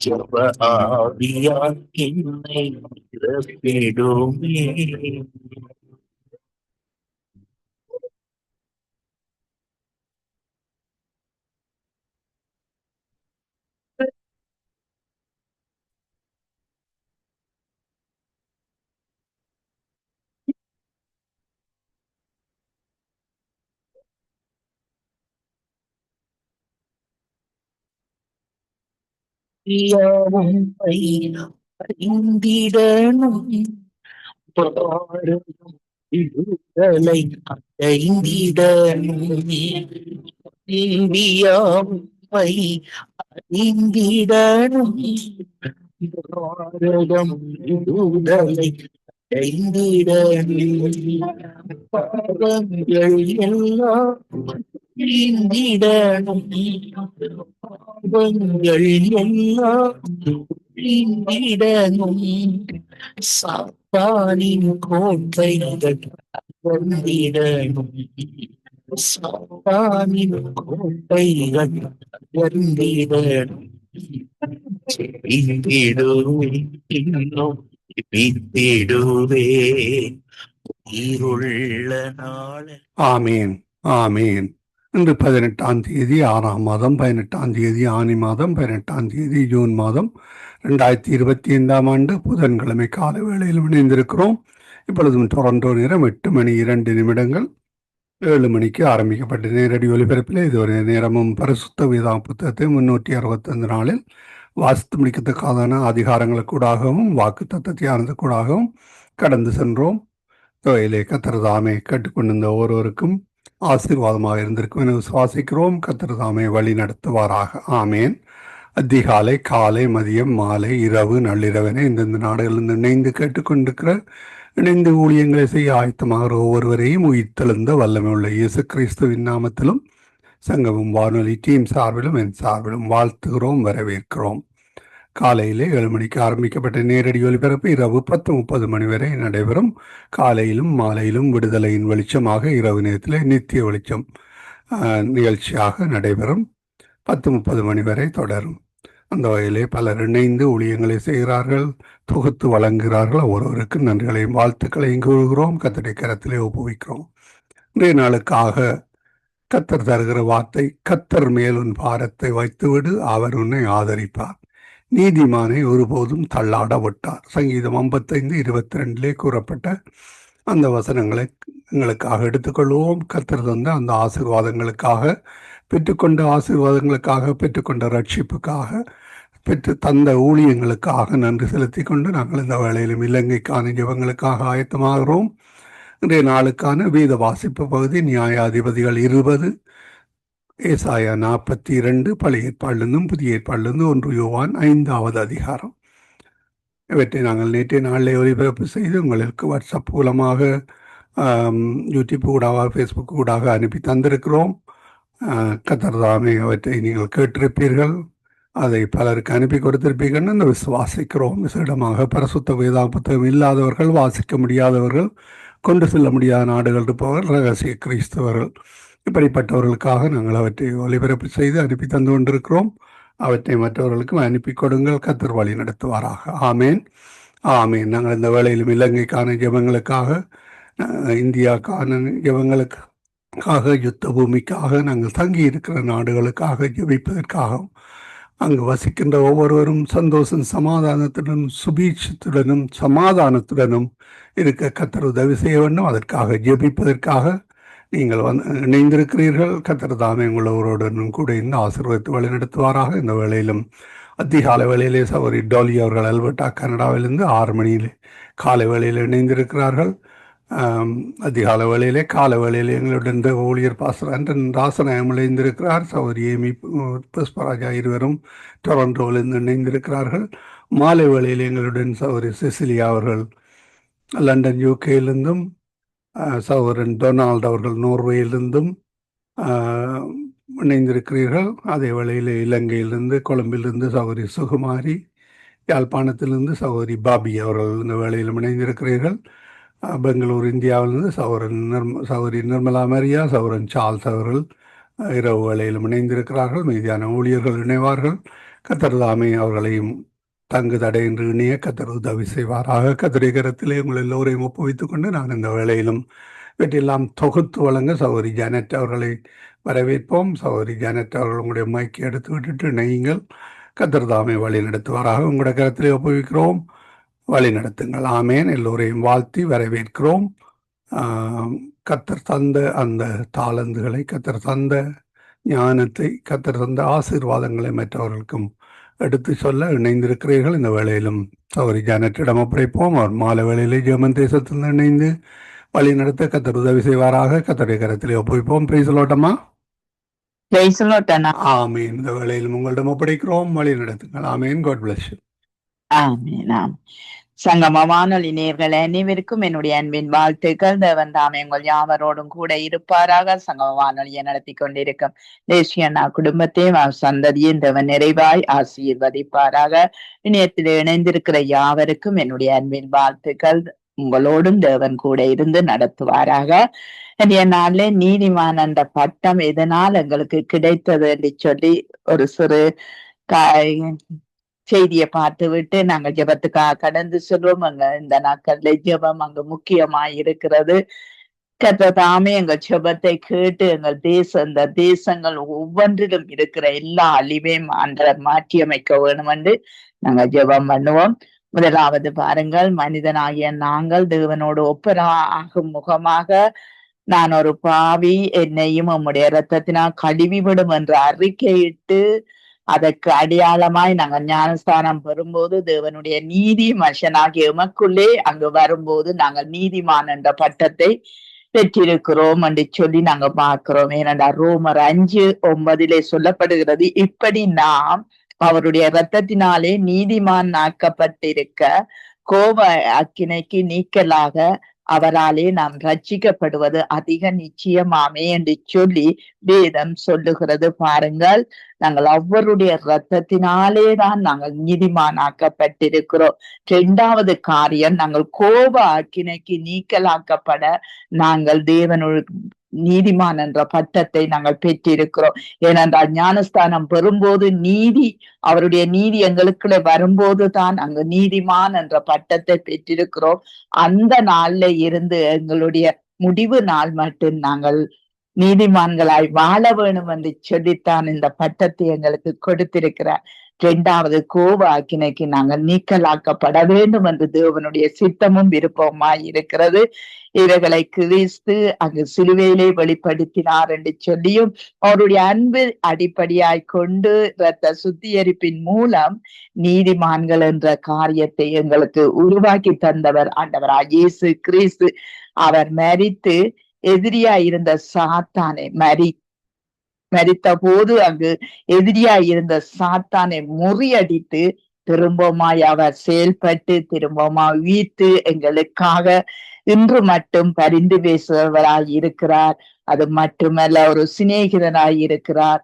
ஜப ஆவியால் என்னை நிரப்பிடுமே. யாவும் அறிந்திடணும் பாடும் விடுதலை அடைந்திடணும். இந்தியாவை அறிந்திடணும் பாரதம் விடுதலை அடைந்திடணும். பாவங்கள் எல்லாம் நீந்திடணும். பாவங்கள் எல்லாம் நீந்திடணும். சாத்தானின் கோட்டைகள் அகன்றிடணும். சாத்தானின் கோட்டைகள் அகன்றிடணும். ஜெயித்திடுவே, இன்னும் ஜெயித்திடுவே இருள்ள நாள. ஆமீன், ஆமீன். இன்று 18ஆம் தேதி 6ஆம் மாதம் 18ஆம் தேதி ஆனி மாதம் 18ஆம் தேதி ஜூன் மாதம் 2025ஆம் ஆண்டு புதன்கிழமை கால வேளையில் இணைந்திருக்கிறோம். இப்பொழுதும் டொரண்டோ நேரம் 8:02 7 மணிக்கு ஆரம்பிக்கப்பட்ட நேரடி ஒலிபரப்பில் இதுவரை நேரமும் பரிசுத்த வேதா புத்தகத்தை 365 நாளில் வாசித்து முடிக்கத்தக்கான அதிகாரங்களுக்கூடாகவும் வாக்கு தத்த தியானத்துக்கூடாகவும் கடந்து சென்றோம். தொகையிலே கத்திரதாமே கேட்டுக்கொண்டிருந்த ஒருவருக்கும் ஆசீர்வாதமாக இருந்திருக்கும் என விசுவாசிக்கிறோம். கத்திரதாமே வழி நடத்துவாராக. ஆமேன். அதிகாலை, காலை, மதியம், மாலை, இரவு, நள்ளிரவென இந்தந்த நாடுகளிலிருந்து இணைந்து கேட்டுக்கொண்டிருக்கிற இணைந்து ஊழியங்களை செய்ய ஆயத்தமாகிற ஒவ்வொருவரையும் உயிர்த்தெழுந்த வல்லமை உள்ள இயேசு கிறிஸ்துவின் நாமத்திலும் சங்கமும் வானொலி டீம் சார்பிலும் என் சார்பிலும் வாழ்த்துகிறோம், வரவேற்கிறோம். காலையிலே 7 மணிக்கு ஆரம்பிக்கப்பட்ட நேரடி ஒலிபரப்பு இரவு 10:30 மணி வரை நடைபெறும். காலையிலும் மாலையிலும் விடுதலையின் வெளிச்சமாக, இரவு நேரத்தில் நித்திய வெளிச்சம் நிகழ்ச்சியாக நடைபெறும். 10:30 மணி வரை தொடரும். அந்த வகையிலே பலர் இணைந்து ஊழியங்களை செய்கிறார்கள், தொகுத்து வழங்குகிறார்கள். ஒருவருக்கு நன்றிகளையும் வாழ்த்துக்களையும் கூறுகிறோம். கர்த்தருடைய கரத்திலே ஒப்புவிக்கிறோம். இன்றைய நாளுக்காக கர்த்தர் தருகிற வார்த்தை, கர்த்தர் மேல் உன் பாரத்தை வைத்துவிடு, அவர் உன்னை ஆதரிப்பார். நீதிமானை ஒருபோதும் தள்ளாட விட்டார். சங்கீதம் 55:22 கூறப்பட்ட அந்த வசனங்களை எங்களுக்காக எடுத்துக்கொள்வோம். கர்த்தர் தந்த அந்த ஆசீர்வாதங்களுக்காக, பெற்றுக்கொண்ட ஆசீர்வாதங்களுக்காக, பெற்றுக்கொண்ட ரட்சிப்புக்காக, பெற்று தந்த ஊழியங்களுக்காக நன்றி செலுத்தி கொண்டு நாங்கள் இந்த வேளையிலும் இலங்கைக்கான ஜெபங்களுக்காக ஆயத்தமாகிறோம். இன்றைய நாளுக்கான வேத வாசிப்பு பகுதி நியாயாதிபதிகள் 20, ஏசாயா 42, பழைய ஏற்பாடிலிருந்தும் புதிய ஏற்பாடிலிருந்து 1 யோவான் 5வது அதிகாரம். இவற்றை நாங்கள் நேற்றைய நாளிலே ஒலிபரப்பு செய்து உங்களுக்கு வாட்ஸ்அப் மூலமாக, யூடியூப் ஊடாக, ஃபேஸ்புக் ஊடாக அனுப்பி தந்திருக்கிறோம். கர்த்தர்தாமே அவற்றை நீங்கள் கேட்டிருப்பீர்கள், அதை பலருக்கு அனுப்பி கொடுத்திருப்பீர்கள் விசுவாசிக்கிறோம். விசேடமாக பரிசுத்த வேதா புத்தகம் இல்லாதவர்கள், வாசிக்க முடியாதவர்கள், கொண்டு செல்ல முடியாத நாடுகள் இருப்பவர்கள், ரகசிய கிறிஸ்தவர்கள், இப்படிப்பட்டவர்களுக்காக நாங்கள் அவற்றை ஒலிபரப்பு செய்து அனுப்பி தந்து கொண்டிருக்கிறோம். அவற்றை மற்றவர்களுக்கும் அனுப்பி கொடுங்கள். கர்த்தர் வழி நடத்துவாராக. ஆமேன், ஆமேன். நாங்கள் இந்த வேளையிலும் இலங்கைக்கான ஜெபங்களுக்காக, இந்தியாவுக்கான ஜெபங்களுக்காக, யுத்த பூமிக்காக, நாங்கள் தங்கி இருக்கிற நாடுகளுக்காக ஜெபிப்பதற்காகவும், அங்கு வசிக்கின்ற ஒவ்வொருவரும் சந்தோஷம், சமாதானத்துடனும், சுபீட்சத்துடனும், சமாதானத்துடனும் இருக்க கர்த்தர் உதவி செய்ய வேண்டும். அதற்காக ஜெபிப்பதற்காக நீங்கள் இணைந்திருக்கிறீர்கள். கர்த்தர் தாமே உங்களவருடனும் கூட இந்த ஆசீர்வாதத்தை வழிநடத்துவாராக. இந்த வேளையிலும் அதிகாலை வேளையிலே சகோதரி டோலி அவர்கள் அல்பர்டா கனடாவிலிருந்து 6 மணியிலே காலை வேளையில் இணைந்திருக்கிறார்கள். அதிகாலை வேளையிலே, கால வேளையிலே எங்களுடன் ஊழியர் பாஸ்டர் ஆண்டன் ராசநாயம் இணைந்திருக்கிறார். சகோதரி ஏமி புஷ்பராஜா இருவரும் டொரண்டோவிலிருந்து இணைந்திருக்கிறார்கள். மாலை வேளையில் எங்களுடன் சகோதரி செசிலியா அவர்கள் லண்டன் யூகேயிலிருந்தும், சகோதரன் டொனால்டு அவர்கள் நோர்வேயிலிருந்தும் இணைந்திருக்கிறீர்கள். அதே வேளையில் இலங்கையிலிருந்து, கொழும்பிலிருந்து சகோதரி சுகுமாரி, யாழ்ப்பாணத்திலிருந்து சகோதரி பாபி அவர்கள் இந்த வேளையிலும் இணைந்திருக்கிறீர்கள். பெங்களூர் இந்தியாவிலிருந்து சௌரி நிர்மலா மரியா, சௌரன் சார்ல்ஸ் அவர்கள் இரவு வேளையிலும் இணைந்திருக்கிறார்கள். மீதியான ஊழியர்கள் இணைவார்கள். கர்த்தர் தாமே அவர்களையும் தங்கு தடையின்றி இணைய கர்த்தர் உதவி செய்வாராக. கர்த்தருடைய கரத்திலே உங்கள் எல்லோரையும் ஒப்புவித்துக் கொண்டு நான் இந்த வேளையிலும் இவற்றெல்லாம் தொகுத்து வழங்க சௌரி ஜானட் அவர்களை வரவேற்போம். சௌரி ஜானட் அவர்கள் உங்களுடைய மைக்கை எடுத்து விட்டுட்டு இணையுங்கள். கர்த்தர் தாமே வழி நடத்துவாராக. உங்களுடைய கரத்திலே ஒப்புவிக்கிறோம், வழி நடத்துங்கள். ஆமேன். எல்லோரையும் வாழ்த்தி வரவேற்கிறோம். கர்த்தர் தந்த அந்த தாளந்துகளை, கர்த்தர் தந்த ஞானத்தை, கர்த்தர் தந்த ஆசீர்வாதங்களை மற்றவர்களுக்கும் எடுத்து சொல்ல இணைந்திருக்கிறீர்கள். இந்த வேளையிலும் சௌரி ஜானட்டிடம் ஒப்படைப்போம். அவர் மாலை வேளையிலே ஜெர்மன் தேசத்தில் இணைந்து வழி நடத்த கர்த்தர் உதவி செய்வாராக. கர்த்தருடைய கரத்திலே ஒப்புவிப்போம். பிரைசலோட்டமா. ஆமீன். இந்த வேளையிலும் உங்களிடம் ஒப்படைக்கிறோம், வழி நடத்துங்கள். ஆமீன். God bless you. ஆமீன். சங்கம வானொலி நேயர்கள் அனைவருக்கும் என்னுடைய அன்பின் வாழ்த்துக்கள். தேவன் தாமே உங்கள் யாவரோடும் கூட இருப்பாராக. சங்கம வானொலியை நடத்தி கொண்டிருக்கும் தேசியண்ணா குடும்பத்தையும் சந்ததியும் தேவன் நிறைவாய் ஆசீர்வதிப்பாராக. இணையத்தில் இணைந்திருக்கிற யாவருக்கும் என்னுடைய அன்பின் வாழ்த்துக்கள். உங்களோடும் தேவன் கூட இருந்து நடத்துவாராக. இன்றைய நாளிலே நீதிமான் என்ற பட்டம் எதனால் எங்களுக்கு கிடைத்தது என்று சொல்லி ஒரு சிறு செய்தியை பார்த்து விட்டு நாங்க ஜெபத்துக்காக கடந்து செல்வோம். அங்க இந்த நாட்கள்ல ஜெபம் அங்க முக்கியமாய் இருக்கிறது. கர்த்தர் தாமே எங்கள் ஜெபத்தை கேட்டு எங்கள் இந்த தேசங்கள் ஒவ்வொன்றிலும் இருக்கிற எல்லா அழிவையும் ஆண்டவர் மாற்றி அமைக்க வேணும் என்று நாங்க ஜெபம் பண்ணுவோம். முதலாவது பாருங்கள், மனிதனாகிய நாங்கள் தேவனோடு ஒப்பராகும் முகமாக நான் ஒரு பாவி, என்னையும் உம்முடைய இரத்தத்தினால் கழுவிவிடும் என்று அறிக்கையிட்டு அதற்கு அடையாளமாய் நாங்கள் ஞானஸ்தானம் பெறும்போது தேவனுடைய நீதி மனுஷனாகிய எமக்குள்ளே அங்கு வரும்போது நாங்கள் நீதிமான் என்ற பட்டத்தை பெற்றிருக்கிறோம் என்று சொல்லி நாங்க பார்க்கிறோம். ஏனென்றால் ரோமர் 5:9 சொல்லப்படுகிறது, இப்படி நாம் அவருடைய இரத்தத்தினாலே நீதிமான் ஆக்கப்பட்டிருக்க கோப அக்கினைக்கு நீக்கலாக அவராலே நாம் ரட்சிக்கப்படுவது அதிக நிச்சயமாமே என்று சொல்லி வேதம் சொல்லுகிறது. பாருங்கள், நாங்கள் அவருடைய இரத்தத்தினாலே தான் நாங்கள் நீதிமானாக்கப்பட்டிருக்கிறோம். 2வது காரியம், நாங்கள் கோப அக்கினைக்கு நீக்கலாக்கப்பட நாங்கள் தேவனுடைய நீதிமான் என்ற பட்டத்தை நாங்கள் பெற்றிருக்கிறோம். ஏனென்றால் ஞானஸ்தானம் பெறும்போது அவருடைய நீதி எங்களுக்குள்ள வரும்போது தான் அங்கு நீதிமான் என்ற பட்டத்தை பெற்றிருக்கிறோம். அந்த நாள்ல இருந்து எங்களுடைய முடிவு நாள் மட்டும் நாங்கள் நீதிமான்களாய் வாழ வேணும் என்று சொல்லித்தான் இந்த பட்டத்தை எங்களுக்கு கொடுத்திருக்கிறார். 2வது கோப ஆக்கினைக்கு நாங்கள் நீக்கலாக்கப்பட வேண்டும் என்று தேவனுடைய சித்தமும் விருப்பமாய் இருக்கிறது. இவைகளை கிறிஸ்து அங்கு சிலுவையிலே வெளிப்படுத்தினார் என்று சொல்லியும் அவருடைய அன்பு அடிப்படையாய் கொண்டு இரத்த சுத்திகரிப்பின் மூலம் நீதிமான்கள் என்ற காரியத்தை எங்களுக்கு உருவாக்கி தந்தவர் ஆண்டவராய் இயேசு கிறிஸ்து. அவர் மரித்து எதிரியா இருந்த சாத்தானை மரித்த போது அங்கு எதிரியா இருந்த சாத்தானை முறியடித்து திரும்பமாய் அவர் செயல்பட்டு திரும்பமாய் உயிர்த்து எங்களுக்காக இன்று மட்டும் பரிந்து பேசுபவராய் இருக்கிறார். அது மட்டுமல்ல, ஒரு சிநேகிதனாய் இருக்கிறார்,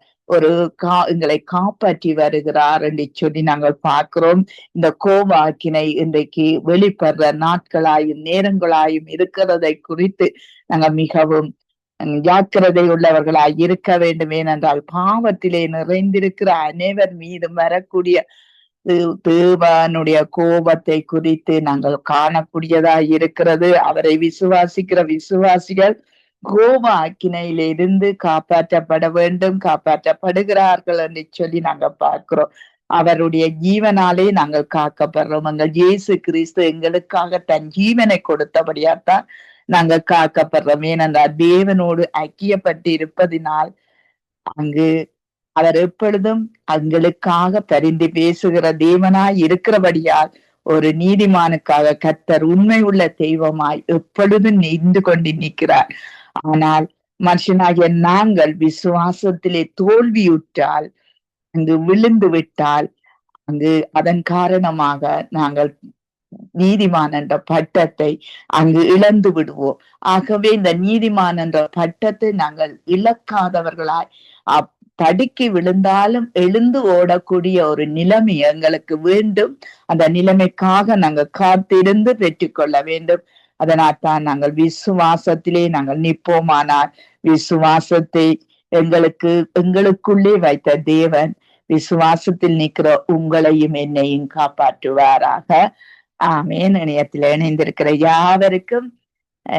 எங்களை காப்பாற்றி வருகிறார் என்று சொல்லி நாங்கள் பார்க்கிறோம். இந்த கோப ஆக்கினை இன்றைக்கு வெளிப்படுற நாட்களாயும் நேரங்களாயும் இருக்கிறதை குறித்து நாங்கள் மிகவும் ஜாக்கிரதை உள்ளவர்களாய் இருக்க வேண்டும். ஏனென்றால் பாவத்திலே நிறைந்திருக்கிற அனைவர் மீதும் வரக்கூடிய தேவனுடைய கோபத்தை குறித்து நாங்கள் காணக்கூடியதாய் இருக்கிறது. அவரை விசுவாசிக்கிற விசுவாசிகள் கோப ஆக்கினையிலிருந்து காப்பாற்றப்பட வேண்டும், காப்பாற்றப்படுகிறார்கள் என்று சொல்லி நாங்க பார்க்கிறோம். அவருடைய ஜீவனாலே நாங்கள் காக்கப்படுறோம். எங்கள் இயேசு கிறிஸ்து எங்களுக்காக தன் ஜீவனை கொடுத்தபடியாத்தான் நாங்கள் காக்கப்படுறோம். ஏனென்றால் தேவனோடு ஐக்கியப்பட்டு இருப்பதினால் அங்கு அவர் எப்பொழுதும் எங்களுக்காக பரிந்து பேசுகிற தேவனாய் இருக்கிறபடியால் ஒரு நீதிமானுக்காக கர்த்தர் உண்மை உள்ள தெய்வமாய் எப்பொழுதும் நின்று கொண்டு நிற்கிறார். ஆனால் மனுஷனாகிய நாங்கள் விசுவாசத்திலே தோல்வியுற்றால், அங்கு விழுந்து விட்டால், அங்கு அதன் காரணமாக நாங்கள் நீதிமான் என்ற பட்டத்தை அங்கு இழந்து விடுவோம். ஆகவே இந்த நீதிமான் என்ற பட்டத்தை நாங்கள் இழக்காதவர்களாய் தடுக்கி விழுந்தாலும் எழுந்து ஓடக்கூடிய ஒரு நிலைமை எங்களுக்கு வேண்டும். அந்த நிலைமைக்காக நாங்கள் காத்திருந்து பெற்றுக்கொள்ள வேண்டும். அதனால் தான் நாங்கள் விசுவாசத்திலே நாங்கள் நிற்போமானால் விசுவாசத்தை எங்களுக்குள்ளே வைத்த தேவன் விசுவாசத்தில் நிற்கிற உங்களையும் என்னையும் காப்பாற்றுவாராக. ஆமேன். இணையத்தில் இணைந்திருக்கிற யாவருக்கும்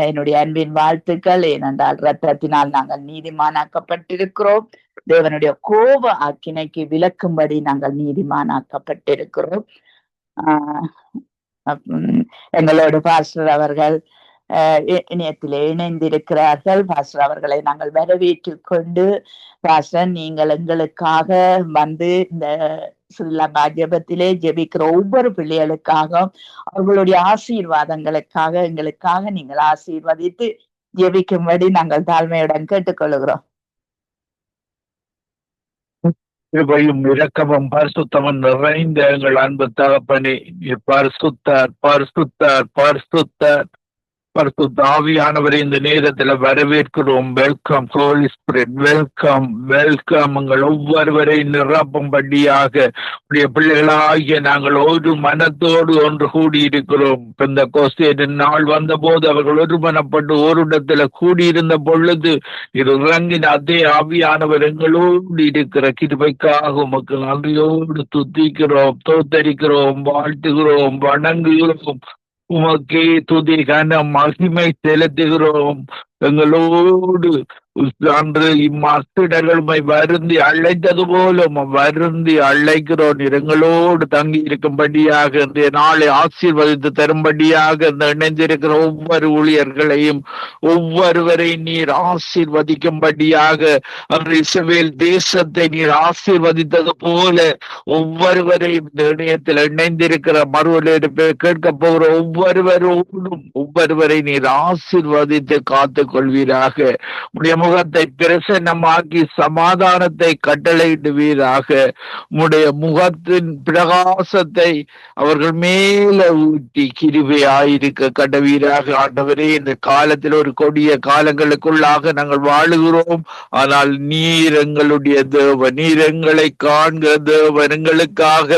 என்னுடைய அன்பின் வாழ்த்துக்கள். ஏனென்றால் இரத்தத்தினால் நாங்கள் நீதிமானாக்கப்பட்டிருக்கிறோம். தேவனுடைய கோப ஆக்கினைக்கு விலக்கும்படி நாங்கள் நீதிமானாக்கப்பட்டிருக்கிறோம். எங்களோடு பாஸ்டர் அவர்கள் இணையத்திலே இணைந்திருக்கிறார்கள். பாஸ்டர் அவர்களை நாங்கள் வரவேற்றுக் கொண்டு, பாஸ்டர் நீங்கள் எங்களுக்காக வந்து இந்த ஸ்ரீலங்கா ஜெபத்திலே ஜெபிக்கிற ஒவ்வொரு பிள்ளைகளுக்காகவும் அவர்களுடைய ஆசீர்வாதங்களுக்காக எங்களுக்காக நீங்கள் ஆசீர்வதித்து ஜெபிக்கும்படி நாங்கள் தாழ்மையுடன் கேட்டுக்கொள்கிறோம். கிருபையும் இரக்கமும் பரிசுத்தமும் நிறைந்த எங்கள் அன்பு தகப்பனே, பரிசுத்தர் பரிசுத்தர் பரிசுத்தர் பரிசுத்த ஆவியானவரை இந்த நேரத்துல வரவேற்கிறோம். Welcome holy spirit, welcome welcome. எங்கள் ஒவ்வொருவரை நிரப்பும்படியாக உடைய பிள்ளைகளாகிய நாங்கள் ஒரு மனத்தோடு ஒன்று கூடியிருக்கிறோம். இந்த கோஸ்டின் நாள் வந்த போது அவர்கள் ஒரு மனப்பட்டு ஒரு இடத்துல கூடியிருந்த பொழுது இது இறங்கின அதே ஆவியானவர் எங்களோடு இருக்கிற கிருபைக்காக உமக்கு நன்றியோடு துதிக்கிறோம், தோத்தரிக்கிறோம், வாழ்த்துகிறோம், வணங்குகிறோம். உமக்கே துதி கன மகிமை செலுத்துகிறோம். எங்களோடு அன்று இம்மத்திடர்களை வருந்தி அழைத்தது போல வருந்தி அழைக்கிறோம். எங்களோடு தங்கி இருக்கும்படியாக இந்த நாளை ஆசீர்வதித்து தரும்படியாக இந்த இணைந்திருக்கிற ஒவ்வொரு ஊழியர்களையும் ஒவ்வொருவரை நீர் ஆசீர்வதிக்கும்படியாக அன்று இஸ்ரவேல் தேசத்தை நீர் ஆசீர்வதித்தது போல ஒவ்வொருவரையும் இந்த இணையத்தில் இணைந்திருக்கிற மறுவலிருப்பை கேட்க போகிற ஒவ்வொருவரை நீர் ஆசீர்வதித்து காத்துக் கொள்வீராக. உடைய முகத்தை பிரசன்னமாக்கி சமாதானத்தை கட்டளையிடுவீராக. உடைய முகத்தின் பிரகாசத்தை அவர்கள் மேல ஊட்டி கிருபையாயிருக்க கடவீராக. ஆண்டவரே, இந்த காலத்தில் ஒரு கொடிய காலங்களுக்குள்ளாக நாங்கள் வாழுகிறோம். ஆனால் நீர் எங்களுடைய தேவன், நீர் எங்களை காண்கிற தேவன். எங்களுக்காக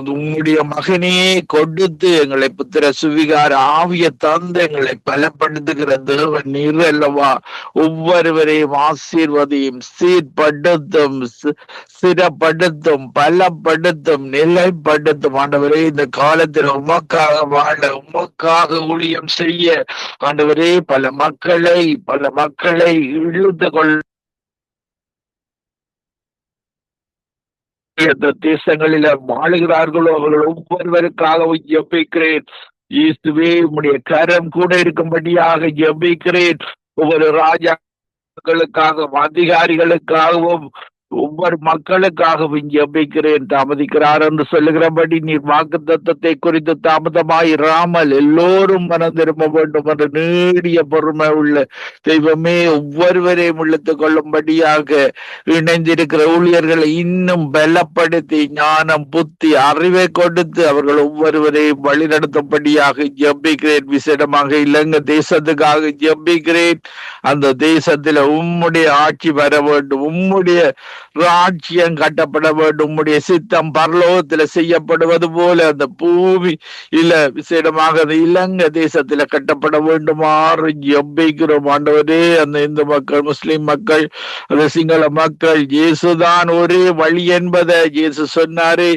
உங்களுடைய மகனே கொடுத்து எங்களை புத்திர சுவிகார ஆவிய தந்து எங்களை பலப்படுத்துகிற தேவன் நீர் அல்லவா. ஒவ்வொருவரையும் ஆசீர்வதியும், சீர்படுத்தும், சிறப்படுத்தும், பலப்படுத்தும், நிலைப்படுத்தும். ஆண்டவரே, இந்த காலத்தில் உமக்காக வாழ, உமக்காக ஊழியம் செய்ய ஆண்டவரே பல மக்களை இழுத்து கொள்ள எந்த தேசங்களில வாழுகிறார்களோ அவர்கள் ஒவ்வொருவருக்காக ஜெபிக்கிறேன். இயேசுவே, உம்முடைய கரம் கூட இருக்கும்படியாக ஜெபிக்கிறேன். ஒவ்வொரு ராஜாக்களுக்காகவும் அதிகாரிகளுக்காகவும் ஒவ்வொரு மக்களுக்காகவும் ஜெபிக்கிறேன். தாமதிக்கிறார் என்று சொல்லுகிறபடி நீர் வாக்கு தத்தத்தை குறித்து தாமதமாயிராமல் எல்லோரும் மனம் திரும்ப வேண்டும் என்று நீடிய பொறுமை உள்ள தெய்வமே ஒவ்வொருவரையும் இழுத்துக் கொள்ளும்படியாக இணைந்திருக்கிற ஊழியர்களை இன்னும் பலப்படுத்தி ஞானம், புத்தி, அறிவை கொடுத்து அவர்கள் ஒவ்வொருவரையும் வழிநடத்தும்படியாக ஜெபிக்கிறேன். விசேடமாக இலங்கை தேசத்துக்காக ஜெபிக்கிறேன். அந்த தேசத்துல உம்முடைய ஆட்சி வர வேண்டும், உம்முடைய ராஜ்யம் கட்டப்பட வேண்டும், உம்முடைய சித்தம் பரலோகத்துல செய்யப்படுவது போல அந்த பூமி இல்ல விசேடமாக அந்த இலங்கை தேசத்துல கட்டப்பட வேண்டுமாறு ஜெபிக்கிறோம். ஆண்டவரே, அந்த இந்து மக்கள், முஸ்லிம் மக்கள், அந்த சிங்கள மக்கள், இயேசுதான் ஒரே வழி என்பதை இயேசு சொன்னாரே.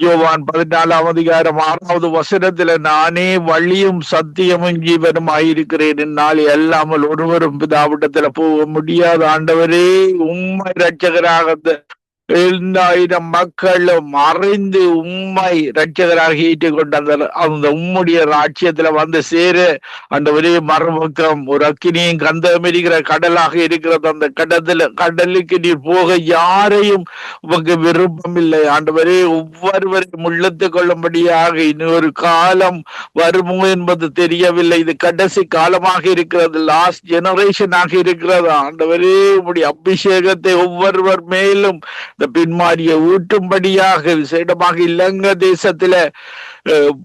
யோவான் 14:6 நானே வழியும் சத்தியமும் ஜீவனும் ஆயிருக்கிறேன், என்னால் அல்லாமல் ஒருவரும் பிதாவிடத்துல போக முடியாது. ஆண்டவரே, உம்மை இரட்சகராக 1000 மக்களும் அறிந்து உம்மை இரட்சகராக ஏற்றுக்கொண்ட அந்த உம்முடைய ராஜ்யத்துல வந்து சேர ஆண்டவரே, மறுபக்கம் ஒரு அக்கினியும் கந்தகம் இருக்கிற கடலாக இருக்கிறது. அந்த கடலுக்கு நீர் போக யாரையும் உமக்கு விருப்பம் இல்லை. ஆண்டவரே, ஒவ்வொருவரையும் இழுத்துக் கொள்ளும்படியாக இன்னொரு காலம் வருமோ என்பது தெரியவில்லை. இது கடைசி காலமாக இருக்கிறது, லாஸ்ட் ஜெனரேஷனாக இருக்கிறது. ஆண்டவரே, உம்முடைய அபிஷேகத்தை ஒவ்வொருவர் மேலும் இந்த பின்மாரியை ஊட்டும்படியாக விசேடமாக இலங்கை தேசத்துல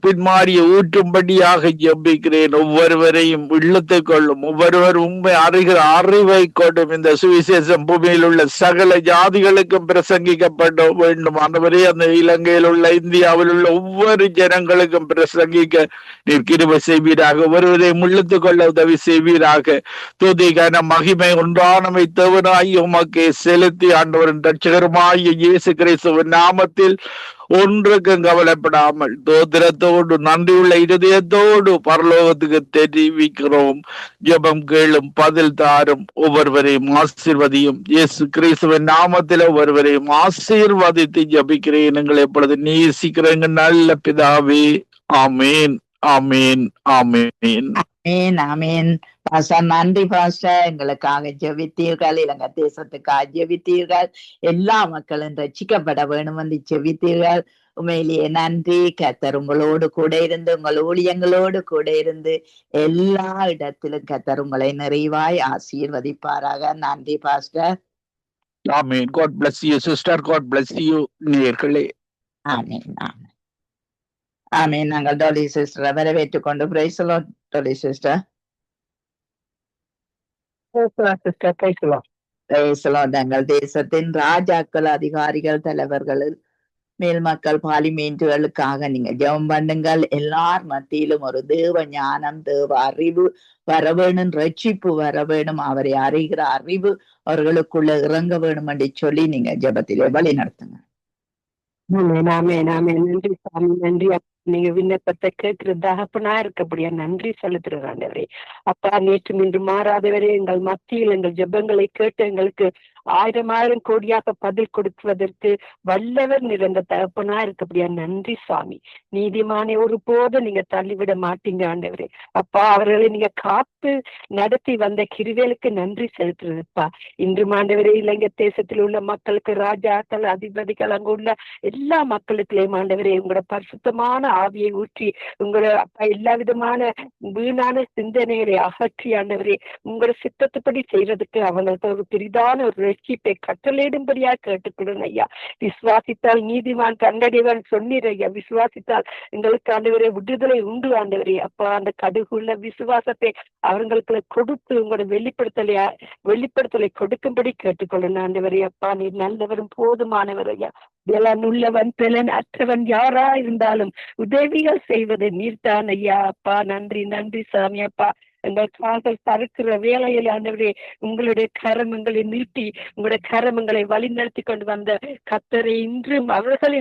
பின்மாறிய ஊற்றும்படியாக ஜெபிக்கிறேன். ஒவ்வொருவரையும் இல்லத்துக் கொள்ளும். ஒவ்வொருவர் உண்மை அறிகிற அறிவை கொண்டும் இந்த சுவிசேஷம் பூமியில் உள்ள சகல ஜாதிகளுக்கும் பிரசங்கிக்கப்பட வேண்டும். ஆண்டவரே, அந்த இலங்கையில் உள்ள இந்தியாவில் உள்ள ஒவ்வொரு ஜனங்களுக்கும் பிரசங்கிக்க நீர் கிருபை செய்வீராக. ஒருவரையும் இழுத்துக் கொள்ள உதவி செய்வீராக. துதிக்கான மகிமை ஒன்றானமை தேவனாய் உமக்கு செலுத்தி ஆண்டவரின் ரட்சகருமாய் இயேசு கிறிஸ்துவின் நாமத்தில் ஒன்றுக்கும் கவலைப்படாமல் தோத்திரத்தோடு நன்றியுள்ள இருதயத்தோடு பரலோகத்துக்கு தெரிவிக்கிறோம். ஜெபம் கேளும், பதில் தாரும், ஒவ்வொருவரையும் ஆசீர்வதியும். இயேசு கிறிஸ்துவின் நாமத்தில் ஒவ்வொருவரையும் ஆசீர்வதித்து ஜபிக்கிறேன். எங்களை எப்பொழுது நேசிக்கிறேங்க நல்ல பிதாவே. ஆமேன், ஆமேன், ஆமேன், ஆமேன், ஆமேன். பாஸ்டர், நன்றி பாஸ்டர். எங்களுக்காக ஜெபித்தீர்கள், இலங்கை தேசத்துக்காக ஜெபித்தீர்கள், எல்லா மக்களும் ரட்சிக்கப்பட வேணும் என்று ஜெபித்தீர்கள். உண்மையிலேயே நன்றி. கர்த்தர் உங்களோடு கூட இருந்து, உங்கள் ஊழியங்களோடு கூட இருந்து எல்லா இடத்திலும் கர்த்தர் உங்களை நிறைவாய் ஆசீர்வதிப்பாராக. நன்றி pastor. Amen. God bless you sister. God bless you நேயர்களே. ஆமேன், ஆமேன், ஆமேன். நாங்கள் டோலி சிஸ்டரை வரவேற்றுக் கொண்டு praise the Lord. Dolly sister. எங்கள் தேசத்தின் ராஜாக்கள், அதிகாரிகள், தலைவர்கள், மேல் மக்கள், பார்லிமெண்ட்டுகளுக்காக நீங்க ஜெபம் பண்ணுங்கள். எல்லார் மத்தியிலும் ஒரு தேவ ஞானம், தேவ அறிவு வர வேணும், ரட்சிப்பு வர வேணும், அவரை அறிகிற அறிவு அவர்களுக்குள்ள இறங்க வேணும் என்று சொல்லி நீங்க ஜெபத்திலே வழி நடத்துங்க. நன்றி சாமி, நன்றி. நீங்க விண்ணப்பத்தை கேட்கிறதாக இருக்கப்படியா நன்றி செலுத்துறாண்டவரே. அப்பா, நேற்று இன்று மாறாதவரே, எங்கள் மத்தியில் எங்கள் ஜெபங்களை கேட்டு எங்களுக்கு 1000 கோடியாக பதில் கொடுக்குவதற்கு வல்லவர் நிறைந்த தகப்பனா இருக்கப்படியா நன்றி சாமி. நீதிமானை ஒரு போது நீங்க தள்ளிவிட மாட்டீங்க ஆண்டவரே. அப்பா, அவர்களை நீங்க காத்து நடத்தி வந்த கிருவேலுக்கு நன்றி செலுத்துறதுப்பா. இன்று ஆண்டவரே, இலங்கை தேசத்தில் உள்ள மக்களுக்கு, ராஜாக்கள், அதிபதிகள், அங்கு உள்ள எல்லா மக்களுக்குள்ளேயும் ஆண்டவரே உங்களோட பரிசுத்தமான ஆவியை ஊற்றி, உங்களோட அப்பா எல்லா விதமான வீணான சிந்தனைகளை அகற்றி ஆண்டவரே உங்களோட சித்தத்துப்படி செய்யறதுக்கு அவங்களுக்கு ஒரு பெரிதான ஒரு ரட்சிப்பை கட்டளையிடும்படியா கேட்டுக்கொள்ளுங்க ஐயா. விசுவாசித்தால் நீதிமான் கண்டடைவன் சொன்னீர் ஐயா. விசுவாசித்தால் எங்களுக்கு ஆண்டவரே விடுதலை உண்டு ஆண்டவரே. அப்பா, அந்த கடுகுள்ள விசுவாசத்தை அவங்களுக்கு கொடுத்து உங்களோட வெளிப்படுத்தலை கொடுக்கும்படி கேட்டுக்கொள்ளணும் ஆண்டவரே. அப்பா, நீர் நல்லவரும் போதுமானவர் ஐயா. உள்ளவன் பிளன் அற்றவன் யாரா இருந்தாலும் உதவிகள் செய்வது நீர்தான் ஐயா. அப்பா, நன்றி, நன்றி சாமி. அப்பா, எங்கள் கால்கள் தடுக்கிற வேலையில் ஆண்டவரே உங்களுடைய கரமங்களை நீட்டி உங்களுடைய கரமங்களை வழிநடத்தி கொண்டு வந்த கர்த்தரை இன்றும் அவர்கள்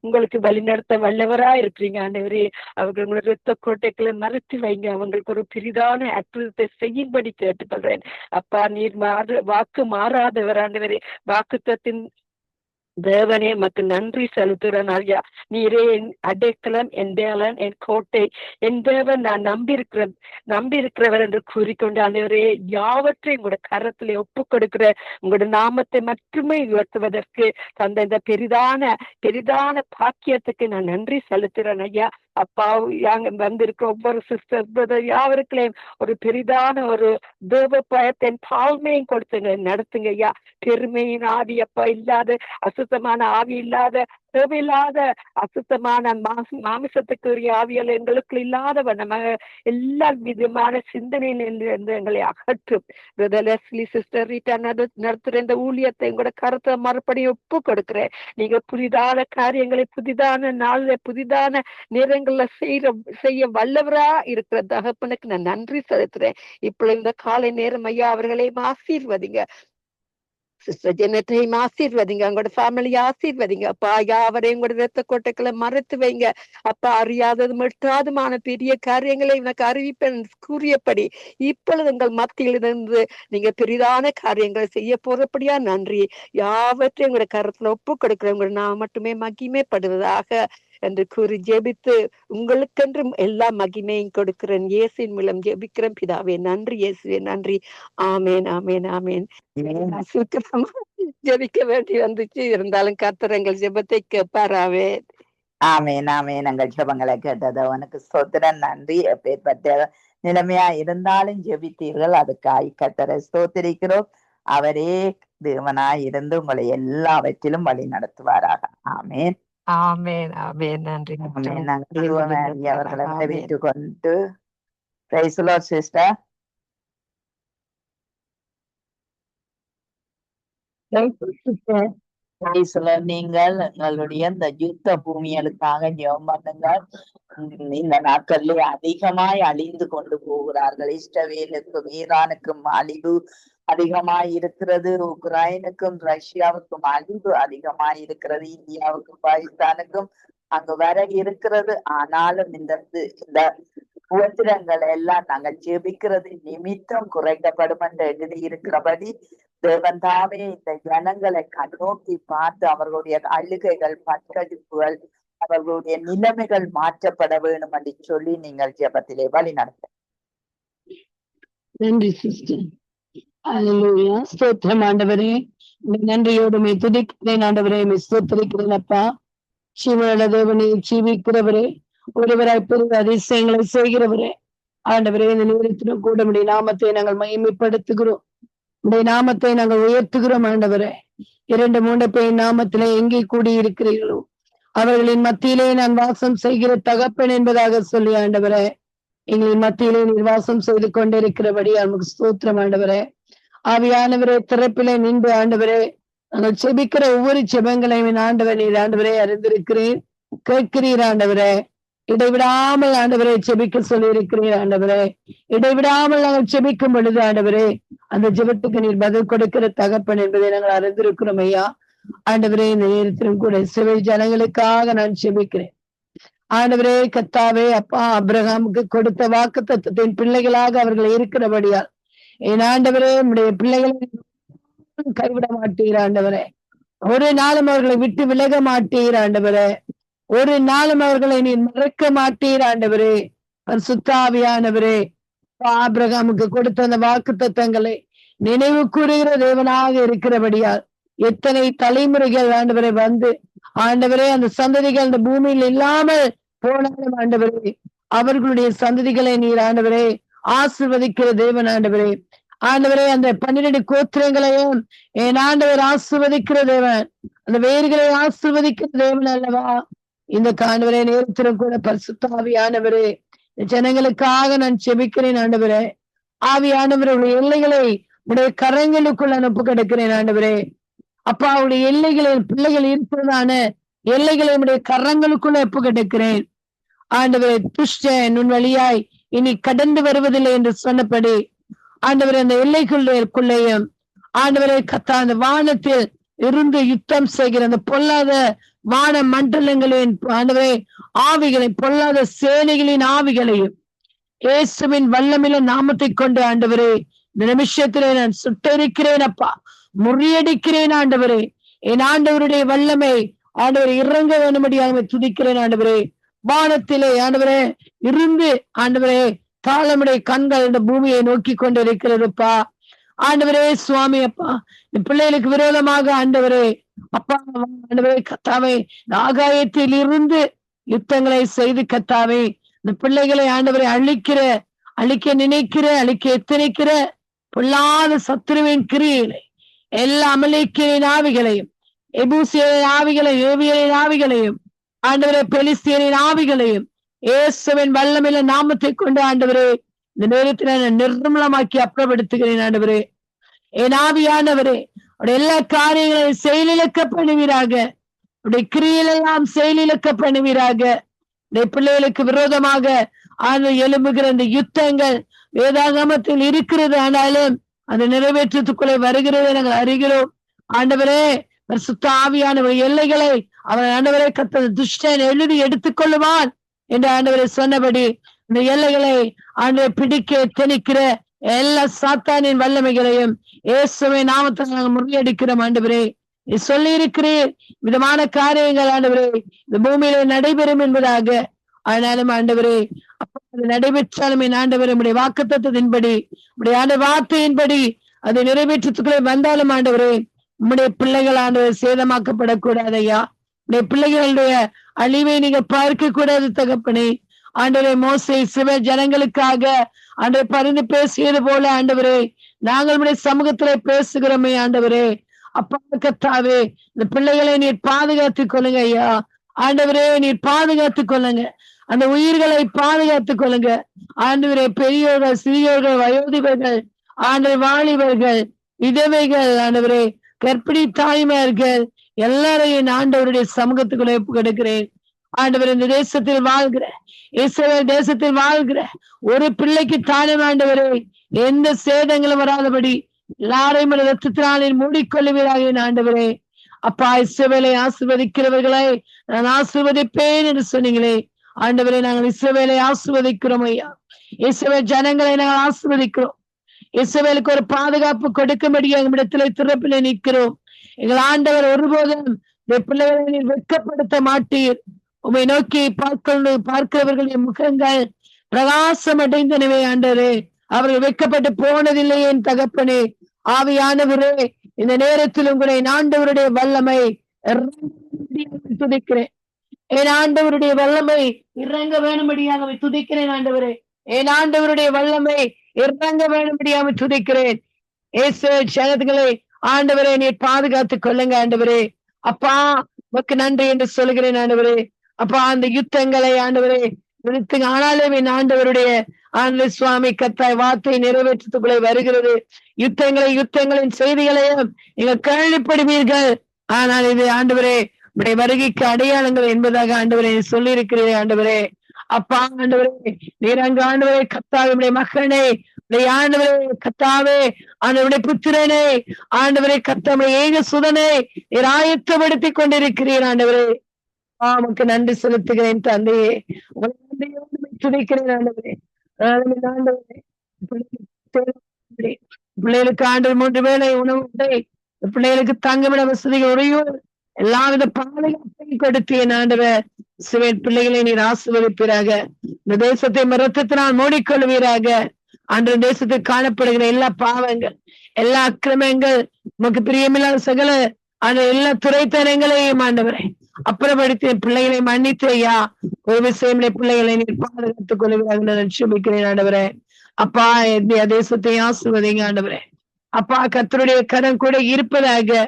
உங்களுக்கு வழிநடத்த வல்லவரா இருக்கிறீங்க ஆண்டவரே. அவர்கள் உங்களுடைய ரத்த கோட்டைகளை மறைத்து வைங்க. அவங்களுக்கு ஒரு பெரிதான அற்புதத்தை செய்யும்படி கேட்டுக்கொள்றேன். அப்பா, நீர் வாக்கு மாறாதவர் ஆண்டவரே. வாக்குத்தத்தின் தேவனே, மக்கு நன்றி செலுத்துறேன் ஐயா. நீரே என் அடைக்கலம், என் தேவன், என் கோட்டை, என் தேவன், நான் நம்பியிருக்கிறவர் என்று கூறிக்கொண்டு ஆண்டவரே யாவற்றை உங்களோட கரத்திலே ஒப்பு கொடுக்கிற உங்களோட நாமத்தை மட்டுமே உயர்த்துவதற்கு தந்த இந்த பெரிதான பாக்கியத்துக்கு நான் நன்றி செலுத்துறேன் ஐயா. அப்பா, வந்திருக்கிற ஒவ்வொரு சிஸ்டர் பிரதர் யாவருக்களையும் ஒரு பெரிதான ஒரு தேவ பயத்தின் தாழ்மையும் கொடுத்துங்க, நடத்துங்க ஐயா. பெருமையின் ஆவி அப்பா இல்லாத, அசுத்தமான ஆவி இல்லாத, தேவையில்லாத அசுத்தமான மாமிசத்துக்குரிய ஆவியல் எங்களுக்கு இல்லாத வண்ணமாக எல்லா விதமான சிந்தனையிலிருந்து எங்களை அகற்றும். சிஸ்டர் ரீட்டா நடத்துற இந்த ஊழியத்தை உங்களோட கருத்தை மறுபடியும் ஒப்பு கொடுக்கிறேன். நீங்க புதிதான காரியங்களை புதிதான நாளில் புதிதான நேரங்கள்ல செய்ய வல்லவரா இருக்கிற தகப்பனுக்கு நான் நன்றி செலுத்துறேன். இப்ப இந்த காலை நேரம் ஐயா அவர்களையும் ஆசீர்வதிங்க. சிஸ்டர் ஜெனட்டையும் ஆசீர்வதிங்க. அவங்களோட ஃபேமிலியை ஆசீர்வதிங்க. அப்பா, யாவரையும் உங்களோட ரத்த கோட்டைகளை மறைத்து வைங்க. அப்பா, அறியாதது மட்டாதுமான பெரிய காரியங்களை எனக்கு அறிவிப்பேன் கூறியபடி இப்பொழுது உங்கள் மத்தியிலிருந்து நீங்க பெரிதான காரியங்களை செய்ய போறபடியா நன்றி. யாவற்றையும் உங்களோட கருத்துல ஒப்பு கொடுக்கிறவங்க நான் மட்டுமே மகிமைப்படுவதாக என்று கூறி ஜெபித்து உங்களுக்கென்றும் எல்லா மகிமையும் கொடுக்கிறேன். இயேசுவின் மூலம் ஜெபிக்கிறேன் பிதாவே. நன்றி இயேசுவே, நன்றி. ஆமேன், ஆமேன், ஆமேன். சீக்கிரமா ஜெபிக்க வேண்டி வந்துச்சு, இருந்தாலும் கர்த்தர் எங்கள் ஜெபத்தை கேட்பாராவே. ஆமேன், ஆமேன். எங்கள் ஜெபங்களை கேட்டது உனக்கு ஸ்தோத்திரம், நன்றி. எப்பேற்பட்ட நிலைமையா இருந்தாலும் ஜெபித்தீர்கள், அதுக்காய் கர்த்தரை ஸ்தோத்திரிக்கிறோம். அவரே தேவனாய் இருந்து உங்களை எல்லாவற்றிலும் வழி நடத்துவாராக. ஆமேன், ஆமென் ஆமென். நன்றி ஆமென். நாங்கள் நன்றி தீர்வமாரி அவர்களை ஆமென். வரவேற்றுக் கொண்டு praise the Lord sister. Praise the Lord. நீங்கள் எங்களுடைய இந்த யுத்த பூமிகளுக்காக ஜெபம் பண்ணுங்கள். இந்த நாட்களிலே அதிகமாய் அழிந்து கொண்டு போகிறார்கள். இஸ்ரவேலுக்கும் ஈரானுக்கும் அழிவு அதிகமாய் இருக்கிறது. உக்ரைனுக்கும் ரஷ்யாவுக்கும் அழிவு அதிகமாய் இருக்கிறது. இந்தியாவுக்கும் பாகிஸ்தானுக்கும் அங்கு வர இருக்கிறது. ஆனாலும் இந்த உபத்திரங்கள் எல்லாம் நாங்கள் ஜெபிக்கிறது நிமித்தம் குறைக்கப்படும் என்று எழுதி இருக்கிறபடி தேவன் தாமே இந்த ஜனங்களை கண்ணோக்கி பார்த்து அவர்களுடைய அழுகைகள், பட்டடிப்புகள், அவர்களுடைய நிலைமைகள் மாற்றப்பட வேண்டும் என்று சொல்லி நீங்கள் ஜெபத்திலே வழி நடத்த. நன்றி சிஸ்டர். அல்லேலூயா. ஸ்தோத்திரம் ஆண்டவரே. நன்றியோடு துதிக்கிறேன் ஆண்டவரே. ஸ்தோத்திரிக்கிறேன் அப்பா. ஜீவனுள்ள தேவனை ஜீவிக்கிறவரே, ஒருவராய் பெரிய அதிசயங்களை செய்கிறவரே ஆண்டவரே, இந்த நேரத்திலும் கூட உடைய நாமத்தை நாங்கள் மகிமைப்படுத்துகிறோம். உடைய நாமத்தை நாங்கள் உயர்த்துகிறோம் ஆண்டவரே. 2-3 பேர் நாமத்திலே எங்கே கூடியிருக்கிறீர்களோ அவர்களின் மத்தியிலே நான் வாசம் செய்கிற தகப்பன் என்பதாக சொல்லி ஆண்டவரே, எங்களின் மத்தியிலே நீர் வாசம் செய்து கொண்டிருக்கிறபடி நமக்கு ஸ்தோத்திரம் ஆண்டவரே. ஆவியானவரே, திறப்பிலே நின்று ஆண்டவரே நாங்கள் செபிக்கிற ஒவ்வொரு செபங்களையும் ஆண்டவர் நீர் ஆண்டவரே அறிந்திருக்கிறீர், கேட்கிறீர் ஆண்டவரே. இடைவிடாமல் ஆண்டவரை செபிக்க சொல்லி இருக்கிறீர் ஆண்டவரே. இடைவிடாமல் நாங்கள் செபிக்கும் பொழுது ஆண்டவரே அந்த ஜெபத்துக்கு நீர் பதில் கொடுக்கிற தகப்பன் என்பதை நாங்கள் அறிந்திருக்கிறோம் ஐயா. ஆண்டவரே, இந்த நேரத்திலும் கூட இஸ்ரவேல் ஜனங்களுக்காக நான் செபிக்கிறேன் ஆண்டவரே. கர்த்தாவே அப்பா, ஆபிரகாமுக்கு கொடுத்த வாக்குத்தத்தத்தின் பிள்ளைகளாக அவர்கள் இருக்கிறபடியால் என் ஆண்டவரே உம்முடைய பிள்ளைகளை கைவிட மாட்டீர் ஆண்டவரே. ஒரு நாளும் அவர்களை விட்டு விலக மாட்டீர் ஆண்டவரே. ஒரு நாளும் அவர்களை நீ மறக்க மாட்டீர் ஆண்டவரே. பரிசுத்த ஆவியானவரே, ஆபிரகாமுக்கு கொடுத்த அந்த வாக்குத்தத்தங்களை நினைவு கூறுகிற தேவனாக இருக்கிறபடியால் எத்தனை தலைமுறைகள் ஆண்டவரை வந்து ஆண்டவரே அந்த சந்ததிகள் அந்த பூமியில் இல்லாமல் போனாலும் ஆண்டவரே அவர்களுடைய சந்ததிகளை நீர் ஆண்டவரே ஆசீர்வதிக்கிற தேவன் ஆண்டவரே. ஆண்டவரே, அந்த 12 கோத்திரங்களையும் என் ஆண்டவர் ஆசீர்வதிக்கிற தேவன், அந்த வேர்களை ஆசீர்வதிக்கிற தேவன் அல்லவா. இந்த ஆண்டவரே நேரத்திலும் கூட பரிசுத்த ஆவியானவரே ஜனங்களுக்காக நான் செபிக்கிறேன் ஆண்டவரே. ஆவியானவருடைய எல்லைகளை உடைய கரங்களுக்குள் அனுப்பு கிடக்கிறேன் ஆண்டவரே. அப்பா, அவருடைய எல்லைகளில் பிள்ளைகள் இருக்கிறதான எல்லைகளை உடைய கரங்களுக்குள்ள ஒப்பு கிடக்கிறேன் ஆண்டவரே. துஷ்டன் உன் வழியாய் இனி கடந்து வருவதில்லை என்று சொன்னபடி ஆண்டவரே அந்த எல்லைக்குள்ளேயும் ஆண்டவரே கத்தா அந்த வானத்தில் இருந்து யுத்தம் செய்கிற அந்த பொல்லாத வான மண்டலங்களின் ஆண்டவரே ஆவிகளை, பொல்லாத சேனைகளின் ஆவிகளையும் இயேசுவின் வல்லமில்ல நாமத்தை கொண்டு ஆண்டவரே இந்த நிமிஷத்திலே நான் சுட்டரிக்கிறேன் அப்பா, முறியடிக்கிறேன் ஆண்டவரே. என் ஆண்டவருடைய வல்லமை ஆண்டவரை இறங்க வேண்டும்படியாக துதிக்கிறேன் ஆண்டவரே. வானத்திலே ஆண்டவரே இருந்து ஆண்டவரே காலமுடைய கண்கள் இந்த பூமியை நோக்கி கொண்டிருக்கிறதுப்பா ஆண்டவரே. சுவாமி அப்பா, இந்த பிள்ளைகளுக்கு விரோதமாக ஆண்டவரே அப்பா ஆண்டவரே கத்தாவே ஆகாயத்தில் இருந்து யுத்தங்களை செய்து கத்தாவே இந்த பிள்ளைகளை ஆண்டவரை அழிக்க நினைக்கிற எத்தனைக்கிற பொல்லாத சத்துருவின் கிரியைகளை எல்லா அமலேக்கியரின் ஆவிகளையும், எபூசியரின் ஆவிகளையும், ஏவியரின் ஆவிகளையும் ஆண்டவரே பெலிஸ்தியரின் ஆவிகளையும் இயேசுவின் வல்லமையில நாமத்தை கொண்டு ஆண்டவரே இந்த நேரத்தில் நான் நிர்மலமாக்கி அப்புறப்படுத்துகிறேன் ஆண்டவரே. என் ஆவியானவரே உடைய எல்லா காரியங்களையும் செயலிழக்க பண்ணுவீராக, உடைய கிரியையெல்லாம் செயலிழக்க பண்ணுவீராக. உடைய பிள்ளைகளுக்கு விரோதமாக எழும்புகிற இந்த யுத்தங்கள் வேதாகமத்தில் இருக்கிறது, ஆனாலும் அந்த நிறைவேற்றத்துக்குள்ளே வருகிறதை நாங்கள் அறிகிறோம் ஆண்டவரே. பரிசுத்த ஆவியானவர் எல்லைகளை அவன் ஆண்டவரை கத்த துஷ்டன் எழுதி எடுத்துக்கொள்ளுவான் என்று ஆண்டவரை சொன்னபடி இந்த எல்லைகளை ஆண்டவரை பிடிக்க திணிக்கிற எல்லா சாத்தானின் வல்லமைகளையும் இயேசுவின் நாமத்தில் நாங்கள் முறியடிக்கிறோம் ஆண்டவரே. நீ சொல்லி இருக்கிறீர் விதமான காரியங்கள் ஆண்டவரே இந்த பூமியில நடைபெறும் என்பதாக. ஆனாலும் ஆண்டவரே அது நடைபெற்றாலும் என் ஆண்டவரே உடைய வாக்குத்தத்தத்தின்படி உடைய ஆண்ட வார்த்தையின்படி அதை நிறைவேற்றத்துக்குள்ளே வந்தாலும் ஆண்டவரே உம்முடைய பிள்ளைகள் ஆண்டவர் சேதமாக்கப்படக்கூடாதையா. உடைய பிள்ளைகளுடைய அழிவை நீங்க பார்க்க கூடாது தகப்பனே. ஆண்டவரே மோசே சிவ ஜனங்களுக்காக ஆண்டவரை பரிந்து பேசியது போல ஆண்டவரே நாங்கள் உடைய சமூகத்திலே பேசுகிறோமே ஆண்டவரே. அப்பா கர்த்தாவே இந்த பிள்ளைகளை நீர் பாதுகாத்துக் கொள்ளுங்க ஐயா. ஆண்டவரே நீர் பாதுகாத்துக் கொள்ளுங்க, அந்த உயிர்களை பாதுகாத்துக் கொள்ளுங்க ஆண்டவரே. பெரியோர்கள், சிறியோர்கள், வயோதிபர்கள், ஆண்டவர் வாலிபர்கள், விதவைகள், ஆண்டவரே கர்ப்பிணி தாய்மார்கள் எல்லாரையும் ஆண்டவருடைய சமூகத்துக்குள்ள கொடுக்கிறேன். ஆண்டவர் இந்த தேசத்தில் வாழ்கிற, இஸ்ரவேல் தேசத்தில் வாழ்கிற ஒரு பிள்ளைக்கு தானம் ஆண்டவரே எந்த சேதங்களும் வராதபடி எல்லாரையும் ரத்தத்தினாலே மூடிக்கொள்ளுவீராக ஆண்டவரே. அப்பா, இஸ்ரவேலை ஆசீர்வதிக்கிறவர்களை நான் ஆசீர்வதிப்பேன் என்று சொன்னீங்களே ஆண்டவரே. நாங்கள் இஸ்ரவேலை ஆசீர்வதிக்கிறோம் ஐயா. இஸ்ரவேல் ஜனங்களை நாங்கள் ஆசீர்வதிக்கிறோம். இஸ்ரவேலுக்கு ஒரு பாதுகாப்பு கொடுக்கும்படி எங்களிடத்துல திறப்பில நிற்கிறோம். எங்கள் ஆண்டவர் ஒருபோதும் பிள்ளைகளை வெட்கப்படுத்த மாட்டீர். உம்மை நோக்கி பார்க்கிறவர்களின் முகங்கள் பிரகாசம் அடைந்தனவே ஆண்டவரே. அவர்கள் வெட்கப்பட்டு போனதில்லை என் தகப்பனே. ஆவியானவரே, இந்த நேரத்தில் உங்களை ஆண்டவருடைய வல்லமை துதிக்கிறேன். என் ஆண்டவருடைய வல்லமை இறங்க வேணும்படியாக துதிக்கிறேன் ஆண்டவரே. என் ஆண்டவருடைய வல்லமை இறங்க வேணும்படியாக துதிக்கிறேன். ஜனங்களை ஆண்டவரே நீர் பாதுகாத்துக் கொள்ளுங்க ஆண்டவரே. அப்பா உமக்கு நன்றி என்று சொல்கிறேன் ஆண்டவரே. அப்பா, அந்த யுத்தங்களை ஆண்டவரே நிறுத்துங்க. ஆனாலும் என் ஆண்டவருடைய ஆண்டவர் சுவாமி கத்தாய் வார்த்தை நிறைவேற்றத்துக்குள்ளே வருகிறது. யுத்தங்களின் செய்திகளையும் நீங்கள் கேள்விப்படுவீர்கள். ஆனால் இது ஆண்டவரே உடைய வருகைக்கு அடையாளங்கள் என்பதாக ஆண்டவரே சொல்லி இருக்கிறீரே ஆண்டவரே. அப்பா ஆண்டவரே நீர் அங்கு ஆண்டவரே கத்தாவே உடைய மகனே ஆண்டவரே கத்தாவே ஆண்டவருடைய புத்திரனே ஆண்டவரே கத்தாவுடைய ஏக சுதனை நீர் ஆயத்தப்படுத்திக் கொண்டிருக்கிறீர் ஆண்டவரே. உமக்கு நன்றி செலுத்துகிறேன் தந்தையே. உங்களை நன்றியோடு துதிக்கிறேன் ஆண்டவரே. பிள்ளைகளுக்கு ஆண்டவர் 3 வேளை உணவு உடை, பிள்ளைகளுக்கு தங்குமிட வசதிகள் உடையோடு எல்லாவித பாதுகாப்பையும் கொடுத்தேன் ஆண்டவர். சிவன் பிள்ளைகளை நீர் ஆசீர்வதிப்பீராக. இந்த தேசத்தை மரத்தினால் மூடிக்கொள்வீராக. அன்று தேசத்தில் காணப்படுகிற எல்லா பாவங்கள், எல்லா அக்கிரமங்கள், உமக்கு பிரியமில்லாத சகல அந்த எல்லா துறைத்தனங்களையும் ஆண்டவரை அப்புறப்படுத்தி பிள்ளைகளை மன்னித்து ஐயா ஒரு விஷயம் பிள்ளைகளை நீர் பாதுகாத்துக் கொள்வீராக சுபிக்கிறேன் ஆண்டவரே. அப்பா இந்திய தேசத்தை ஆசீர்வதிங்க ஆண்டவரே. அப்பா கர்த்தருடைய கரம் கூட இருப்பதாக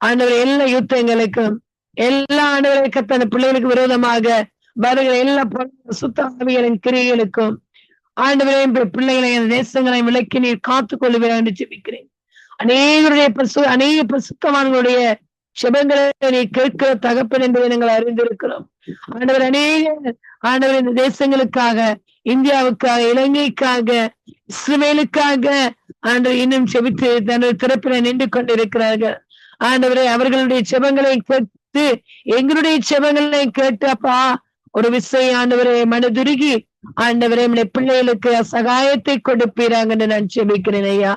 ஆண்டவர் எல்லா யுத்தங்களுக்கும் எல்லா ஆண்டவரை கர்த்தர் அந்த பிள்ளைகளுக்கு விரோதமாக வருகிற எல்லா சுத்தாவிகளின் கிரியைகளுக்கும் ஆண்டவரே பிள்ளைகளை தேசங்களை விலக்கி நீர் காத்துக் கொள்வீராக என்று ஜெபிக்கிறேன். அநேக பரிசுத்தவான்களுடைய செபங்களை நீ கேட்கிற தகப்பன் என்பதை நாங்கள் அறிந்திருக்கிறோம் ஆண்டவர். ஆண்டவர் இந்த தேசங்களுக்காக, இந்தியாவுக்காக, இலங்கைக்காக, இஸ்ரவேலுக்காக ஆண்டவர் இன்னும் செபித்து தன்னுடைய திறப்பில நின்று கொண்டிருக்கிறார்கள் ஆண்டவரே. அவர்களுடைய செபங்களை கேட்டு எங்களுடைய செபங்களை கேட்டு அப்பா ஒரு விசை ஆண்டவரே மனதுருகி ஆண்டவரே பிள்ளைகளுக்கு சகாயத்தை கொடுப்பீராங்க என்று நான் செபிக்கிறேன் ஐயா.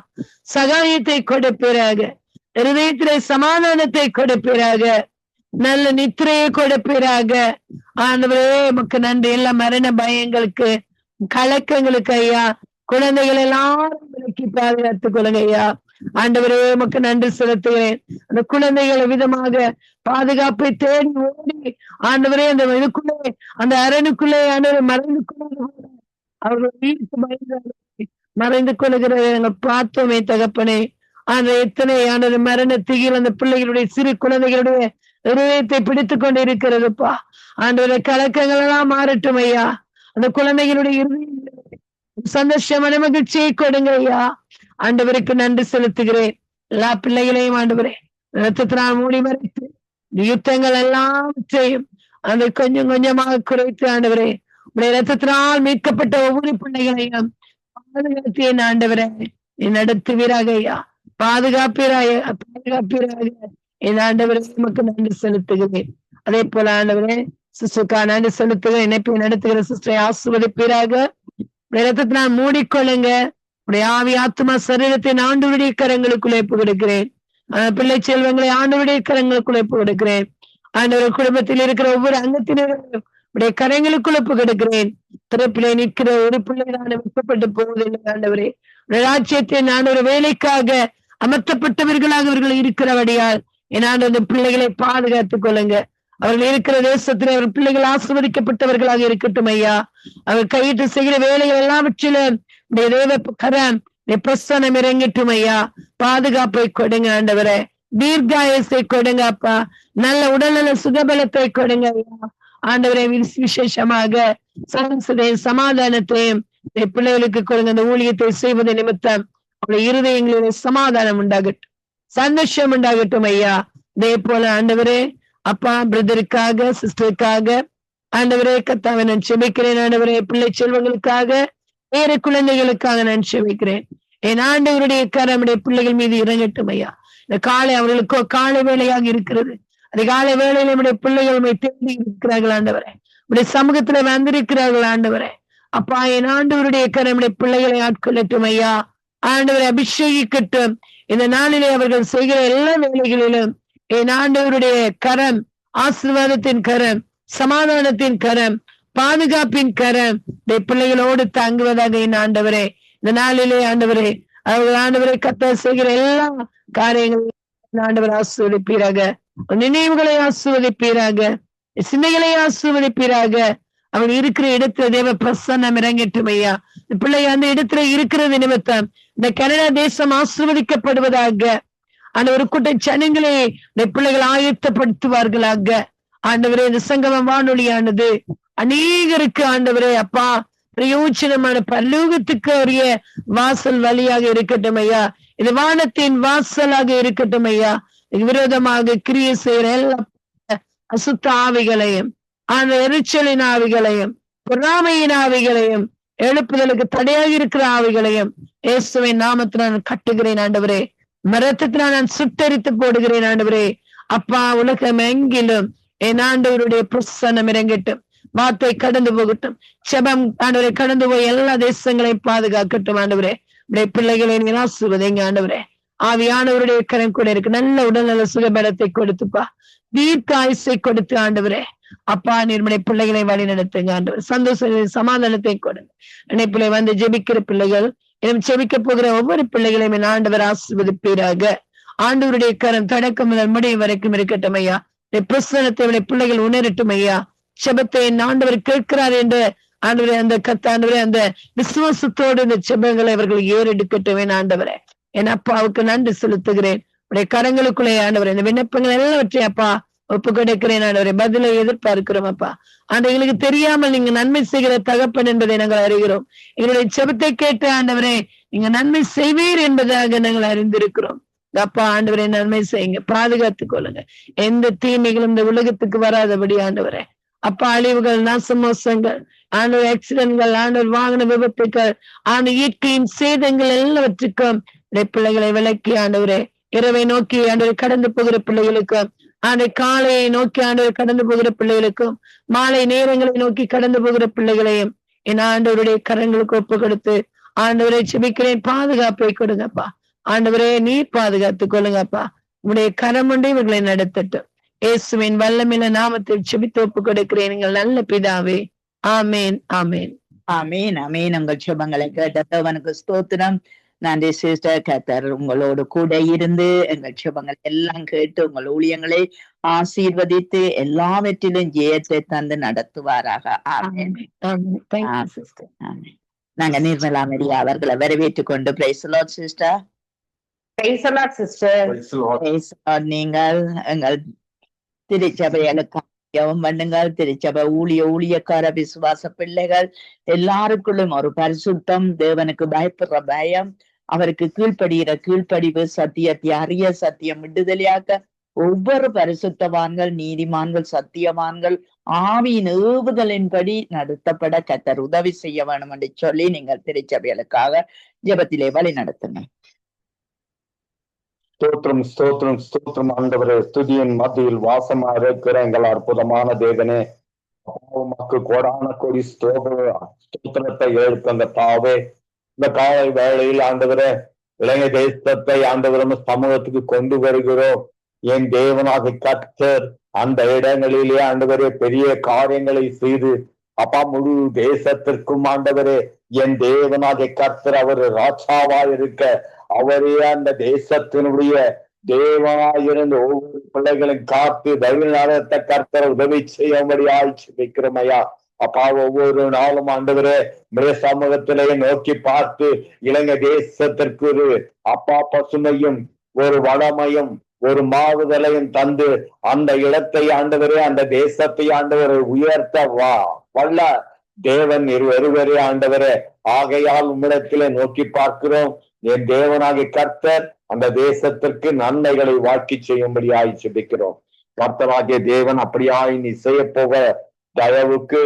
சகாயத்தை கொடுப்பீராக, இருதயத்திலே சமாதானத்தை கொடுப்பீராக, நல்ல நித்திரையை கொடுப்பீராக ஆண்டவரே. உமக்கு நன்றி. எல்லா மரண பயங்களுக்கு, கலக்கங்களுக்கு ஐயா குழந்தைகள் எல்லாரும் விலக்கி பாதுகாத்துக் கொள்ளுங்க ஐயா. ஆண்டவரே உமக்கு நன்றி செலுத்துகிறேன். அந்த குழந்தைகள் விதமாக பாதுகாப்பை தேடி ஓடி ஆண்டவரே அந்த இதுக்குள்ளே அந்த அரணுக்குள்ளே ஆண்டவரை அவர்கள் வீட்டுக்கு மறைந்து கொள்கிறதை நாங்கள் பார்த்தோமே தகப்பனே. அந்த எத்தனை ஆண்டவர் மரண திகில் அந்த பிள்ளைகளுடைய சிறு குழந்தைகளுடைய இருதயத்தை பிடித்துக் கொண்டு இருக்கிறதுப்பா. ஆண்டவருடைய கலக்கங்கள் எல்லாம் மாறட்டும் ஐயா. அந்த குழந்தைகளுடைய இருதயம் சந்தோஷமான மகிழ்ச்சியை கொடுங்க ஐயா. ஆண்டவருக்கு நன்றி செலுத்துகிறேன். எல்லா பிள்ளைகளையும் ஆண்டவரே ரத்தத்தினால் மூடி மறைத்து யுத்தங்கள் எல்லாவற்றையும் அந்த கொஞ்சம் கொஞ்சமாக குறைத்து ஆண்டவரே உடைய ரத்தத்தினால் மீட்கப்பட்ட ஒவ்வொரு பிள்ளைகளையும் பாதுகாத்தேன் ஆண்டவரே. நீ நடத்துவீராக ஐயா, பாதுகாப்பீராக என் ஆண்டவரே உமக்கு நன்றி செலுத்துகிறேன். அதே போல ஆண்டவரே சிஸ்டருக்கா நன்றி செலுத்துகிறேன். இணைப்பை நடத்துகிற சிஸ்டரை ஆசீர்வதிப்பீராக. ரத்தத்தினால் மூடிக்கொள்ளுங்க. உடைய ஆவி ஆத்மா சரீரத்தை ஆண்டவருடைய கரங்களுக்குள்ளே கொடுக்கிறேன். பிள்ளை செல்வங்களை ஆண்டவருடைய கரங்களுக்குள்ளே கொடுக்கிறேன். ஆண்டவர் குடும்பத்தில் இருக்கிற ஒவ்வொரு அங்கத்தினரும் உடைய கரங்களுக்குள்ள கொடுக்கிறேன். திறப்பிலே நிற்கிற ஒரு பிள்ளை நான் வெட்கப்பட்டு போவதில்லை ஆண்டவரே. ராஜ்யத்தை நான் ஒரு வேலைக்காக அமர்த்தப்பட்டவர்களாக அவர்கள் இருக்கிறபடியால் என் ஆண்டவர் பிள்ளைகளை பாதுகாத்துக் கொள்ளுங்க. அவர்கள் இருக்கிற தேசத்திலே அவர் பிள்ளைகள் ஆசீர்வதிக்கப்பட்டவர்களாக இருக்கட்டும் ஐயா. அவர் கையிட்டு செய்கிற வேலைகள் எல்லாவற்றிலும் தேவ கரம் பிரசனம் இறங்கட்டும் ஐயா. பாதுகாப்பை கொடுங்க ஆண்டவரே. தீர்காயசை கொடுங்க அப்பா. நல்ல உடல்நல சுகபலத்தை கொடுங்க ஐயா. ஆண்டவரை விசேஷமாக சமாதானத்தையும் பிள்ளைகளுக்கு கொடுங்க. அந்த ஊழியத்தை செய்வது நிமித்தம் அவருடைய இருதயங்களிலே சமாதானம் உண்டாகட்டும், சந்தோஷம் உண்டாகட்டும் ஐயா. இதே போல ஆண்டவரே அப்பா பிரதருக்காக சிஸ்டருக்காக ஆண்டவரே கர்த்தாவை நான் செபிக்கிறேன். ஆண்டவரே பிள்ளை செல்வங்களுக்காக வேறு குழந்தைகளுக்காக நான் செபிக்கிறேன். என் ஆண்டவருடைய கரமுடைய பிள்ளைகள் மீது இறங்கட்டும் ஐயா. இந்த காலை அவர்களுக்கோ காலை வேலையாக இருக்கிறது. அந்த காலை வேளையில நம்முடைய பிள்ளைகள் தேடி இருக்கிறார்கள் ஆண்டவரே, நம்முடைய சமூகத்துல வந்திருக்கிறார்கள் ஆண்டவரே. அப்பா என் ஆண்டவருடைய கரமுடைய பிள்ளைகளை ஆட்கொள்ளட்டும் ஐயா. ஆண்டவரை அபிஷேகிக்கட்டும். இந்த நாளிலே அவர்கள் செய்கிற எல்லா வேலைகளிலும் என் ஆண்டவருடைய கரம், ஆசீர்வாதத்தின் கரம், சமாதானத்தின் கரம், பாதுகாப்பின் கரம் பிள்ளைகளோடு தாங்குவதாக என் ஆண்டவரே. இந்த நாளிலே ஆண்டவரே அவர்கள் ஆண்டவரை கர்த்தர் செய்கிற எல்லா காரியங்களையும் ஆண்டவர் ஆசீர்வதிப்பீராக, நினைவுகளை ஆசீர்வதிப்பீராக, சிந்தைகளை ஆசீர்வதிப்பீராக. அவள் இருக்கிற இடத்துல தேவ பிரசன்னம் இறங்கட்டும் ஐயா. இந்த பிள்ளை அந்த இடத்துல இருக்கிறது நிமித்தம் இந்த கனடா தேசம் ஆசீர்வதிக்கப்படுவதாக. அந்த ஒரு கூட்ட ஜனங்களை இந்த பிள்ளைகள் ஆயத்தப்படுத்துவார்களாக. ஆண்டவரே இந்த சங்கமம் வானொலியானது அநேகருக்கு ஆண்டவரே அப்பா பிரயோஜனமான பரலோகத்துக்கு உரிய வாசல் வழியாக இருக்கட்டும் ஐயா. இது வானத்தின் வாசலாக இருக்கட்டும் ஐயா. விரோதமாக கிரியை செய்கிற எல்லா அசுத்த ஆவிகளையும், அந்த எரிச்சலின் ஆவிகளையும், பொறாமையின் ஆவிகளையும், எழுப்புதலுக்கு தடையாக இருக்கிற ஆவிகளையும் இயேசுவின் நாமத்தில் நான் கட்டுகிறேன் ஆண்டவரே. மரத்தினால் நான் சுட்டரித்து போடுகிறேன் ஆண்டவரே. அப்பா உலகம் எங்கிலும் என் ஆண்டவருடைய பிரசன்னம் இறங்கட்டும், வார்த்தை கடந்து போகட்டும், செபம் ஆண்டவரை கடந்து போய் எல்லா தேசங்களையும் பாதுகாக்கட்டும் ஆண்டவரே. உடைய பிள்ளைகளை ஆசீர்வதிங்க ஆண்டவரே. ஆவியானவருடைய கரம் கூட இருக்கு. நல்ல உடல்நல சுகபலத்தை கொடுத்துப்பா, தீர்க்க ஆயுசை கொடுத்து ஆண்டவரே அப்பா நீர்மடைய பிள்ளைகளை வழி நடத்துங்க ஆண்டவர். சந்தோஷ சமாதானத்தை கொடுங்க. நினைப்பிலை வந்து ஜெபிக்கிற பிள்ளைகள், இன்னும் ஜெபிக்க போகிற ஒவ்வொரு பிள்ளைகளையும் என் ஆண்டவர் ஆசீர்வதிப்பீராக. ஆண்டவருடைய கரம் தொடக்கம் முதல் முடிவு வரைக்கும் இருக்கட்டும் ஐயா. பிரசனத்தை பிள்ளைகள் உணரட்டும் ஐயா. செபத்தை என் ஆண்டவர் கேட்கிறார் என்று ஆண்டவரே அந்த கத்தாண்டவரே அந்த விசுவாசத்தோடு இந்த செபங்களை அவர்கள் ஏறெடுக்கட்டும் என் ஆண்டவரே. என் அப்பாவுக்கு நன்றி செலுத்துகிறேன். உடைய கரங்களுக்குள்ளே ஆண்டவரே இந்த விண்ணப்பங்கள் எல்லாவற்றையும் அப்பா ஒப்பு கொடுக்கிறேன் ஆண்டவரே. பதிலை எதிர்பார்க்கிறோம் அப்பா. எங்களுக்கு தெரியாமல் நீங்க நன்மை செய்கிற தகப்பன் என்பதை நாங்கள் அறிகிறோம். எங்களுடைய செபத்தை கேட்டு ஆண்டவரே நீங்க நன்மை செய்வீர் என்பதாக நாங்கள் அறிந்திருக்கிறோம். அப்பா ஆண்டவரே நன்மை செய்யுங்க, பாதுகாத்துக் கொள்ளுங்க. எந்த தீமைகளும் இந்த உலகத்துக்கு வராதபடி ஆண்டவரே அப்பா அழிவுகள், நாசமோசங்கள், ஆண்டவர் ஆக்சிடென்ட்கள், ஆண்டவர் வாகன விபத்துக்கள், இயற்கையின் சேதங்கள் எல்லாவற்றுக்கும் பிள்ளைகளை விலக்கி ஆண்டவரே இரவை நோக்கி ஆண்டவர் கடந்து போகிற பிள்ளைகளுக்கும், காலையை நோக்கி ஆண்டவர் கடந்து போகிற பிள்ளைகளுக்கும், மாலை நேரங்களை நோக்கி கடந்து போகிற பிள்ளைகளையும் என் ஆண்டவருடைய கரங்களுக்கு ஒப்பு கொடுத்து ஆண்டவரை செபிக்கிறேன். பாதுகாப்பை கொடுங்கப்பா ஆண்டவரே, நீர் பாதுகாத்துக் கொள்ளுங்கப்பா. உங்களுடைய கரம் உண்டு இவர்களை நடத்தட்டும். இயேசுவின் வல்லமையில நாமத்தில் செபித்து ஒப்பு கொடுக்கிறேன் எங்கள் நல்ல பிதாவே. ஆமேன் ஆமேன் ஆமேன் ஆமேன். உங்கள் செபங்களை கேட்டவனுக்கு ஸ்தோத்திரம். நன்றி சிஸ்டர். கர்த்தர் உங்களோடு கூட இருந்து எங்கள் செபங்கள் எல்லாம் கேட்டு உங்கள் ஊழியங்களை ஆசீர்வதித்து எல்லாவற்றிலும் ஜெயத்தை தந்து நடத்துவாராக. ஆமேன். நாங்க நிர்மலா மரியா அவர்களை வரவேற்றுக் கொண்டு praise the Lord sister. Praise the Lord sister. Praise the Lord. நீங்கள் எங்கள் திருச்சபைகளுக்கு ஜெபம் பண்ணுங்கள். திருச்சபை ஊழியக்கார விசுவாச பிள்ளைகள் எல்லாருக்குள்ளும் ஒரு பரிசுத்தம், தேவனுக்கு பயப்படுற பயம், அவருக்கு கீழ்ப்படுகிற கீழ்ப்படிவு, சத்தியத்தை அறிய, சத்தியம் விடுதலையாக்க ஒவ்வொரு பரிசுத்தவான்கள், நீதிமான்கள், சத்தியவான்கள் ஆவியின் ஏவுதலின்படி நடத்தப்பட கர்த்தர் உதவி செய்ய வேணும் என்று சொல்லி நீங்கள் திருச்சபைகளுக்காக ஜெபத்திலே வழி நடத்துங்க. ஸ்தோத்திரம் ஸ்தோத்திரம் ஸ்தோத்திரம் ஆண்டவரே. ஸ்துதியின் மத்தியில் வாசமா இருக்கிற எங்கள் அற்புதமான தேவனே, உமக்கு கோடான கோடி ஸ்தோத்திரத்தை எழுப்புங்க தாவே. இந்த காலை வேளையில் ஆண்டவரே இளைஞ தேசத்தை ஆண்டவரும் சமூகத்துக்கு கொண்டு வருகிறோம். என் தேவனாக கர்த்தர் அந்த இடங்களிலே ஆண்டவரே பெரிய காரியங்களை செய்து அப்பா முழு தேசத்திற்கும் ஆண்டவரே என் தேவனாக கர்த்தர் அவர் ராஜாவா இருக்க, அவரே அந்த தேசத்தினுடைய தேவனாயிருந்து ஒவ்வொரு பிள்ளைகளும் காத்து தயவுநாதத்தை கர்த்தர் உதவி செய்யும்படி ஆய்ச்சி வைக்கிறோமையா. அப்பா ஒவ்வொரு நாளும் ஆண்டவரே மிக சமூகத்திலே நோக்கி பார்த்து இலங்கை தேசத்திற்கு ஒரு அப்பா பசுமையும் ஒரு வளமையும் ஒரு மாறுதலையும் தந்து அந்த இடத்தை ஆண்டவரே, அந்த தேசத்தை ஆண்டவரை உயர்த்த வல்ல தேவன் ஒருவரே ஆண்டவரே. ஆகையால் உம்மிடத்திலே நோக்கி பார்க்கிறோம். என் தேவனாகிய கர்த்தர் அந்த தேசத்திற்கு நன்மைகளை வாக்கி செய்யும்படியாய் ஜெபிக்கிறோம். கர்த்தராகிய தேவன் அப்படியாய் நீ செய்ய போக தயவுக்கு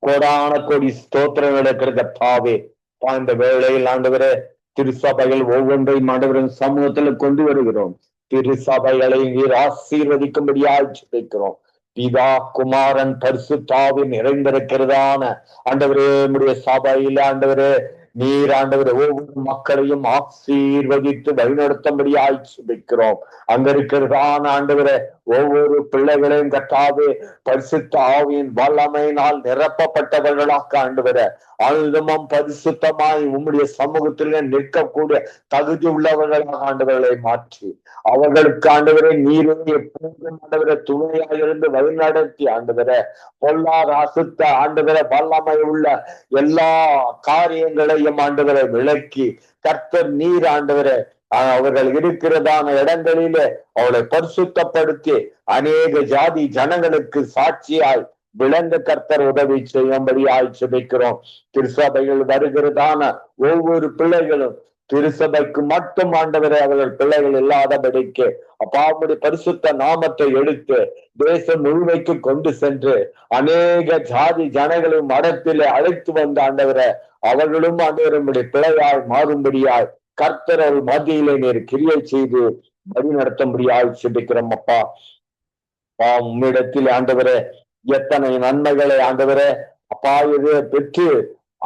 கோடான கோடி ஸ்தோத்திரம் எடுக்கிற கர்த்தாவே, இந்த வேளையில் ஆண்டவரே திருசபைகள் ஒவ்வொன்றையும் ஆண்டவரின் சமூகத்துல கொண்டு வருகிறோம். திருசபைகளை நீர் ஆசீர்வதிக்கும்படியாய் ஜெபிக்கிறோம். பிதா குமாரன் பரிசுத்தாவி நிறைந்திருக்கிறதான ஆண்டவரே நம்முடைய சபையில ஆண்டவரே நீர் ஆண்டவரே ஒவ்வொரு மக்களையும் ஆசீர்வதித்து வழிநடத்தும்படியாய் ஜெபிக்கிறோம். அங்க இருக்கிறதான ஆண்டவரே ஒவ்வொரு பிள்ளைகளையும் கர்த்தாவே பரிசுத்த ஆவியின் வல்லமையினால் நிரப்பப்பட்டவர்களாக ஆண்டவரே அழுதமும் பரிசுத்தமாய் உம்முடைய சமூகத்திலே நிற்கக்கூடிய தகுதி உள்ளவர்களாக ஆண்டவர்களை மாற்றி அவர்களுக்கு ஆண்டவரை நீரே எப்போதும் ஆண்டவரை துணையாக இருந்து வழிநடத்தி ஆண்டவரை பொல்லாத அசுத்த ஆண்டவரை வல்லமை உள்ள எல்லா காரியங்களையும் ஆண்டவரை விளக்கி கர்த்தர் நீர் ஆண்டவரை அவர்கள் இருக்கிறதான இடங்களிலே அவளை பரிசுத்தப்படுத்தி அநேக ஜாதி ஜனங்களுக்கு சாட்சியாய் விளங்க கர்த்தர் உதவி செய்யும்படியாய் ஜெபிக்கிறோம். திருசபைகள் வருகிறதான ஒவ்வொரு பிள்ளைகளும் திருசபைக்கு மட்டும் ஆண்டவரை அவர்கள் பிள்ளைகள் இல்லாதபடிக்கு அப்பாவுடைய பரிசுத்த நாமத்தை எடுத்து தேசம் முழுமைக்கு கொண்டு சென்று அநேக ஜாதி ஜனங்களை மடத்திலே அழைத்து வந்த ஆண்டவரை அவர்களும் ஆண்டவருடைய பிள்ளையாய் மாறும்படியாய் கர்த்தர் அவர்கள் மத்தியிலே நீர் கிரியை செய்து வழி நடத்தும்படியாய் ஜெபிக்கிறோம். அப்பா உம்மிடத்தில் ஆண்டவரே எத்தனை நன்மைகளை ஆண்டவரே அப்பா இது பெற்று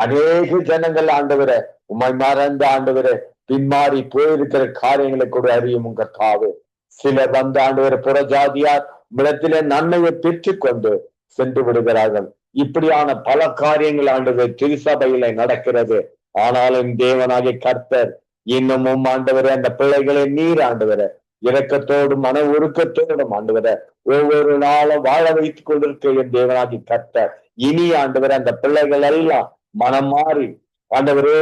அநேக ஜனங்கள் ஆண்டவரே உம்மை மறந்து ஆண்டவரே பின்மாறி போயிருக்கிற காரியங்களை கூட அறியும் கர்த்தாவே. சிலர் வந்த ஆண்டவரை புறஜாதியார் உம்மிடத்திலே நன்மையை பெற்று கொண்டு சென்று விடுகிறார்கள். இப்படியான பல காரியங்கள் ஆண்டவர் திருசபையில நடக்கிறது. ஆனாலும் தேவனாகிய கர்த்தர் இன்னமும் ஆண்டவரே அந்த பிள்ளைகளை நீர் ஆண்டவரே இரக்கத்தோடும் மன உருக்கத்தோடும் ஆண்டவரை ஒவ்வொரு நாளும் வாழ வைத்துக் கொண்டிருக்கிற தேவனாகி கர்த்தர் இனி ஆண்டவரை அந்த பிள்ளைகள் எல்லாம் மனம் மாறி ஆண்டவரே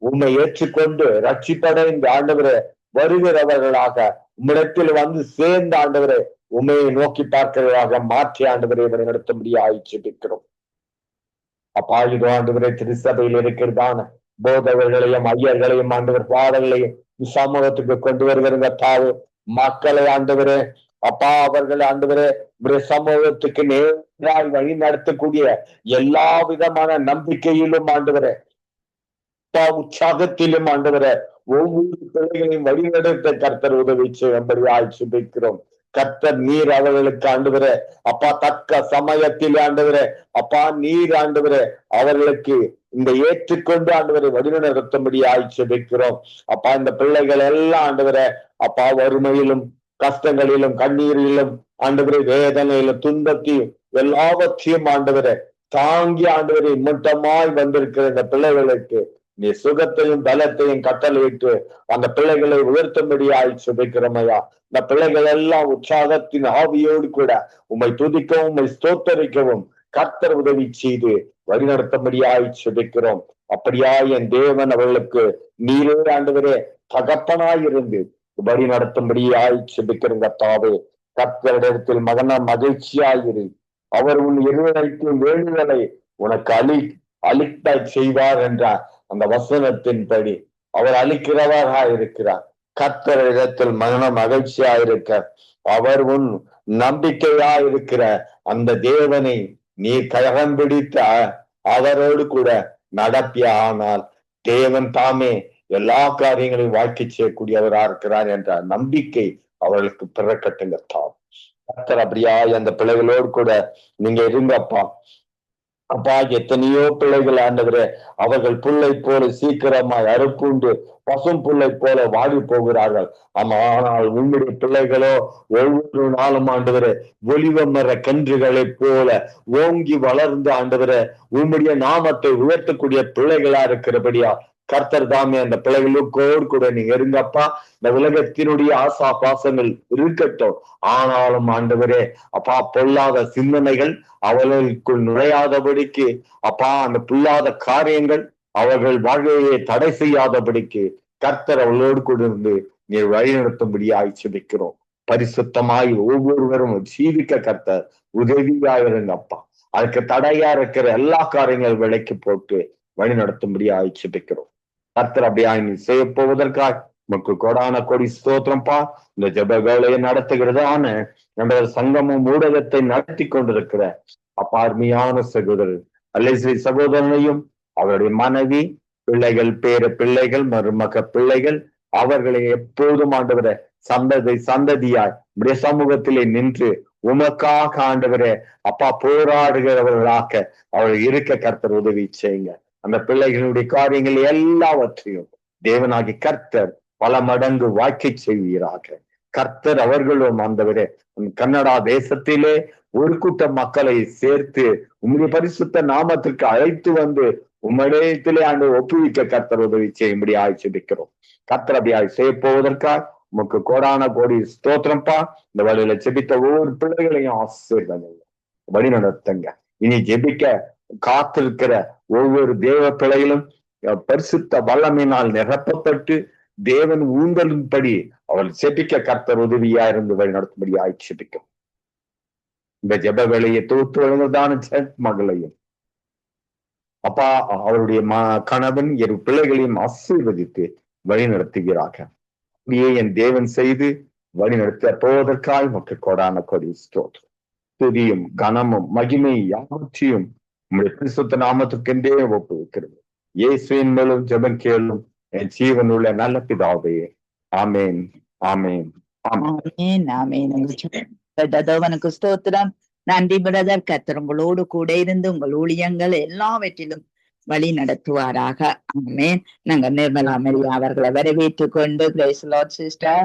உண்மை ஏற்றுக்கொண்டு ரட்சிப்படைந்த ஆண்டவரை வருகிறவர்களாக உம்மிடத்தில் வந்து சேர்ந்த ஆண்டவரை உண்மையை நோக்கி பார்க்கிறவர்களாக மாற்றி ஆண்டவரை இவரை நடத்தும்படியாய் ஜெபிக்கிறோம். அப்பா இதோ ஆண்டவரை திருசபையில் இருக்கிறதான போதவர்களையும் ஐயர்களையும் ஆண்டவர் பாடங்களையும் சமூகத்துக்கு கொண்டு வருகிற தாவு மக்களை ஆண்டவரே அப்பா அவர்கள் ஆண்டவரே சமூகத்துக்கு நேராய் வழி நடத்தக்கூடிய எல்லா விதமான நம்பிக்கையிலும் ஆண்டவரே உற்சாகத்திலும் ஆண்டவரே ஒவ்வொரு பிள்ளைகளையும் வழிநடத்த கர்த்தர் உதவி செய்யும்படியாய் ஜெபிக்கிறோம். கர்த்தர் நீர் அவர்களுக்கு ஆண்டவரே அப்பா தக்க சமயத்தில் ஆண்டவரே அப்பா நீர் ஆண்டவரே அவர்களுக்கு இந்த ஏற்றுக்கொண்டு ஆண்டவரை வழிநடத்தும்படியாய் ஜெபிக்கிறோம். அப்பா இந்த பிள்ளைகள் எல்லாம் ஆண்டவரே அப்பா வறுமையிலும் கஷ்டங்களிலும் கண்ணீரிலும் ஆண்டவரை வேதனையிலும் துன்பத்தையும் எல்லாவற்றையும் ஆண்டவரை தாங்கி ஆண்டவரை முட்டமாய் வந்திருக்கிற இந்த பிள்ளைகளுக்கு நீ சுகத்தையும் பலத்தையும் கட்டளையிட்டு அந்த பிள்ளைகளை உயர்த்தும்படியாய் ஜெபிக்கிறோம் ஐயா. இந்த பிள்ளைகள் எல்லாம் உற்சாகத்தின் ஆவியோடு கூட உம்மை துதிக்கவும் உம்மை ஸ்தோத்தரிக்கவும் கர்த்தர் உதவி செய்து வழிநடத்தும்படியாய் ஜெபிக்கிறோம். அப்படியா என் தேவன் அவர்களுக்கு நீரே ஆண்டவரே தகப்பனாயிருந்து வழி நடத்தும்படியாய் ஜெபிக்கிறோம். கர்த்தாவே கர்த்தரிடத்தில் மகனா மகிழ்ச்சியாயிரு. அவர் உன் இருவரைக்கும் வேண்டுதலை உனக்கு அளித்தாய் செய்வார் என்றார். அந்த வசனத்தின்படி அவர் அளிக்கிறவராக இருக்கிறார். கர்த்தரிடத்தில் மகன மகிழ்ச்சியா இருக்க அவர் உன் நம்பிக்கையா இருக்கிற அந்த தேவனை நீ கரம் பிடித்த அவரோடு கூட நடப்பிய ஆனால் தேவன் தாமே எல்லா காரியங்களையும் வாழ்க்கை செய்யக்கூடியவரா இருக்கிறார் என்ற நம்பிக்கை அவர்களுக்கு பிறக்கட்டுங்க. கர்த்தர் அப்படியா அந்த பிள்ளைகளோடு கூட நீங்க இருங்கப்பா. அப்பா எத்தனையோ பிள்ளைகள் ஆண்டவரே அவர்கள் புல்லை போல சீக்கிரமாய் அறுப்புண்டு பசும் புல்லை போல வாடி போகிறார்கள். ஆனால் உங்களுடைய பிள்ளைகளோ ஒவ்வொரு நாளும் ஆண்டவரே ஒலிவ மர கன்றுகளை போல ஓங்கி வளர்ந்து ஆண்டவரே உம்முடைய நாமத்தை உயர்த்தக்கூடிய பிள்ளைகளா இருக்கிறபடியா கர்த்தர் தாமே அந்த பிள்ளைகளுக்கோடு கூட நீங்க இருங்கப்பா. இந்த உலகத்தினுடைய ஆசா பாசங்கள் இருக்கட்டும், ஆனாலும் ஆண்டவரே அப்பா பொல்லாத சிந்தனைகள் அவர்களுக்குள் நுழையாதபடிக்கு அப்பா அந்த புல்லாத காரியங்கள் அவர்கள் வாழ்வையை தடை செய்யாதபடிக்கு கர்த்தர் அவளோடு கூட இருந்து நீர் வழிநடத்தும்படியாய் ஜெபிக்கிறோம். பரிசுத்தமாய் ஒவ்வொருவரும் ஜீவிக்க கர்த்தர் உதவியாயிருங்க அப்பா. அதுக்கு தடையா இருக்கிற எல்லா காரியங்கள் விலைக்கு போட்டு வழி நடத்தும்படியாய் ஜெபிக்கிறோம். கர்த்தர் அப்படியாய் நீ செய்ய போவதற்காக உமக்கு கொடான கொடி ஸ்தோத்திரம்பா. இந்த ஜெப வேலையை நடத்துகிறதான நம்ம சங்கமும் ஊடகத்தை நடத்தி கொண்டிருக்கிற அப்பா அருமையான சகோதரர் அல்லேஸ்ரீ சகோதரனையும் அவருடைய மனைவி, பிள்ளைகள், பேர பிள்ளைகள், மருமக பிள்ளைகள், அவர்களை எப்போதும் ஆண்டவரை சந்ததியாய் உடைய சமூகத்திலே நின்று உமக்காக ஆண்டவரே அப்பா போராடுகிறவர்களாக அவர்கள் இருக்க கர்த்தர் உதவி செய்யுங்க. அந்த பிள்ளைகளுடைய காரியங்கள் எல்லாவற்றையும் தேவனாகி கர்த்தர் பல மடங்கு வாழ்க்கை செய்வீராக. கர்த்தர் அவர்களும் ஆண்டவரே கன்னடா தேசத்திலே ஒரு கூட்ட மக்களை சேர்த்து உம்முடைய பரிசுத்த நாமத்திற்கு அழைத்து வந்து உம்மிடத்திலே ஆண்டு ஒப்புவிக்க கர்த்தர் உதவி செய்யும்படி ஆய்ச்சிக்கிறோம். கர்த்தர் அப்படியாய் செய்ய போவதற்காக உமக்கு கோடான கோடி ஸ்தோத்திரம்பா. இந்த வழியில ஜெபித்த ஒவ்வொரு பிள்ளைகளையும் ஆசீர்வாதங்க, வழி நடத்துங்க. இனி ஜெபிக்க காத்திருக்கிற ஒவ்வொரு தேவ பிள்ளைகளும் பரிசுத்த வல்லமையினால் நிரப்பப்பட்டு தேவன் ஊந்தலின்படி அவள் ஜெபிக்க கர்த்தர் உதவியா இருந்து வழி நடத்தும்படி ஆய்ச்சிக்கும். இந்த ஜெப வேலையை தொகுத்து வழங்குவதான மகளையும் அப்பா அவருடைய கணவன் இரு பிள்ளைகளையும் ஆசீர்வதித்து வழி நடத்துகிறார்கள். அப்படியே என் தேவன் செய்து வழி நடத்த போவதற்காக மக்கள் கொடான கொடி ஸ்தோத்திரம். துதியும் கனமும் மகிமை யாவற்றையும் உங்களுடைய பரிசுத்த நாமத்துக்கென்றே ஒப்புவிக்கிறது. இயேசுவின் மூலம் ஜெபம் கேளும் என் ஜீவன் உள்ள நல்ல பிதாவே. ஆமேன், ஆமேன், ஆமேன், ஆமேன். தேவனுக்கு ஸ்தோத்திரம். நன்றி பிரதர். கர்த்தர் உங்களோடு கூட இருந்து உங்கள் ஊழியங்கள் எல்லாவற்றிலும் வழி நடத்துவாராக. ஆமேன். நாங்க நிர்மலா மரியா அவர்களை வரவேற்றுக் கொண்டு praise Lord sister.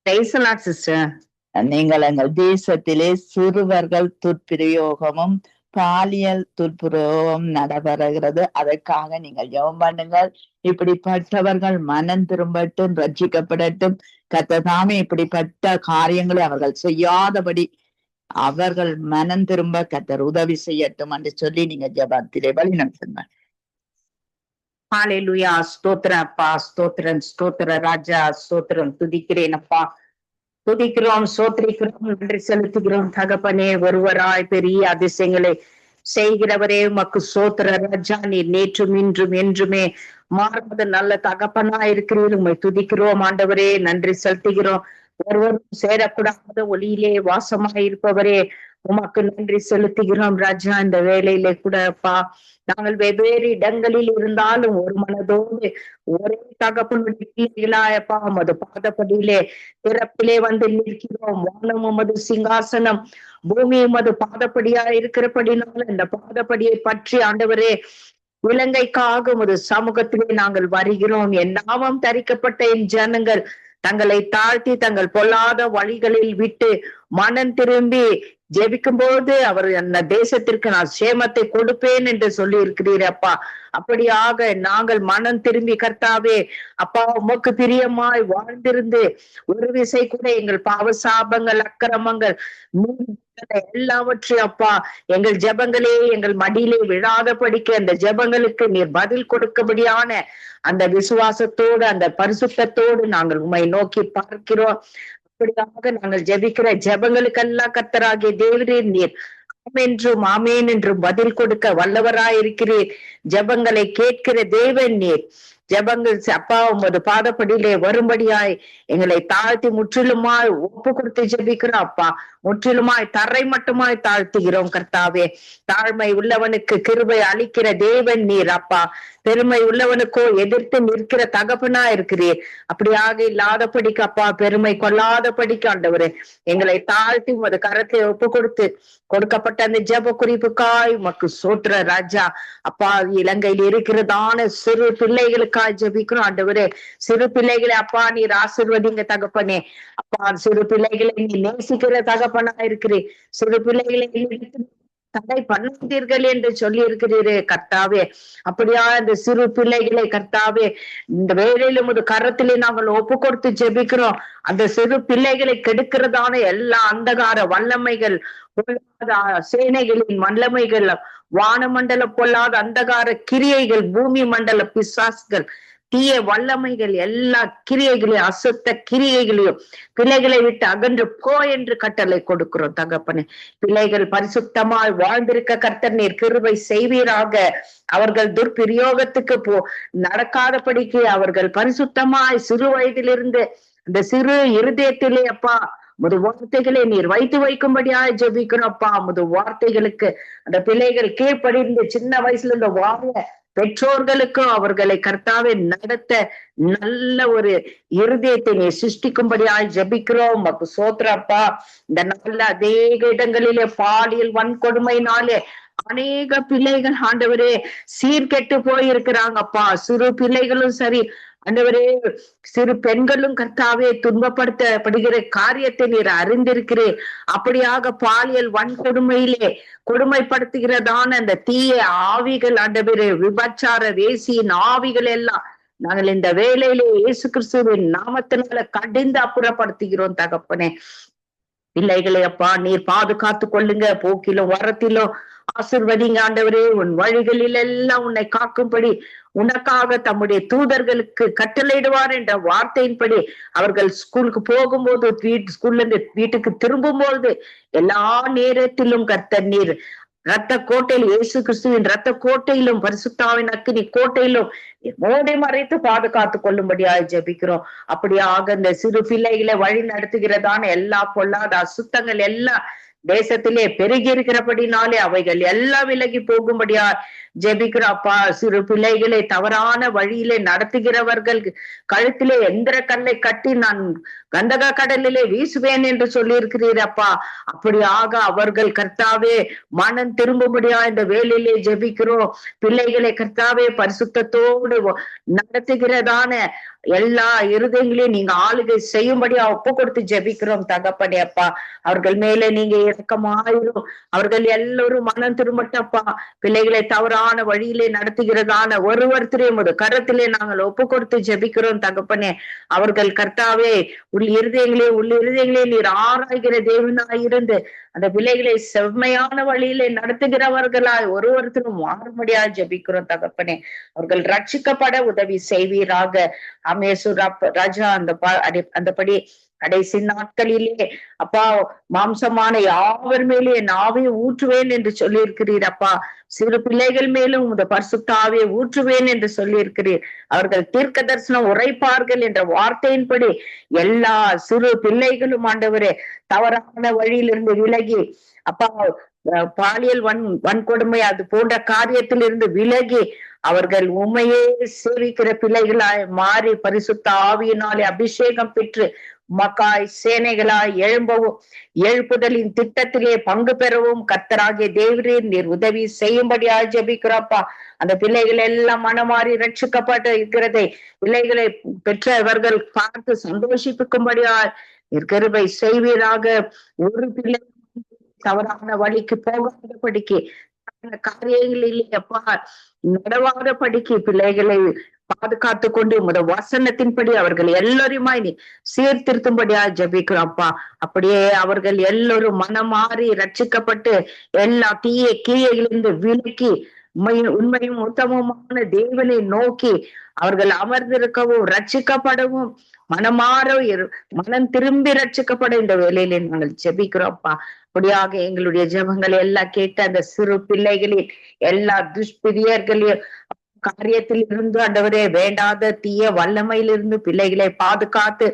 Praise Lord sister. நீங்கள் எங்கள் தேசத்திலே சிறுவர்கள் துர்பிரயோகமும் பாலியல் துர்பிரயோகம் நடைபெறுகிறது. அதற்காக நீங்கள் ஜெபம் பண்ணுங்கள். இப்படிப்பட்டவர்கள் மனம் திரும்பட்டும், ரட்சிக்கப்படட்டும். கர்த்தர் தாமே இப்படிப்பட்ட காரியங்களை அவர்கள் செய்யாதபடி அவர்கள் மனம் திரும்ப கர்த்தர் உதவி செய்யட்டும் என்று சொல்லி நீங்க ஜெபத்திலே வழி நடத்துங்க. ஹல்லேலூயா. ஸ்தோத்திரம் அப்பா, ஸ்தோத்திரம், ஸ்தோத்திர ராஜா, ஸ்தோத்திரம். துதிக்கிறேன் அப்பா, துதிக்கிறோம், சோத்திரிக்கிறோம், நன்றி செலுத்துகிறோம் தகப்பனே. ஒருவராய் பெரிய அதிசயங்களை செய்கிறவரே உமக்கு சோத்திர ராஜா. நீர் நேற்றும் இன்றும் என்றுமே மாறாத நல்ல தகப்பனா இருக்கிறீர். உம்மை துதிக்கிறோம் ஆண்டவரே, நன்றி செலுத்துகிறோம். ஒருவரும் சேரக்கூடாத ஒளியிலே வாசமாய் இருப்பவரே உமக்கு நன்றி செலுத்துகிறோம் ராஜா. இந்த வேலையில கூட அப்பா நாங்கள் வெவ்வேறு இடங்களில் இருந்தாலும் ஒரு மனதோடு ஒரே தகப்பனுடைய பிள்ளைகளாயப்பா உமது பாதப்படியிலே பிறப்பிலே வந்து நிற்கிறோம். வானம் உமது சிங்காசனம், பூமி உமது பாதப்படியா இருக்கிறபடினால இந்த பாதப்படியை பற்றி ஆண்டவரே இலங்கைக்காக உமது சமூகத்திலே நாங்கள் வருகிறோம். என் நாமம் தரிக்கப்பட்ட என் ஜனங்கள் தங்களை தாழ்த்தி தங்கள் பொல்லாத வழிகளில் விட்டு மனம் திரும்பி ஜெபிக்கும் போது அவர் அந்த தேசத்திற்கு நான் சேமத்தை கொடுப்பேன் என்று சொல்லி இருக்கிறீர் அப்பா. அப்படியாக நாங்கள் மனம் திரும்பி கர்த்தாவே அப்பா உமக்கு பிரியமாய் வாழ்ந்திருந்து ஒரு விசை கூட எங்கள் பாவ சாபங்கள், அக்கிரமங்கள், எல்லாவற்றையும் அப்பா எங்கள் ஜெபங்களே எங்கள் மடியிலே விழாத படிக்க அந்த ஜெபங்களுக்கு நீர் பதில் கொடுக்கபடியான அந்த விசுவாசத்தோடு அந்த பரிசுத்தத்தோடு நாங்கள் உம்மை நோக்கி பார்க்கிறோம். அப்படியாக நாங்கள் ஜெபிக்கிற ஜெபங்களுக்கெல்லாம் கர்த்தராகிய தேவரீர் நீர் ஆமென்றும் ஆமேன் என்றும் பதில் கொடுக்க வல்லவராயிருக்கிறீர். ஜெபங்களை கேட்கிற தேவன் நீர். ஜெபங்கள் அப்பா உமது பாதப்படியிலே வரும்படியாய் எங்களை தாழ்த்தி முற்றிலுமாய் ஒப்பு கொடுத்து ஜெபிக்கிறோம் அப்பா. முற்றிலுமாய் தரை மட்டுமாய் தாழ்த்துகிறோம் கர்த்தாவே. தாழ்மை உள்ளவனுக்கு கிருபை அளிக்கிற தேவன் நீர் அப்பா. பெருமை உள்ளவனுக்கோ எதிர்த்து நிற்கிற தகப்பனா இருக்கிறீர். அப்படியாக இல்லாதபடிக்கு அப்பா பெருமை கொள்ளாதபடிக்கு ஆண்டவரே எங்களை தாழ்த்தி உமது கரத்தை ஒப்பு கொடுத்து கொடுக்கப்பட்ட அந்த ஜெப குறிப்புக்காய் உமக்கு சோத்திர ராஜா. அப்பா இலங்கையில் இருக்கிறதான சிறு பிள்ளைகளுக்காய் ஜெபிக்கிறோம் ஆண்டவரே. சிறு பிள்ளைகளை அப்பா நீர் ஆசீர்வதிங்க தகப்பனே. அப்பா சிறு பிள்ளைகளை நீ நேசிக்கிற தகப்பனா இருக்கிறீர். சிறு பிள்ளைகளை தடை பண்ணீர்கள் என்று சொல்லி இருக்கிறீரே கர்த்தாவே. அப்படியா இந்த சிறு பிள்ளைகளை கர்த்தாவே இந்த வேளையில உமது கரத்திலே நாங்கள் ஒப்பு கொடுத்து ஜெபிக்கிறோம். அந்த சிறு பிள்ளைகளை கெடுக்கிறதான எல்லா அந்தகார வல்லமைகள், சேனைகளின் வல்லமைகள், வானமண்டல பொல்லாத அந்தகார கிரியைகள், பூமி மண்டல பிசாசுகள், தீய வல்லமைகள் எல்லா கிரியைகளையும் அசுத்த கிரியைகளையும் பிள்ளைகளை விட்டு அகன்று போ என்று கட்டளை கொடுக்கிறோம் தகப்பனே. பிள்ளைகள் பரிசுத்தமாய் வாழ்ந்திருக்க கர்த்தர் நீர் கிருபை செய்வீராக. அவர்கள் துர்பிரயோகத்துக்கு நடக்காதபடிக்கு அவர்கள் பரிசுத்தமாய் சிறு வயதிலிருந்து அந்த சிறு இருதயத்திலே அப்பா முது வார்த்தைகளை நீர் வைத்து வைக்கும்படியாய் ஜெபிக்கிறோம் அப்பா. முது வார்த்தைகளுக்கு அந்த பிள்ளைகள் கீழ்ப்படிந்து சின்ன வயசுல இந்த வாழ பெற்றோர்களுக்கும் அவர்களை கர்த்தாவே நடத்த நல்ல ஒரு இருதயத்தை நீ சிருஷ்டிக்கும்படியாய் ஜெபிக்கிறோம். சோத்ரப்பா, இந்த நாள்ல அநேக இடங்களிலே பாலியல் வன்கொடுமையினாலே அநேக பிள்ளைகள் ஆண்டவரே சீர்கெட்டு போயிருக்கிறாங்கப்பா. சிறு பிள்ளைகளும் சரி ஆண்டவரே, சிறு பெண்களும் கர்த்தாவே துன்பப்படுத்தப்படுகிற காரியத்தை நீர் அறிந்திருக்கிறேன். அப்படியாக பாலியல் வன்கொடுமையிலே கொடுமைப்படுத்துகிறதான அந்த தீய ஆவிகள் ஆண்டவரே, விபச்சார வேசியின் ஆவிகள் எல்லாம் நாங்கள் இந்த வேளையிலே இயேசு கிறிஸ்துவின் நாமத்தினால கடிந்து அப்புறப்படுத்துகிறோம் தகப்பனே. பிள்ளைகளை அப்பா நீர் பாதுகாத்து கொள்ளுங்க. போக்கிலும் வரத்திலும் ஆசிர்வதிங்க ஆண்டவரே. உன் வழிகளில் எல்லாம் உன்னை காக்கும்படி உனக்காக தம்முடைய தூதர்களுக்கு கட்டளையிடுவார் என்ற வார்த்தையின்படி அவர்கள் ஸ்கூலுக்கு போகும்போது ஸ்கூல்ல இருந்து வீட்டுக்கு திரும்பும் போது எல்லா நேரத்திலும் கர்த்தர் நீர் ரத்த கோட்டையில் இயேசு கிறிஸ்துவின் ரத்த கோட்டையிலும் பரிசுத்தாவின் அக்கினி கோட்டையிலும் மோடி மறைத்து பாதுகாத்து கொள்ளும்படியாய் ஜெபிக்கிறோம். அப்படியாக இந்த சிறு பிள்ளைகளை வழி நடத்துகிறதான எல்லா பொல்லாத அசுத்தங்கள் எல்லாம் தேசத்திலே பெருகி இருக்கிறபடினாலே அவைகள் எல்லாம் விலகி போகும்படியா ஜெபிக்கிறோம் அப்பா. சிறு பிள்ளைகளை தவறான வழியிலே நடத்துகிறவர்கள் கழுத்திலே எந்திர கல்லை கட்டி நான் கந்தக கடலிலே வீசுவேன் என்று சொல்லி இருக்கிறீரப்பா. அப்படியாக அவர்கள் கர்த்தாவே மனம் திரும்பும்படியா இந்த வேலையிலே ஜெபிக்கிறோம். பிள்ளைகளை கர்த்தாவே பரிசுத்தத்தோடு நடத்துகிறதான எல்லா இருதயங்களையும் நீங்க ஆளுகை செய்யும்படியா ஒப்பு கொடுத்து ஜெபிக்கிறோம் தகப்பனே அப்பா. அவர்கள் மேல நீங்க இரக்கமாயிரும். அவர்கள் எல்லோரும் மனம் திரும்பட்டப்பா. பிள்ளைகளை தவறான வழியிலே நடத்துகிறதான ஒருவருத்தரையும் ஒரு கரத்திலே நாங்கள் ஒப்பு கொடுத்து ஜெபிக்கிறோம் தகப்பனே. அவர்கள் கர்த்தாவே இருதயங்களே நீர் ஆராய்கிற தேவனாயிருந்து அந்த பிள்ளைகளை செம்மையான வழியிலே நடத்துகிறவர்களாய் ஒருவருத்தரும் மாறுபடியா ஜெபிக்கிறோம் தகப்பனே. அவர்கள் ரட்சிக்கப்பட உதவி செய்வீராக. அமேசு ராஜா அந்தபடி கடைசி நாட்களிலே அப்பா மாம்சமான யாவர் மேலே என் ஆவியை ஊற்றுவேன் என்று சொல்லி இருக்கிறீர் அப்பா. சிறு பிள்ளைகள் மேலும் இந்த பரிசுத்த ஆவியை ஊற்றுவேன் என்று சொல்லி இருக்கிறீர். அவர்கள் தீர்க்க தரிசனம் உரைப்பார்கள் என்ற வார்த்தையின்படி எல்லா சிறு பிள்ளைகளும் ஆண்டவரே தவறான வழியிலிருந்து விலகி அப்பா பாலியல் வன்கொடுமை அது போன்ற காரியத்திலிருந்து விலகி அவர்கள் உண்மையே சேவிக்கிற பிள்ளைகளாய் மாறி பரிசுத்த ஆவியினாலே அபிஷேகம் பெற்று மக்காய் சேனைகளாய் எழுப்புதலின் திட்டத்திலே பங்கு பெறவும் கர்த்தராகிய தேவரீர் நீர் உதவி செய்யும்படியாய் ஜெபிக்கிறப்பா. அந்த பிள்ளைகள் எல்லாம் மனமாறி ரட்சிக்கப்பட்டு இருக்கிறதை பிள்ளைகளை பெற்றவர்கள் பார்த்து சந்தோஷிப்பிக்கும்படியாய் நீர் கிருபை செய்வீராக. ஒரு பிள்ளை தவறான வழிக்கு போகாதபடிக்கு காரியங்களிலே அப்பா நடவாதபடிக்கு பிள்ளைகளை பாதுகாத்து கொண்டு முத வசனத்தின்படி அவர்கள் எல்லோருமாய் நீ சீர்திருத்தும்படியா ஜெபிக்கிறோம்ப்பா. அப்படியே அவர்கள் எல்லோரும் மனமாறி ரட்சிக்கப்பட்டு எல்லா தீய கிரியைகளிலிருந்து விலக்கி உண்மையும் உத்தமமான தேவனை நோக்கி அவர்கள் அமர்ந்திருக்கவும் ரட்சிக்கப்படவும் மனம் திரும்பி ரட்சிக்கப்பட இந்த வேலையில நாங்கள் ஜெபிக்கிறோம்ப்பா. அப்படியாக எங்களுடைய ஜெபங்களை எல்லாம் கேட்டு அந்த சிறு பிள்ளைகளில் எல்லா துஷ்பிரியர்களையும் காரியத்தில் இருந்து ஆண்டவரே வேண்டாத தீய வல்லமையிலிருந்து பிள்ளைகளை பாதுகாத்து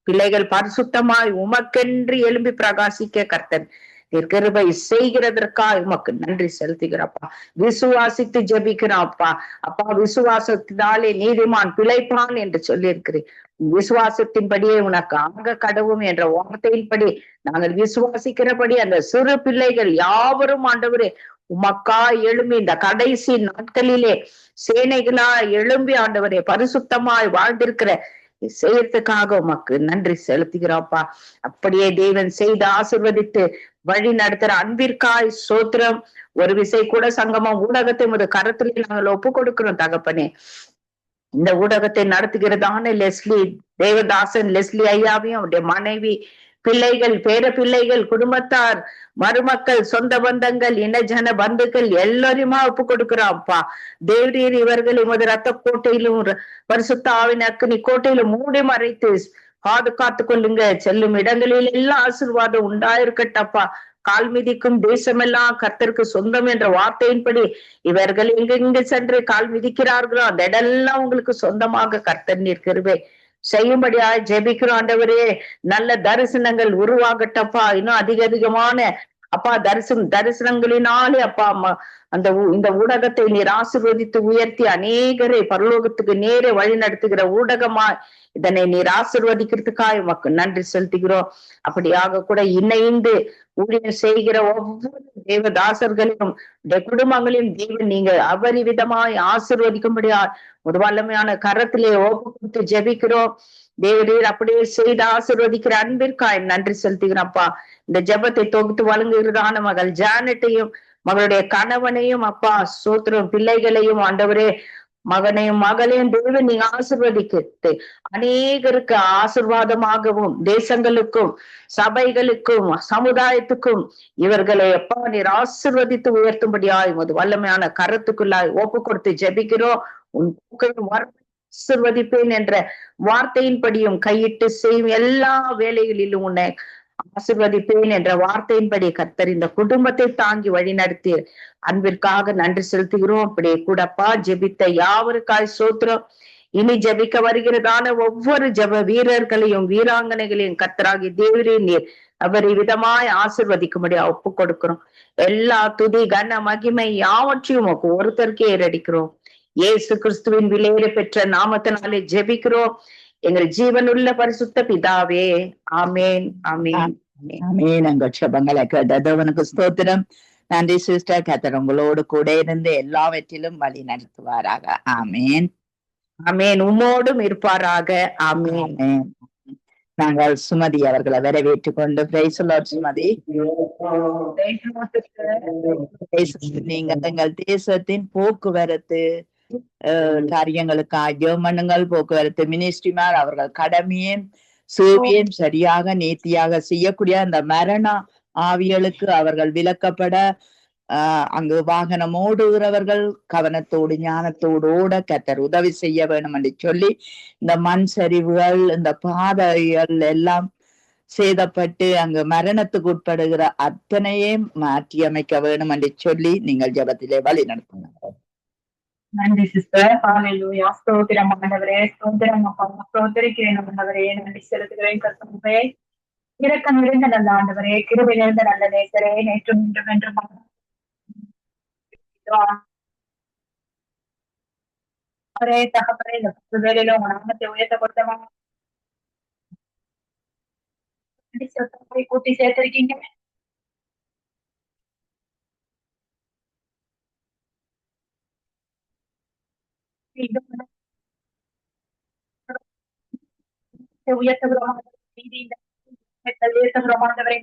பிள்ளைகள் பரிசுத்தமாய் உமக்கென்று எழும்பி பிரகாசிக்க கர்த்தன் கிருபை செய்கிறதற்காக உமக்கு நன்றி செலுத்துகிறப்பா. விசுவாசித்து ஜெபிக்கிறாப்பா. அப்பா விசுவாசத்தினாலே நீதிமான் பிழைப்பான் என்று சொல்லி இருக்கிறேன். விசுவாசத்தின்படியே உனக்கு ஆக கடவும் என்ற வார்த்தையின்படி நாங்கள் விசுவாசிக்கிறபடி அந்த சிறு பிள்ளைகள் யாவரும் ஆண்டவரே உமக்கா எழும்பி இந்த கடைசி நாட்களிலே சேனைகளா எழும்பி ஆண்டவரே பரிசுத்தமாய் வாழ்ந்திருக்கிற செய்யறதுக்காக உமக்கு நன்றி செலுத்துகிறோம்ப்பா. அப்படியே தேவன் செய்து ஆசிர்வதித்து வழி நடத்துற அன்பிற்காய் சோத்திரம். ஒரு விசை கூட சங்கமம் ஊடகத்தை முத கரத்திலே நாங்கள் ஒப்பு கொடுக்கிறோம் தகப்பனே. இந்த ஊடகத்தை நடத்துகிறதான லெஸ்லி தேவதாசன் லெஸ்லி ஐயாவையும் அவருடைய மனைவி பிள்ளைகள், பேர பிள்ளைகள், குடும்பத்தார், மருமக்கள், சொந்த பந்தங்கள், இனஜன பந்துக்கள் எல்லாரையுமா ஒப்பு கொடுக்கிறோம் அப்பா. தேவரீர் இவர்கள் உமது ரத்த கோட்டையிலும் பரிசுத்த ஆவின் அக்கினி கோட்டையிலும் மூடி மறைத்து பாதுகாத்து கொள்ளுங்க. செல்லும் இடங்களில் எல்லாம் ஆசீர்வாதம் உண்டாயிருக்கட்டப்பா. கால் மிதிக்கும் தேசமெல்லாம் கர்த்தருக்கு சொந்தம் என்ற வார்த்தையின்படி இவர்கள் எங்கெங்க சென்று கால் மிதிக்கிறார்களோ அந்த இடமெல்லாம் உங்களுக்கு சொந்தமாக கர்த்தர் நீர் கிருபை செய்யும்படியா ஜெபிக்கிறோம் ஆண்டவரே. நல்ல தரிசனங்கள் உருவாகட்டப்பா. இன்னும் அதிகமான அப்பா தரிசனங்களினாலே அப்பா அந்த இந்த ஊடகத்தை நீர் ஆசீர்வதித்து உயர்த்தி அநேகரை பரலோகத்துக்கு நேரே வழி நடத்துகிற ஊடகமா இதனை நீர் ஆசீர்வதிக்கிறதுக்காக உமக்கு நன்றி செலுத்துகிறோம். அப்படியாக கூட இணைந்து ஊழியம் செய்கிற ஒவ்வொரு தேவதாசர்களையும் குடும்பங்களையும் தேவன் நீங்க அபரிவிதமாய் ஆசீர்வதிக்கும்படியா ஒரு வல்லமையான கரத்திலே ஒப்பு கொடுத்து ஜெபிக்கிறோம். தேவரீர் அப்படியே செய்து ஆசீர்வதிக்கிற அன்பிற்காய் நன்றி செலுத்துகிறப்பா. இந்த ஜெபத்தை தொகுத்து வழங்குகிறதான மகள் ஜானட்டையும் மகளுடைய கணவனையும் அப்பா சோத்திரம் பிள்ளைகளையும் ஆண்டவரே மகனையும் மகளையும் தேவன் நீங்க ஆசீர்வதிக்கிறது அநேகருக்கு ஆசீர்வாதமாகவும் தேசங்களுக்கும் சபைகளுக்கும் சமுதாயத்துக்கும் இவர்களை எப்பா நீர் ஆசீர்வதித்து உயர்த்தும்படியாய் வல்லமையான கருத்துக்குள்ளாய் ஒப்பு கொடுத்து ஜெபிக்கிறோம். உன் ஆசீர்வதிப்பேன் என்ற வார்த்தையின்படியும் கையிட்டு செய்யும் எல்லா வேலைகளிலும் உன்னை ஆசீர்வதிப்பேன் என்ற வார்த்தையின்படி கர்த்தர் இந்த குடும்பத்தை தாங்கி வழி நடத்தி அன்பிற்காக நன்றி செலுத்துகிறோம். அப்படியே கூடப்பா ஜெபித்த யாவருக்காய் சோத்திரம். இனி ஜெபிக்க வருகிறதான ஒவ்வொரு ஜெப வீரர்களையும் வீராங்கனைகளையும் கர்த்தராகி தேவரே நீர் அவரை விதமாய் ஆசீர்வதிக்கும்படியா ஒப்பு கொடுக்கிறோம். எல்லா துதி கன மகிமை யாவற்றையும் ஒருத்தருக்கே ஏறடிக்கிறோம். இயேசு கிறிஸ்துவின் விலையேற பெற்ற நாமத்தினாலே ஜெபிக்கிறோம் எங்கள் ஜீவனுள்ள பரிசுத்த பிதாவே. ஆமேன் ஆமேன் ஆமேன். எங்கள் ஜெபங்களை கேட்டதவனுக்கு ஸ்தோத்திரம். நன்றி சிஸ்டர். கர்த்தர் உங்களோடு கூட இருந்து எல்லாவற்றிலும் வழி நடத்துவாராக. ஆமேன் ஆமேன். உம்மோடும் இருப்பாராக. ஆமேன். நாங்கள் சுமதி அவர்களை வரவேற்றுக் கொண்டு சுமதி நீங்க எங்கள் தேசத்தின் போக்குவரத்து காரியங்களுக்காக ஜெர்மனுங்கள் போக்குவரத்து மினிஸ்ட்ரிமார் அவர்கள் கடமையும் சேவையும் சரியாக நேர்த்தியாக செய்யக்கூடிய அந்த மரண ஆவிகளுக்கு அவர்கள் விலக்கப்பட அங்கு வாகனம் ஓடுகிறவர்கள் கவனத்தோடு ஞானத்தோடு ஓட கர்த்தர் உதவி செய்ய வேணும் என்று சொல்லி இந்த மண் சரிவுகள் இந்த பாதைகள் எல்லாம் சேதப்பட்டு அங்கு மரணத்துக்கு உட்படுகிற அத்தனையே மாற்றி அமைக்க வேணும் என்று சொல்லி நீங்கள் ஜெபத்திலே வழி நடத்தினார். நன்றி சிஸ்டர். ஹல்லேலூயா. ஸ்தோத்திரம் ஆண்டவரே. ஸ்தோத்திரம் அப்பா. ஸ்தோத்திரிக்கிறேன் ஆண்டவரே. நன்றி செலுத்துகிறேன் கர்த்தாவே. இரக்கம் நிறைந்த நல்ல ஆண்டவரே, கிருபை நிறைந்த நல்ல நேசரே, நேற்றும் இன்றும் என்றும் தகப்பனே இந்த வேலையில உங்க நாமத்தை உயர்த்த கொடுத்தவா கூட்டி சேர்த்திருக்கீங்க. உயர்த்துகிறோம்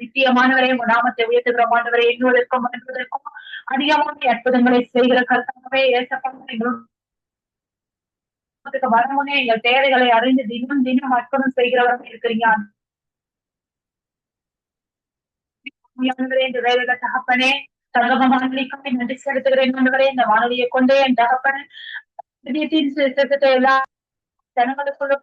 நிச்சயமானவரே உங்க நாமத்தை உயர்த்துகிறோம் ஆண்டவரே. என்னுவதற்கும் மன்றதற்கும் அதிகமான அற்புதங்களை செய்கிற கர்த்தாவே வரமுனே எங்கள் தேவைகளை அறிந்து தினம் தினம் அற்புதம் செய்கிறவர்கள் இருக்கிறீங்க. இந்த வேலைகளை தகப்பனே தகவ வானொலிக்காக நன்றி செலுத்துகிறேன் ஆண்டவரே. இந்த வானொலியை கொண்டே என் தகப்பன் எல்லாம் ஜனங்களுக்குள்ள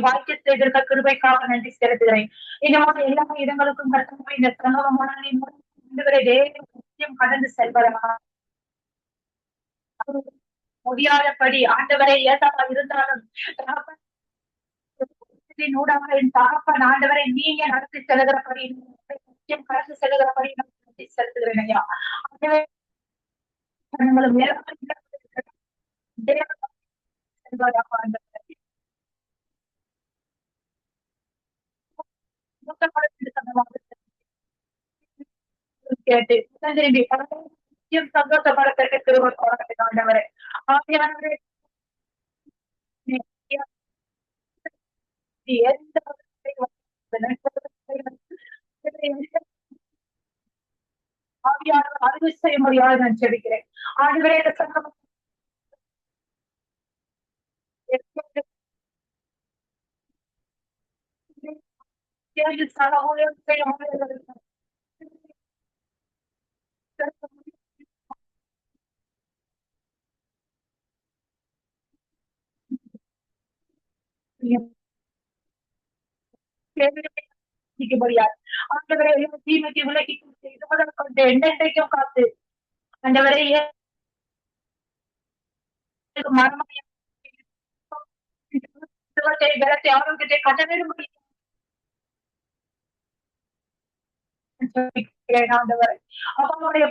வாழ்க்கை செய்திருக்க கிருபைக்காக நன்றி செலுத்துகிறேன். இன்னும் எல்லா இடங்களுக்கும் கர்த்தவே இந்த சங்கமமான கடந்து செல்வதா முடியாதபடி ஆண்டவரை ஏதாவது இருந்தாலும் என் தகப்பன் ஆண்டவரை நீங்க நடத்தி செல்கிறபடி கடந்து செல்கிறபடி நடத்தி செலுத்துகிறேன் ஐயா. கேட்டு சந்தோஷப்படத்தக்க திருவள்ளுவரை ஆண்டவரே ஆவியானவரே ஆவியானவர் அறிவு செய்ய முடியாது நான் செபிக்கிறேன் ஆண்டவரே. சேர்ந்து சக ஊழியம் செய்ய முடியாது. ஆண்டவரை தீமைக்கு விலக்கி கொண்டு எண்ணெய்க்கும் காத்து ஆண்டவரை மரணம் பலத்தை ஆரோக்கியத்தை கட்டணம் ஆண்டவரை அவனுடைய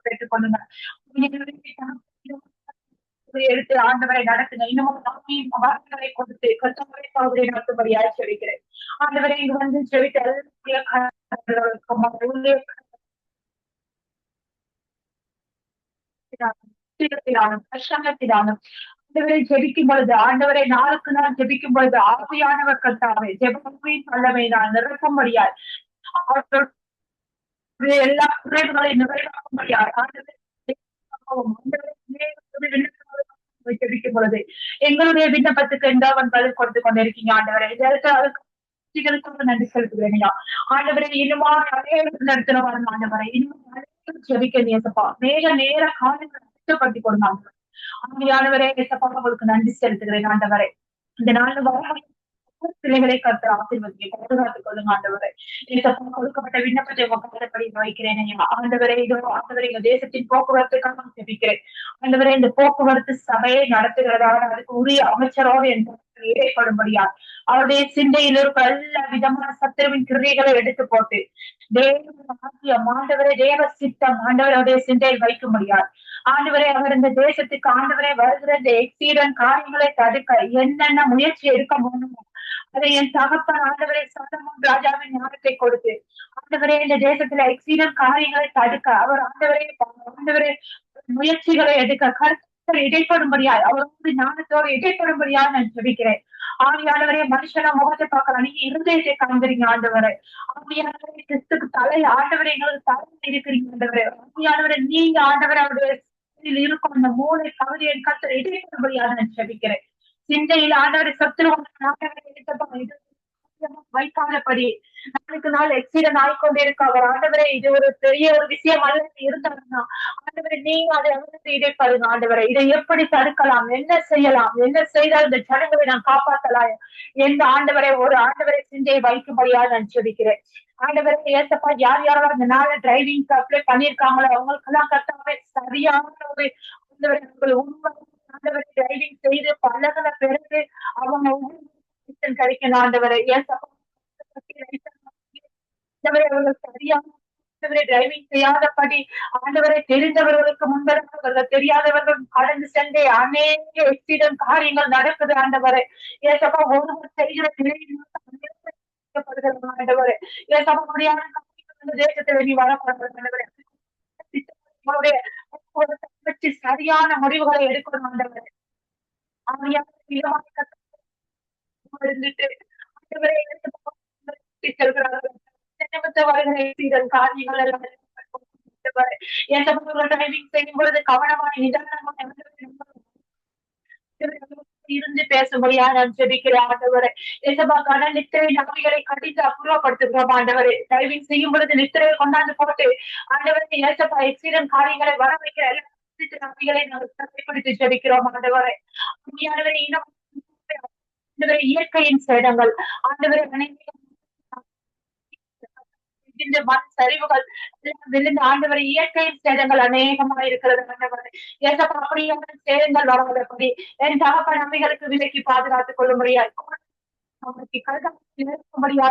பெற்றுக் கொள்ளுங்க எடுத்து ஆண்டவரை நடத்துங்க. இன்னமும் வார்த்தைகளை கொடுத்து கத்தமுறை பாவனை நடத்தும்படியாக செவிக்கிறேன். ஆண்டவரை இங்கு வந்து செவித்த கஷ்டத்தினாலும் ஆண்டவரை ஜெபிக்கும் பொழுது ஆண்டவரை நாளுக்கு நாள் ஜெபிக்கும் பொழுது ஆவியானவர் கர்த்தாவே ஜெபத்தின் வல்லமை நான் நிரப்பும்படியாய் எல்லா குறைகளையும் நிறைவேற்றும்படியாய் ஜெபிக்கும் பொழுது எங்களுடைய விண்ணப்பத்துக்கு அவன் பதில் கொடுத்து கொண்டிருக்கீங்க ஆண்டவரை. நன்றி செலுத்துகிறேன் ஆண்டவரை. இன்னுமா நடத்தினவன் ஆண்டவரை இன்னும் ஜெபிக்க நேசப்பா மேக நேர காலங்களை கஷ்டப்படுத்தி கொடுங்க ஆண்டவரே. ஏசப்பா உங்களுக்கு நன்றி செலுத்துகிறேன் ஆண்டவரை. இந்த நாள் வர பிள்ளைகளை கருத்து ஆசீர்வதியை பாதுகாத்துக் கொள்ளுங்க ஆண்டவரை. ஏசப்பா கொடுக்கப்பட்ட விண்ணப்பத்தை உங்கப்படி வைக்கிறேன் ஆண்டவரே. இதோ ஆண்டவரை எங்க தேசத்தின் போக்குவரத்துக்காக ஜெபிக்கிறேன் ஆண்டவரே. இந்த போக்குவரத்து சபையை நடத்துகிறதான அதுக்கு உரிய அமைச்சரோடு என்று இடைப்படும்படியா அவருடைய சிந்தையில் இருக்க எல்லா விதமான சத்திரவின் கிரியைகளை எடுத்து போட்டு ஆண்டவரே தேவ சித்தம் ஆண்டவருடைய சிந்தையில் வைக்கும்படியார் ஆண்டவரே. அவர் இந்த தேசத்துக்கு ஆண்டவரே வருகிற இந்த எக்ஸீடன் காரியங்களை தடுக்க என்னென்ன முயற்சி எடுக்க முடியுமோ அதை என் தகப்பன் ஆண்டவரை சதமும் ராஜாவின் ஞானத்தை கொடுத்து ஆண்டவரே இந்த தேசத்துல எக்ஸீடன் காரியங்களை தடுக்க அவர் ஆண்டவரே முயற்சிகளை எடுக்க கருத்து இடைப்படும்படியாய் அவரோடு ஞானத்தோடு இடைப்படும்படியா நான் ஜெபிக்கிறேன். ஆவியானவரே மனுஷன முகத்தை பார்க்கலாம் நீங்க இருதயத்தை காண்கிறீங்க ஆண்டவரை. ஆவியானவரை கிறிஸ்துக்கு தலை ஆண்டவரை எங்களுக்கு தலை இருக்கிறீங்க ஆண்டவரை. ஆவியானவரை நீங்க ஆண்டவரை அவருடைய இருக்கும் அந்த மூளை பகுதியை கருத்து இடைப்படும்படியா நான் ஜெபிக்கிறேன். சிந்தையில் ஆண்டவரை வைக்காதபடி நாளுக்கு நாள் எக்ஸிடன் ஆகிக்கொண்டே இருக்க அவர் ஆண்டவரை இது ஒரு பெரிய ஒரு விஷயம் அல்ல இருந்தாருன்னா ஆண்டவரை நீங்க அதை அவருக்கு இடைப்படுங்க ஆண்டவரை. இதை எப்படி தடுக்கலாம், என்ன செய்யலாம், என்ன செய்தால் இந்த ஜனங்களை நான் காப்பாற்றலாம் எந்த ஆண்டவரை ஒரு ஆண்டவரை சிந்தையை வைக்கும்படியாக நான் ஜெபிக்கிறேன் ஆண்டவரை. ஏசப்பா யார் யாரெல்லாம் இந்த நாள டிரைவிங் அப்ளை பண்ணிருக்காங்களோ அவங்களுக்கெல்லாம் கட்டாவே சரியான ஒரு ஆண்டவரை உண்மை ஆண்டவரை டிரைவிங் செய்து பழகின பிறகு அவங்க கிடைக்கணும் ஆண்டவரை. அவர்கள் சரியான டிரைவிங் செய்யாதபடி ஆண்டவரை தெரிந்தவர்களுக்கு முன்பதாக அவர்கள் தெரியாதவர்கள் கடந்து சென்றே அநேக எக்ஸிடன் காரியங்கள் நடக்குது ஆண்டவரை. ஏசப்பா ஒருவர் செய்கிற ஆண்டவரை. ஏசப்பா முடியாத தேசத்தை வெளி வரப்படுறது சரியான முடிவுகளை எடுக்கணும் ஆண்டவரை. இருந்துட்டு செய்யும் பொழுது கவனமான நிதானமான இருந்து பேசும்படியா நான் ஜெபிக்கிறேன் ஆண்டவரை. ஏசப்பா கடல் நித்திரை நகைகளை கடித்து அப்புறப்படுத்துகிறோம் ஆண்டவரை. டிரைவிங் செய்யும் பொழுது நித்திரையை கொண்டாந்து போட்டு ஆண்டவரை ஏசப்பா எக்ஸிடன் காரியங்களை வர வைக்கிற எல்லா நகைகளை நாங்கள் தடைப்படுத்தி ஜெபிக்கிறோம் ஆண்டவரை. ஆண்டவரை இனம் இயற்கையின் சேதங்கள் ஆண்டவரை இந்த மண் சரிவுகள் விழுந்த ஆண்டவரை இயற்கையின் சேதங்கள் அநேகமா இருக்கிறது ஆண்டவரை. ஏசப்பா அப்படியான சேதங்கள் வராதபடி என் தகப்ப நம்பிகளுக்கு விலக்கி பாதுகாத்துக் கொள்ளும்படியா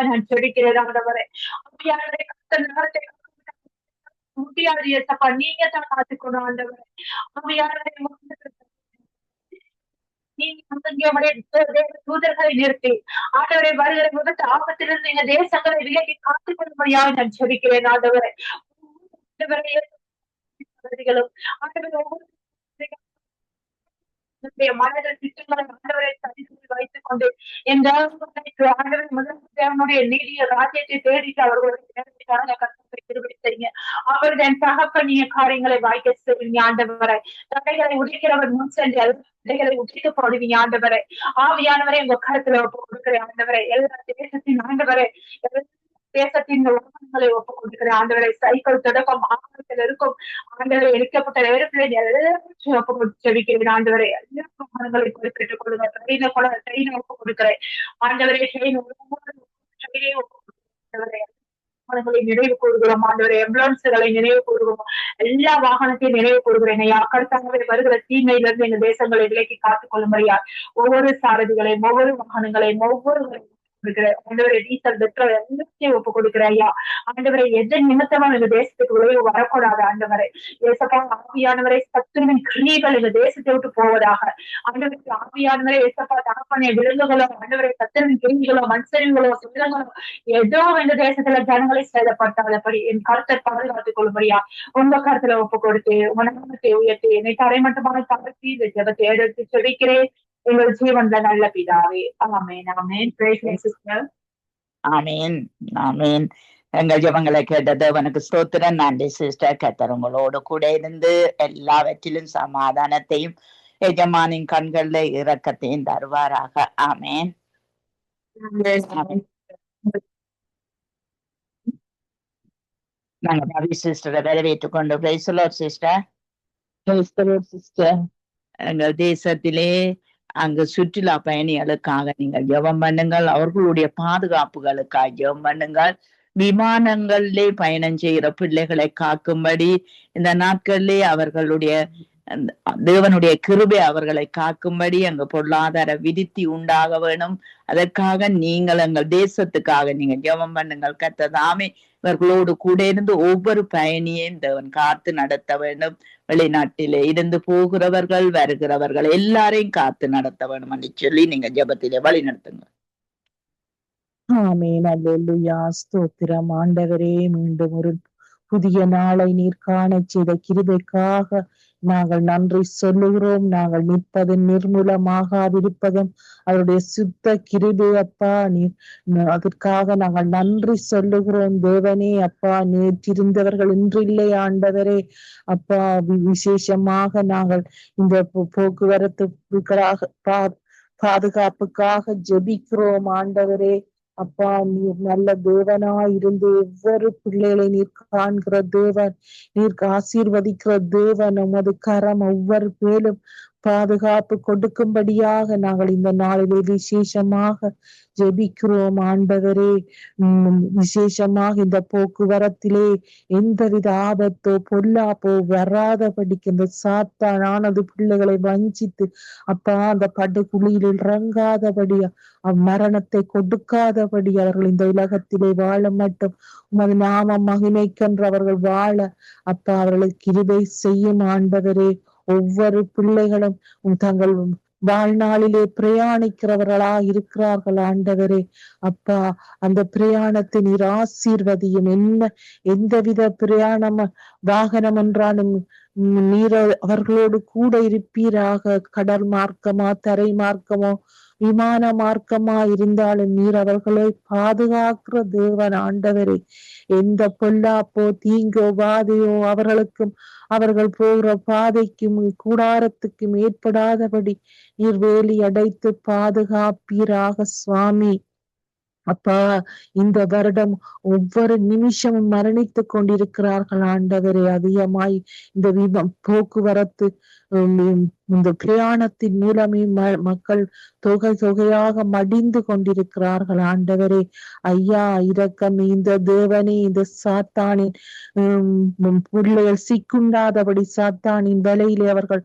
நான் செபிக்கிறேன் ஆண்டவரை. அப்படியானவரை கத்த நகரத்தை முடியாது ஏசப்பா நீங்க தான் காத்துக்கணும் ஆண்டவரை. அப்படியானவரை தூதர்களை நிறுத்தி ஆண்டவரை வருகிற விபத்து ஆபத்திலிருந்து எங்க தேசங்களை விலக்கி காத்துக் கொள்ளும்படியாக நான் ஜெபிக்கிறேன் ஆண்டவரை. மனதில் திட்டங்களை ஆண்டவரை வைத்துக் கொண்டு எந்த ஆண்டவரை முதல் தேவனுடைய நீதிய ராஜ்யத்தை தேடிட்டு அவர்களுடைய கிருபை செய்யுங்க. அவருடன் தகப்பனிய காரியங்களை வாய்க்க செய்வீங்க ஆண்டவரை. தடைகளை உடைக்கிறவர் முன் சென்று தடைகளை உடைக்க போடுவீங்க ஆண்டவரை. ஆவியானவரை உங்க கருத்துல ஒப்பு கொடுக்கிறேன் ஆண்டவரை. எல்லா தேசத்தின் ஆண்டவரை, தேசத்தின் உலகங்களை ஒப்பு கொடுக்கிறேன் ஆண்டவரை. சைக்கிள் தொடக்கம் ஆகத்தில் இருக்கும் ஆண்டவரை, எடுக்கப்பட்ட ஏரோப்ளேன் எல்லாத்தையும் ஒப்பு கொடுத்து செவிக்கிறேன் ஆண்டவரை. எல்லா வாகனங்களை குறிப்பிட்டுக் கொடுங்க. ட்ரெயினை ஒப்பு கொடுக்கிறேன் ஆண்டவரை. ட்ரெயினை ஒப்பு கொடுக்கிறேன். நினைவு கூறுகிறோம் ஆண்டவரை. ஆம்புலன்ஸ்களை நினைவு கூறுகிறோம். எல்லா வாகனத்தையும் நினைவு கூறுகிறேன் ஐயா. கருத்தாகவே வருகிற தீமையில இருந்து எங்க தேசங்களை விலக்கி காத்துக் கொள்ளும்படியா ஒவ்வொரு சாரதிகளையும், ஒவ்வொரு வாகனங்களையும், ஒவ்வொரு ஆண்டவரை டீசல் பெட்ரோல் எல்லாத்தையும் ஒப்பு கொடுக்கிறேன் ஐயா. ஆண்டவரை எதன் நிமித்தமா எங்க தேசத்துக்கு விளைவு வரக்கூடாது ஆண்டவரை. ஏசப்பா ஆவியானவரை, சத்துருவின் கிரியைகள் எங்க தேசத்தை விட்டு போவதாக ஆண்டவருக்கு. ஆவியானவரை ஏசப்பா தகப்பனே, விலங்குகளோ ஆண்டவரை, சத்துருவின் கிரியைகளோ, மனுஷரிகளோ, சொந்தங்களோ ஏதோ எங்க தேசத்துல ஜனங்களை சேதப்படுத்தாதபடி என் கருத்தை பாதுகாத்துக் கொள்ளும்படியா உங்க கருத்துல ஒப்பு கொடுத்து உணவத்தை உயர்த்தி என்னை தரைமட்டமான தாழ்த்தி இந்த ஜெபத்தை எடுத்து செபிக்கிறேன் எங்கள் ஜீவன்ல நல்ல பிதாவே. ஆமென் ஆமென். Praise the sister. ஆமீன் ஆமீன். எங்கள் ஜெபங்களை கேட்ட தேவனுக்கு ஸ்தோத்திரம். நன்றி சிஸ்டர். கர்த்தர் உங்களோடு கூட இருந்து எல்லாவற்றிலும் சமாதானத்தையும் எஜமானின் கண்கள்ல இரக்கத்தையும் தருவாராக. ஆமேன். நாங்க ரவி சிஸ்டரை வரவேற்றுக் கொண்டு praise the Lord sister. Praise the Lord sister. எங்கள் தேசத்திலே அங்கு சுற்றுலா பயணிகளுக்காக நீங்கள் ஜெபம் பண்ணுங்கள். அவர்களுடைய பாதுகாப்புகளுக்காக ஜெபம் பண்ணுங்கள். விமானங்களிலே பயணம் செய்கிற பிள்ளைகளை காக்கும்படி இந்த நாட்களிலே அவர்களுடைய தேவனுடைய கிருபை அவர்களை காக்கும்படி அங்கு பொருளாதார விருத்தி உண்டாக வேணும். அதற்காக நீங்கள் எங்கள் தேசத்துக்காக நீங்க ஜெபம் பண்ணுங்கள். கர்த்தர் தாமே இவர்களோடு கூட இருந்து ஒவ்வொரு பயணியையும் தேவன் காத்து நடத்த வேண்டும். வெளிநாட்டிலே இருந்து போகிறவர்கள் வருகிறவர்கள் எல்லாரையும் காத்து நடத்த வேண்டும் என்று சொல்லி நீங்க ஜெபத்திலே வழி நடத்துங்க. ஆமென். அல்லேலூயா. ஸ்தோத்திரம் ஆண்டவரே. மீண்டும் ஒரு புதிய நாளை நீர் காணச் செய்த கிருபைக்காக நாங்கள் நன்றி சொல்லுகிறோம். நாங்கள் நிற்பதும் நிர்மூலமாகாதிருப்பதும் அவருடைய சுத்த கிருபை அப்பா. நீர் அதற்காக நாங்கள் நன்றி சொல்லுகிறோம் தேவனே. அப்பா, நேற்றிருந்தவர்கள் இன்றில்லை ஆண்டவரே. அப்பா, விசேஷமாக நாங்கள் இந்த போக்குவரத்து பாதுகாப்புக்காக ஜெபிக்கிறோம் ஆண்டவரே. அப்பா, நீர் நல்ல தேவனா இருந்து ஒவ்வொரு பிள்ளைகளை நீர் காண்கிற தேவன், நீர் ஆசீர்வதிக்கிற தேவன். உமது கரம் ஒவ்வொரு பேரும் பாதுகாப்பு கொடுக்கும்படியாக நாங்கள் இந்த நாளிலே விசேஷமாக ஜெபிக்கிறோம் ஆண்டவரே. விசேஷமாக இந்த போக்குவரத்திலே எந்தவித ஆபத்தோ பொல்லாப்போ வராதபடிக்கு இந்த சாத்தானானது பிள்ளைகளை வஞ்சித்து அப்பா அந்த படுகுழியில் இறங்காதபடி மரணத்தை கொடுக்காதபடி அவர்கள் இந்த உலகத்திலே வாழ மட்டும் உமது நாம மகிமைக்கென்று அவர்கள் வாழ அப்பா அவர்களுக்கு கிருபை செய்யும் ஆண்டவரே. ஒவ்வொரு பிள்ளைகளும் தங்கள் வாழ்நாளிலே பிரயாணிக்கிறவர்களா இருக்கிறார்கள் ஆண்டவரே. அப்பா, அந்த பிரயாணத்தை நீர் ஆசீர்வதியும். எந்தவித பிரயாணம் வாகனம் என்றாலும் நீர் அவர்களோடு கூட இருப்பீராக. கடல் மார்க்கமா, தரை மார்க்கமோ, விமான மார்க்கமா இருந்தாலும் நீர் அவர்களை பாதுகாக்கிற தேவன் ஆண்டவரே. எந்த பொல்லாப்போ தீங்கோ பாதையோ அவர்களுக்கும் அவர்கள் போகிற பாதைக்கும் கூடாரத்துக்கும் ஏற்படாதபடி நீர் வேலி அடைத்து பாதுகாப்பீராக சுவாமி. அப்பா, இந்த வருடம் ஒவ்வொரு நிமிஷமும் மரணித்து கொண்டிருக்கிறார்கள் ஆண்டவரே. அதிகமாய் இந்த போக்குவரத்து இந்த பிரயாணத்தின் மூலமே மக்கள் தொகையாக மடிந்து கொண்டிருக்கிறார்கள் ஆண்டவரே. ஐயா, இரக்கம் இந்த தேவனே. இந்த சாத்தானின் பிள்ளைகள் சிக்குண்டாதபடி சாத்தானின் வலையிலே அவர்கள்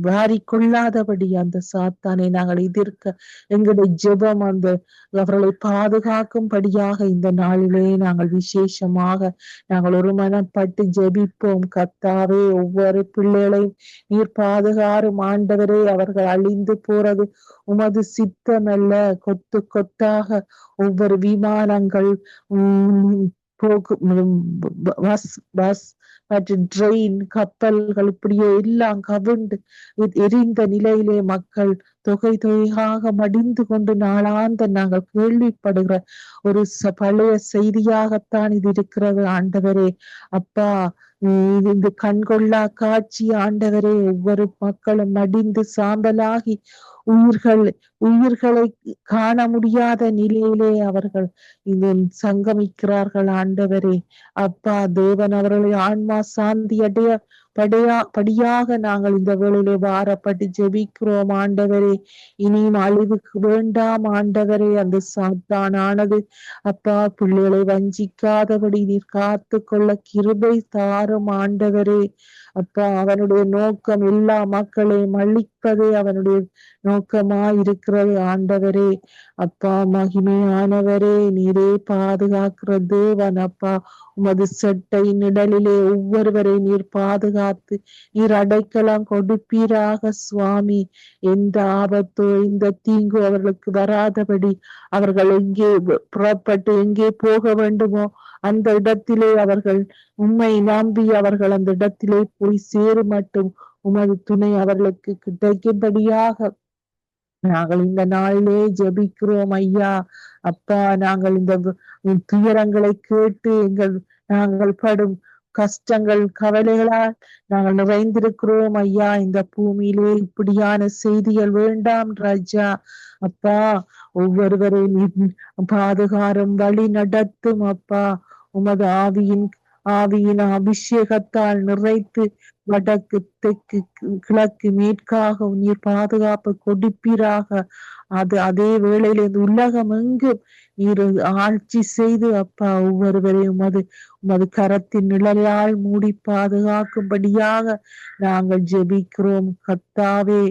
வாரிக்கொள்ளாதபடி அந்த சாத்தானை நாங்கள் எதிர்க்க எங்களுடைய ஜெபம் அந்த அவர்களை பாதுகாக்கும்படியாக இந்த நாளிலே நாங்கள் விசேஷமாக நாங்கள் ஒரு மனப்பட்டு ஜெபிப்போம். கர்த்தாவே, ஒவ்வொரு பிள்ளைகளையும் நீர் பாதுகாரும் ஆண்டவரே. அவர்கள் அழிந்து போறது உமது சித்தமல்ல. கொத்து கொத்தாக ஒவ்வொரு விமானங்கள் மற்றும் ட்ரெயின் கப்பல்கள் இப்படியே எல்லாம் கவிழ்ந்து எரிந்த நிலையிலே மக்கள் தொகை தொகையாக மடிந்து கொண்டு நாளாந்த நாங்கள் கேள்விப்படுகிற ஒரு பழைய செய்தியாகத்தான் இது இருக்கிறது ஆண்டவரே. அப்பா, இது இந்த கண்கொள்ளா காட்சி ஆண்டவரே. ஒவ்வொரு மக்களும் மடிந்து சாம்பலாகி உயிர்களை காண முடியாத நிலையிலே அவர்கள் இது சங்கமிக்கிறார்கள் ஆண்டவரே. அப்பா தேவன் அவர்களை ஆன்மா சாந்தி அடைய படியாக நாங்கள் இந்த வேளையிலே வாரப்பட்டு ஜெபிக்கிறோம் ஆண்டவரே. இனியும் அழிவுக்கு வேண்டாம் ஆண்டவரே. அந்த சாத்தானானது அப்பா பிள்ளைகளை வஞ்சிக்காதபடி நீர் காத்து கொள்ள கிருபை தாரும் ஆண்டவரே. அப்பா அவனுடைய நோக்கம் எல்லா மக்களையும் அழிப்பதே அவனுடைய நோக்கமா இருக்கிறது ஆண்டவரே. அப்பா மகிமையானவரே, நீரே பாதுகாக்கிற தேவன். அப்பா உமது செட்டை நிழலிலே ஒவ்வொருவரை நீர் பாதுகாத்து நீர் அடைக்கலம் கொடுப்பீராக சுவாமி. எந்த ஆபத்தோ இந்த தீங்கு அவர்களுக்கு வராதபடி அவர்கள் எங்கே புறப்பட்டு எங்கே போக வேண்டுமோ அந்த இடத்திலே அவர்கள் உம்மை நம்பி அவர்கள் அந்த இடத்திலே போய் சேரும் மட்டும் உமது துணை அவர்களுக்கு கிடைக்கும்படியாக நாங்கள் இந்த நாளிலே ஜெபிக்கிறோம் ஐயா. அப்பா நாங்கள் இந்த துயரங்களை கேட்டு நாங்கள் படும் கஷ்டங்கள் கவலைகளால் நாங்கள் நிறைந்திருக்கிறோம் ஐயா. இந்த பூமியிலே இப்படியான செய்திகள் வேண்டாம் ராஜா. அப்பா ஒவ்வொருவரையும் பாதுகாரும் வழி நடத்தும் அப்பா. உமது ஆவியின் அபிஷேகத்தால் நிறைத்து வடக்கு தெற்கு கிழக்கு மேற்காக நீர் பாதுகாப்பு கொடுப்பீராக. அதே வேளையில இந்த உலகம் எங்கும் நீர் ஆட்சி செய்து அப்பா ஒவ்வொருவரையும் உமது கரத்தின் நிழலால் மூடி பாதுகாக்கும்படியாக நாங்கள் ஜெபிக்கிறோம் கர்த்தாவே.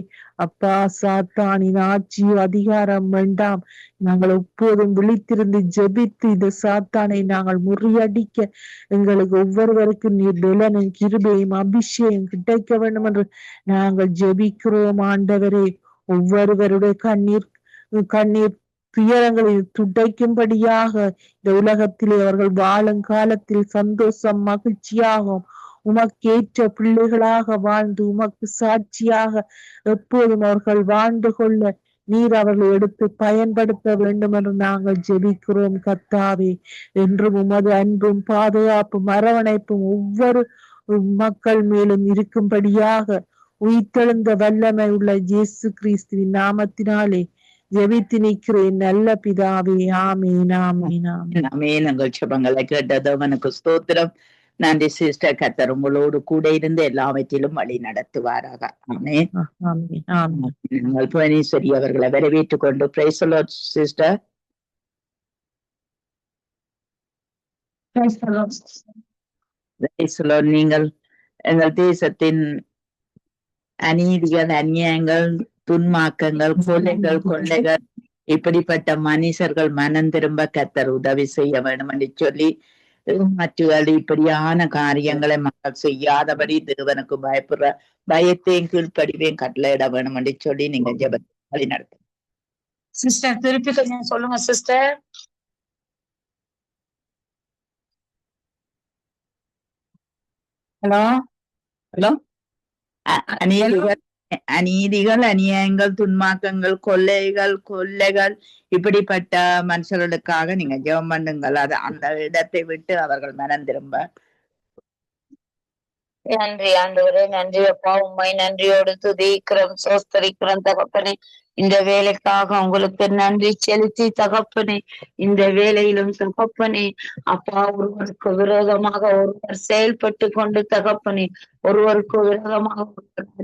அப்பா சாத்தானின் ஆட்சி அதிகாரம் வேண்டாம். நாங்கள் எப்போதும் விழித்திருந்து ஜெபித்து இந்த சாத்தானை நாங்கள் முறியடிக்க எங்களுக்கு ஒவ்வொருவருக்கும் நீர் பலனும் கிருபையும் அபிஷேகம் கிடைக்க வேண்டும் என்று நாங்கள் ஜெபிக்கிறோம் ஆண்டவரே. ஒவ்வொருவருடைய கண்ணீர் துயரங்களை துடைக்கும்படியாக இந்த உலகத்திலே அவர்கள் வாழும் காலத்தில் சந்தோஷம் மகிழ்ச்சியாகவும் உமக்கேற்ற பிள்ளைகளாக வாழ்ந்து உமக்கு சாட்சியாக எப்போதும் அவர்கள் வாழ்ந்து கொள்ள நீர் அவர்களை எடுத்து பயன்படுத்த வேண்டும் என்று நாங்கள் ஜெபிக்கிறோம் கர்த்தாவே. என்றும் உமது அன்பும் பாதுகாப்பும் அரவணைப்பும் ஒவ்வொரு மக்கள் மேலும் இருக்கும்படியாக உயிர்த்தெழுந்த வல்லமை உள்ள இயேசு கிறிஸ்துவின் நாமத்தினாலே ஜெபித்து நிற்கிறேன் நல்ல பிதாவே. ஆமீன் ஆமீன் ஆமீன் ஆமீன். எங்கள் ஜெபங்களை கேட்டதவனுக்கு ஸ்தோத்திரம். நன்றி சிஸ்டர். கர்த்தர் உங்களோடு கூட இருந்து எல்லாவற்றிலும் வழி நடத்துவாராக. ஆமீன் ஆமீன் ஆமீன். நாங்கள் புவனேஸ்வரி அவர்களை வரவேற்றுக் கொண்டு praise the Lord sister. Praise the Lord. நீங்கள் எங்கள் தேசத்தின் அநீதிகள் அநியாயங்கள் துன்மாக்கங்கள் கொள்ளைகள் இப்படிப்பட்ட மனுஷர்கள் மனம் திரும்ப கர்த்தர் உதவி செய்ய வேண்டும் என்று சொல்லி மற்றவர்கள் இப்படியான காரியங்களை மக்கள் செய்யாதபடி தேவனுக்கு பயப்படுற பயத்தையும் கீழ்ப்படிவையும் கட்டளையிட வேணும் என்று சொல்லி நீங்க ஜெபத்தை வழி நடத்துங்க சிஸ்டர். திருப்பி கொஞ்சம் சொல்லுங்க சிஸ்டர். Hello hello. அநீதிகள் அநியாயங்கள் துன்மாக்கங்கள் கொள்ளைகள் இப்படிப்பட்ட மனுஷர்களுக்காக நீங்க ஜெபம் பண்ணுங்கள். அது அந்த இடத்தை விட்டு அவர்கள் மனம் திரும்ப. நன்றி ஆண்டவரே. நன்றி அப்பா. உண்மை நன்றியோடு துதிக்கிறோம் சோஸ்தரிக்கிறோம் தகப்பனே. இந்த வேலைக்காக உங்களுக்கு நன்றி செலுத்தி தகப்பனே. இந்த வேலையிலும் தகப்பனே அப்பா ஒருவருக்கு விரோதமாக ஒருவர் செயல்பட்டு கொண்டு தகப்பனே ஒருவருக்கு விரோதமாக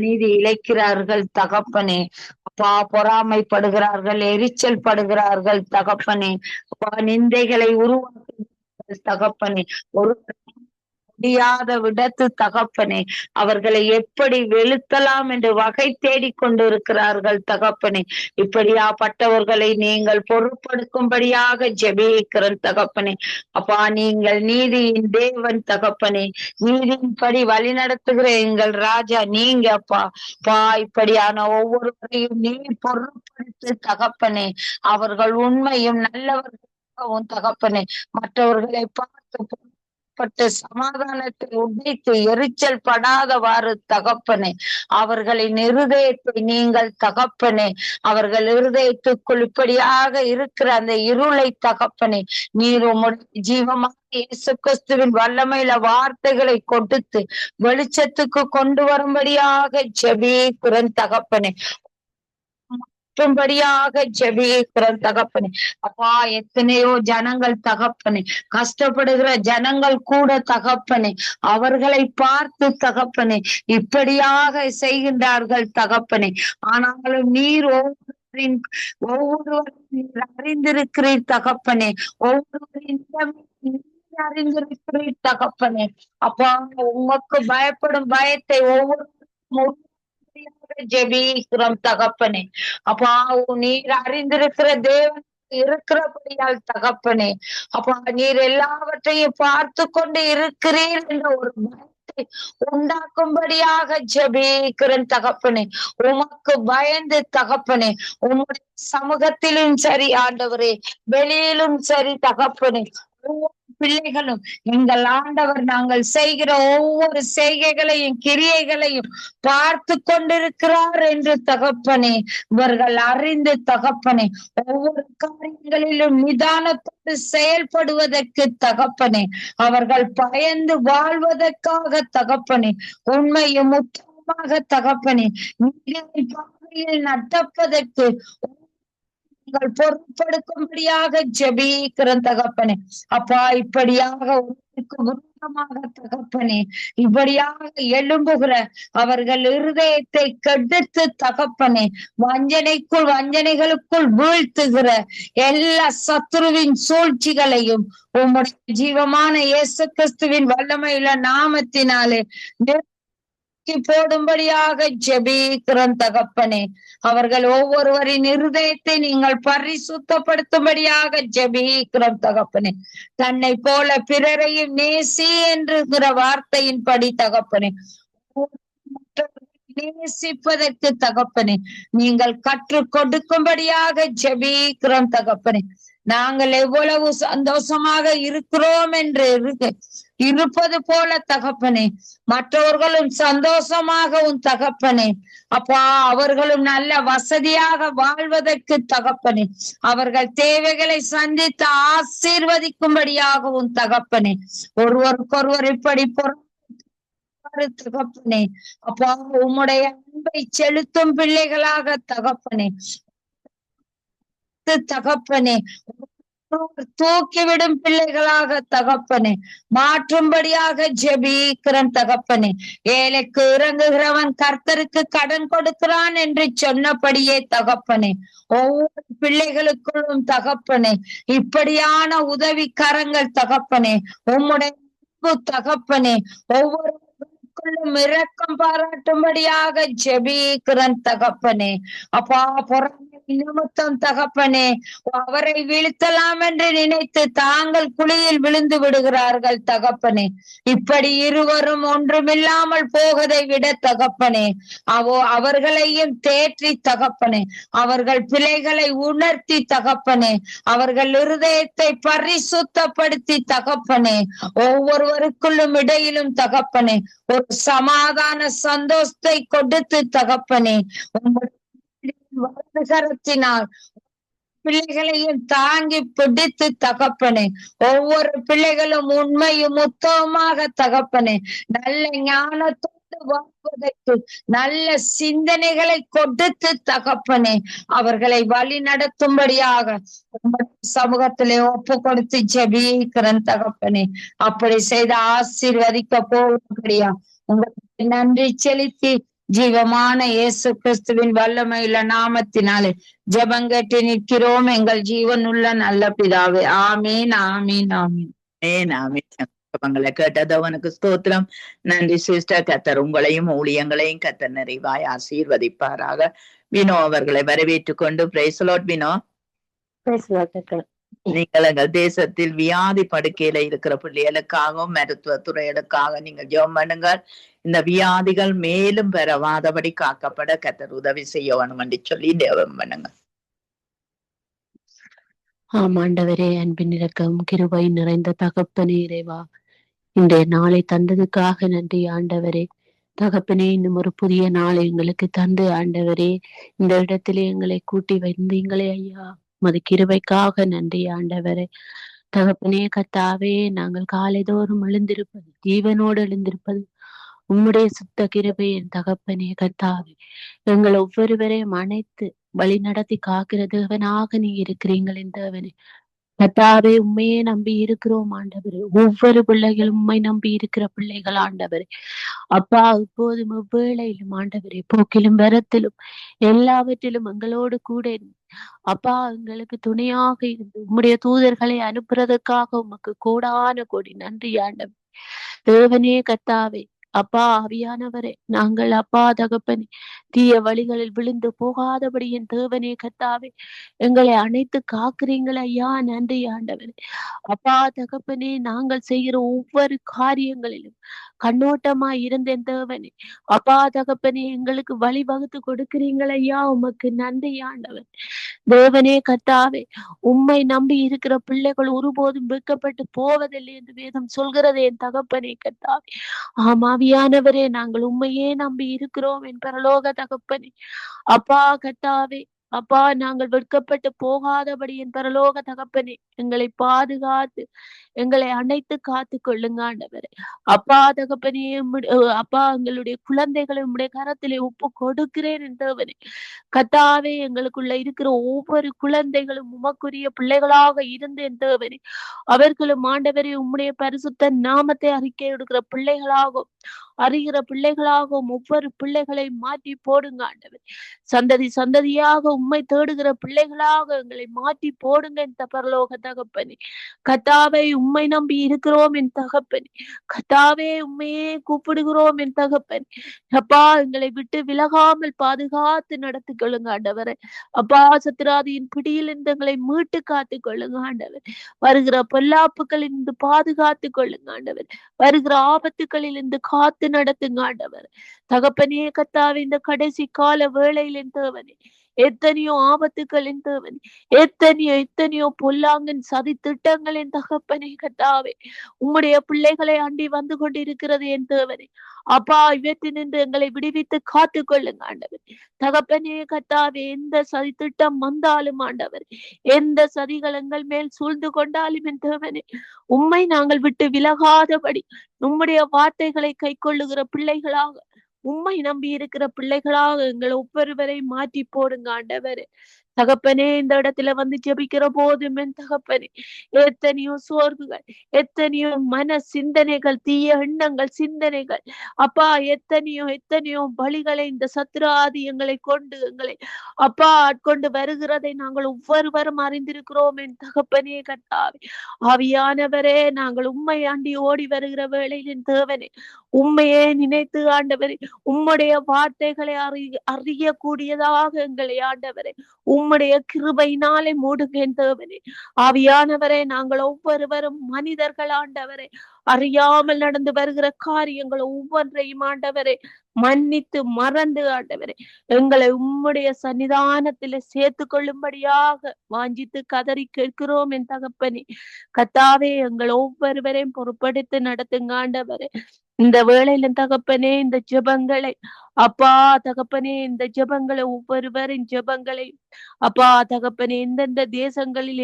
நீதி இழைக்கிறார்கள் தகப்பனே. அப்பா பொறாமைப்படுகிறார்கள், எரிச்சல் படுகிறார்கள் தகப்பனே. அப்பா நிந்தைகளை உருவாக்குகிறார்கள் தகப்பனே. ஒரு முடியாத விடத்து தகப்பனே அவர்களை எப்படி வெளுத்தலாம் என்று வகை தேடிக் கொண்டிருக்கிறார்கள் தகப்பனே. இப்படியாப்பட்டவர்களை நீங்கள் பொருட்படுத்தும்படியாக ஜெபிக்கிற தகப்பனே. அப்பா நீங்கள் நீதியின் தேவன் தகப்பனே. நீதியின்படி வழி நடத்துகிற எங்கள் ராஜா நீங்க அப்பா. இப்படியான ஒவ்வொருவரையும் நீ பொருட்படுத்து தகப்பனே. அவர்கள் உண்மையும் நல்லவர்களும் தகப்பனே மற்றவர்களை பார்த்து சமாதானத்தை உடைத்து எரிச்சல் படாதவாறு தகப்பனே அவர்களின் இருதயத்தை நீங்கள் தகப்பனே அவர்கள் இருதயத்துக்குள் இப்படியாக இருக்கிற அந்த இருளை தகப்பனே நீர் உம்முடைய ஜீவமாக இயேசு கிறிஸ்துவின் வல்லமையில வார்த்தைகளை கொடுத்து வெளிச்சத்துக்கு கொண்டு வரும்படியாக ஜெபிக்கிறேன் தகப்பனே ஜெபிக்கிறேன் தகப்பனே. அப்பா எத்தனையோ ஜனங்கள் தகப்பனே கஷ்டப்படுகிற ஜனங்கள் கூட தகப்பனே அவர்களை பார்த்து தகப்பனே இப்படியாக செய்கின்றார்கள் தகப்பனே. ஆனாலும் நீர் ஒவ்வொருவரையும் அறிந்திருக்கிறீர் தகப்பனே. ஒவ்வொருவரின் அறிந்திருக்கிறீர் தகப்பனே. அப்பா உமக்கு பயப்படும் பயத்தை ஒவ்வொரு ஜெபிக்கிறோம் தகப்பனே. அப்பா நீர் அறிந்திருக்கிற தேவன் இருக்கிறபடியால் தகப்பனே. அப்பா நீர் எல்லாவற்றையும் பார்த்து கொண்டு இருக்கிறீர் என்ற ஒரு பயத்தை உண்டாக்கும்படியாக ஜெபிக்கிறேன் தகப்பனே. உமக்கு பயந்து தகப்பனே உம்முடைய சமூகத்திலும் சரி ஆண்டவரே வெளியிலும் சரி தகப்பனே ஒவ்வொரு பிள்ளைகளும் எங்கள் ஆண்டவர் நாங்கள் செய்கிற ஒவ்வொரு செய்கைகளையும் கிரியைகளையும் பார்த்து கொண்டிருக்கிறார் என்று தகப்பனே இவர்கள் அறிந்து தகப்பனே ஒவ்வொரு காரியங்களிலும் நிதானத்தோடு செயல்படுவதற்கு தகப்பனே அவர்கள் பயந்து வாழ்வதற்காக தகப்பனே உண்மையும் உத்தமமாக தகப்பனே பாதையில் நடப்பதற்கு பொருட்படுத்தும்படியாக ஜெபிக்கிறேன் தகப்பனே. அப்பா இப்படியாக விரோதமாக தகப்பனே இப்படியாக எழும்புகிற அவர்கள் இருதயத்தை கெடுத்து தகப்பனே வஞ்சனைகளுக்குள் வீழ்த்துகிற எல்லா சத்துருவின் சூழ்ச்சிகளையும் உம்முடைய ஜீவமான இயேசு கிறிஸ்துவின் வல்லமையுள்ள நாமத்தினாலே போடும்படியாக ஜெபிக்கிறோம் தகப்பனே. அவர்கள் ஒவ்வொருவரின் இருதயத்தை நீங்கள் பரிசுத்தப்படுத்தும்படியாக ஜெபிக்கிறோம் தகப்பனே. தன்னை போல பிறரையும் நேசி என்கிற வார்த்தையின்படி தகப்பனே நேசிப்பதற்கு தகப்பனே நீங்கள் கற்றுக் கொடுக்கும்படியாக ஜெபிக்கிறோம் தகப்பனே. நாங்கள் எவ்வளவு சந்தோஷமாக இருக்கிறோம் என்று இருப்பது போல தகப்பனே மற்றவர்களும் சந்தோஷமாகவும் தகப்பனே. அப்பா அவர்களும் நல்ல வசதியாக வாழ்வதற்கு தகப்பனே அவர்கள் தேவைகளை சந்தித்து ஆசீர்வதிக்கும்படியாகவும் தகப்பனே ஒருவருக்கொருவர் இப்படி தகப்பனே. அப்பா உம்முடைய அன்பை செலுத்தும் பிள்ளைகளாக தகப்பனே தகப்பனே தூக்கிவிடும் பிள்ளைகளாக தகப்பனே மாற்றும்படியாக ஜெபிக்கிறேன் தகப்பனே. ஏழைக்கு இறங்குகிறவன் கர்த்தருக்கு கடன் கொடுக்கிறான் என்று சொன்னபடியே தகப்பனே ஒவ்வொரு பிள்ளைகளுக்குள்ளும் தகப்பனே இப்படியான உதவி கரங்கள் தகப்பனே உம்முடைய தகப்பனே ஒவ்வொருவருக்குள்ளும் இரக்கம் பாராட்டும்படியாக ஜெபிக்கிறேன் தகப்பனே. அப்பா பொறாமை நிமித்தம் தகப்பனே அவரை வீழ்த்தலாம் என்று நினைத்து தாங்கள் குழியில் விழுந்து விடுகிறார்கள் தகப்பனே. இப்படி இருவரும் ஒன்றுமில்லாமல் போவதை விட தகப்பனே அவர்களையும் தேற்றி தகப்பனே அவர்கள் பிள்ளைகளை உணர்த்தி தகப்பனே அவர்கள் இருதயத்தை பரிசுத்தப்படுத்தி தகப்பனே ஒவ்வொருவருக்குள்ளும் இடையிலும் தகப்பனே ஒரு சமாதான சந்தோஷத்தை கொடுத்து தகப்பனே கரத்தினால் பிள்ளைகளையும் தாங்கி பிடித்து தகப்பனே ஒவ்வொரு பிள்ளைகளும் உண்மையும் உத்தமமாக தகப்பனே நல்ல ஞானத்தோடு வாழ்வதற்கு நல்ல சிந்தனைகளை கொடுத்து தகப்பனே அவர்களை வழி நடத்தும்படியாக சமூகத்திலே ஒப்பு கொடுத்து ஜெபிக்கிறேன் தகப்பனே. அப்படி செய்து ஆசீர்வதிக்க போவடியா உங்களுக்கு நன்றி செலுத்தி ஜீவமான இயேசு கிறிஸ்துவின் வல்லமையுள்ள நாமத்தினாலே ஜெபங்கேட்டு நிற்கிறோம் எங்கள் ஜீவனுள்ள நல்ல பிதாவே. ஆமீன் ஆமீன் ஆமீன் ஆமீன். ஜெபங்களை கேட்டதவனுக்கு ஸ்தோத்திரம். நன்றி சிஸ்டர். கர்த்தர் உங்களையும் ஊழியங்களையும் கர்த்தர் நிறைவாய் ஆசீர்வதிப்பாராக. வினோ அவர்களை வரவேற்றுக் கொண்டு பிரைஸ் லார்ட். வினோ நீங்கள் எங்கள் தேசத்தில் வியாதி படுக்கையில இருக்கிற பிள்ளைகளுக்காகவும் மருத்துவ துறைகளுக்காக நீங்கள் ஜெபம் பண்ணுங்கள். இந்த வியாதிகள் மேலும் பெறவாதபடி காக்கப்பட கர்த்தர் உதவி செய்ய வேணும் என்று சொல்லி ஜெபம் பண்ணுங்க. ஆமாண்டவரே அன்பின் இரக்கம் கிருபை நிறைந்த தகப்பனே இறைவா இன்றைய நாளை தந்ததுக்காக நன்றி ஆண்டவரே. தகப்பனே, இன்னும் ஒரு புதிய நாளை எங்களுக்கு தந்து ஆண்டவரே, இந்த இடத்திலே எங்களை கூட்டி வந்தீங்களே ஐயா, உமது கிருபைக்காக நன்றி ஆண்டவரே. தகப்பனே கர்த்தாவே, நாங்கள் காலைதோறும் எழுந்திருப்பது, ஜீவனோடு எழுந்திருப்பது உம்முடைய சுத்த கிருபை. என் தகப்பனே கர்த்தாவே, எங்கள் ஒவ்வொருவரையும் அணைத்து வழி நடத்தி காக்கிற தேவனாக நீ இருக்கிறீங்கள். என் தேவனே கர்த்தாவே, உண்மையே நம்பி இருக்கிறோம் ஆண்டவரே. ஒவ்வொரு பிள்ளைகளும் உண்மை நம்பி இருக்கிற பிள்ளைகள் ஆண்டவரே. அப்பா, இப்போதும் எவ்வேளையிலும் ஆண்டவரே, போக்கிலும் வரத்திலும் எல்லாவற்றிலும் எங்களோடு கூட இருந்து அப்பா எங்களுக்கு துணையாக இருந்து உம்முடைய தூதர்களை அனுப்புறதுக்காக உமக்கு கோடான கோடி நன்றி ஆண்டவர். தேவனே கர்த்தாவே, அப்பா ஆவியானவரே, நாங்கள் அப்பா தகப்பனே தீய வழிகளில் விழுந்து போகாதபடி என் தேவனே கர்த்தாவே எங்களை அணைத்து காக்குறீங்கள் ஐயா. நன்றி ஆண்டவரே. அப்பா தகப்பனே, நாங்கள் செய்கிற ஒவ்வொரு காரியங்களிலும் கண்ணோட்டமாய் இருந்தேன் தேவனே. அப்பா தகப்பனே, எங்களுக்கு வழி வகுத்து கொடுக்கிறீங்கள் ஐயா. உமக்கு நன்றி ஆண்டவர். தேவனே கர்த்தாவே, உம்மை நம்பி இருக்கிற பிள்ளைகள் ஒருபோதும் வெட்கப்பட்டு போவதில்லை என்று வேதம் சொல்கிறது என் தகப்பனே கர்த்தாவே. ஆமாவியானவரே, நாங்கள் உம்மையே நம்பி இருக்கிறோம் என் பரலோக தகப்பனே. அப்பா கர்த்தாவே, அப்பா நாங்கள் வெட்கப்பட்டு போகாதபடி என் பரலோக தகப்பனே எங்களை பாதுகாத்து எங்களை அணைத்து காத்து கொள்ளுங்க ஆண்டவரே. அப்பா தகப்பனே, அப்பா எங்களுடைய குழந்தைகளை உம்முடைய கரத்திலே ஒப்பு கொடுக்கிறேன் என் தேவனே. கர்த்தாவே, எங்களுக்குள்ள இருக்கிற ஒவ்வொரு குழந்தைகளும் உமக்குரிய பிள்ளைகளாக இருந்து என் தேவனே அவர்களும் ஆண்டவரே உம்முடைய பரிசுத்த நாமத்தை அறிக்கை எடுக்கிற பிள்ளைகளாகும் அறிகிற பிள்ளைகளாகவும் ஒவ்வொரு பிள்ளைகளை மாற்றி போடுங்க ஆண்டவர். சந்ததி சந்ததியாக உம்மை தேடுகிற பிள்ளைகளாக எங்களை மாற்றி போடுங்க என் பரலோக தகப்பனே. கர்த்தாவே, உம்மை நம்பி இருக்கிறோம் என் தகப்பனே. கர்த்தாவே, உம்மையே கூப்பிடுகிறோம் என் தகப்பனே. அப்பா, எங்களை விட்டு விலகாமல் பாதுகாத்து நடத்தி கொள்ளுங்க ஆண்டவரே. அப்பா, சத்திராதியின் பிடியிலிருந்து எங்களை மீட்டு காத்து கொள்ளுங்க ஆண்டவர். வருகிற பொல்லாப்புகளில் இருந்து பாதுகாத்து கொள்ளுங்க ஆண்டவர். வருகிற ஆபத்துகளில் இருந்து காத்து நடத்துங்க ஆண்டவர். தகப்பனே கர்த்தாவே, இந்த கடைசி கால வேளையில் என் தேவனே எத்தனையோ ஆபத்துகளின் தேவனே, எத்தனையோ பொல்லாங்கின் சதி திட்டங்களின் தகப்பனே கர்த்தாவே உம்முடைய பிள்ளைகளை அண்டி வந்து கொண்டிருக்கிறது என் தேவனே. அப்பா, இவற்றினின்று எங்களை விடுவித்து காத்து கொள்ளுங்க ஆண்டவர். தகப்பனே கர்த்தாவே, எந்த சதி திட்டம் வந்தாலும் ஆண்டவர், எந்த சதிகள் எங்கள் மேல் சூழ்ந்து கொண்டாலும் என் தேவனே உம்மை நாங்கள் விட்டு விலகாதபடி உம்முடைய வார்த்தைகளை கை கொள்ளுகிற பிள்ளைகளாக உம்மை நம்பி இருக்கிற பிள்ளைகளாக எங்களை ஒவ்வொருவரை மாற்றி போடுங்க ஆண்டவரே. தகப்பனே, இந்த இடத்துல வந்து ஜெபிக்கிற போதும் என் தகப்பனே எத்தனையோ சோர்வுகள், எத்தனையோ மன சிந்தனைகள், தீய எண்ணங்கள், சிந்தனைகள், அப்பா எத்தனையோ வழிகளை இந்த சத்ராதி எங்களை கொண்டு எங்களை அப்பா ஆட்கொண்டு வருகிறதை நாங்கள் ஒவ்வொருவரும் அறிந்திருக்கிறோம் என் தகப்பனே கர்த்தாவே. ஆவியானவரே, நாங்கள் உம்மை ஆண்டி ஓடி வருகிற வேளையில் என் தேவனே உம்மையே நினைத்து ஆண்டவரே உம்முடைய வார்த்தைகளை அறியக்கூடியதாக எங்களை ஆண்டவரே உம்முடைய கிருபையினாலே மூடுங்க என் தேவனே. ஆவியானவரே, நாங்கள் ஒவ்வொருவரும் மனிதர்கள் ஆண்டவரே, அறியாமல் நடந்து வருகிற காரியங்கள் ஒவ்வொன்றையும் ஆண்டவரே மன்னித்து மறந்து ஆண்டவரே எங்களை உம்முடைய சன்னிதானத்திலே சேர்த்து கொள்ளும்படியாக வாஞ்சித்து கதறி கேட்கிறோம் என் தகப்பனே. கர்த்தாவே, எங்கள் ஒவ்வொருவரையும் பொறுப்படுத்தி நடத்துங்க ஆண்டவரே. இந்த வேளையில தகப்பனே இந்த ஜெபங்களை அப்பா தகப்பனே இந்த ஜெபங்களை ஒவ்வொருவரின் ஜெபங்களை அப்பா தகப்பனே எந்தெந்த தேசங்களில்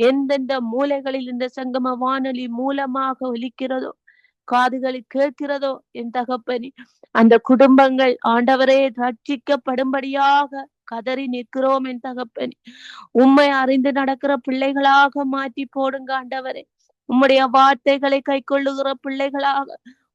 எந்தெந்த மூலைகளில் இந்த சங்கம வானொலி மூலமாக ஒலிக்கிறதோ, காதுகளில் கேட்கிறதோ என் தகப்பனே, அந்த குடும்பங்கள் ஆண்டவரே ரட்சிக்கப்படும்படியாக கதறி நிற்கிறோம் என் தகப்பனே. உம்மை அறிந்து நடக்கிற பிள்ளைகளாக மாற்றி போடுங்க ஆண்டவரே. உம்முடைய வார்த்தைகளை கை கொள்ளுகிற பிள்ளைகளாக,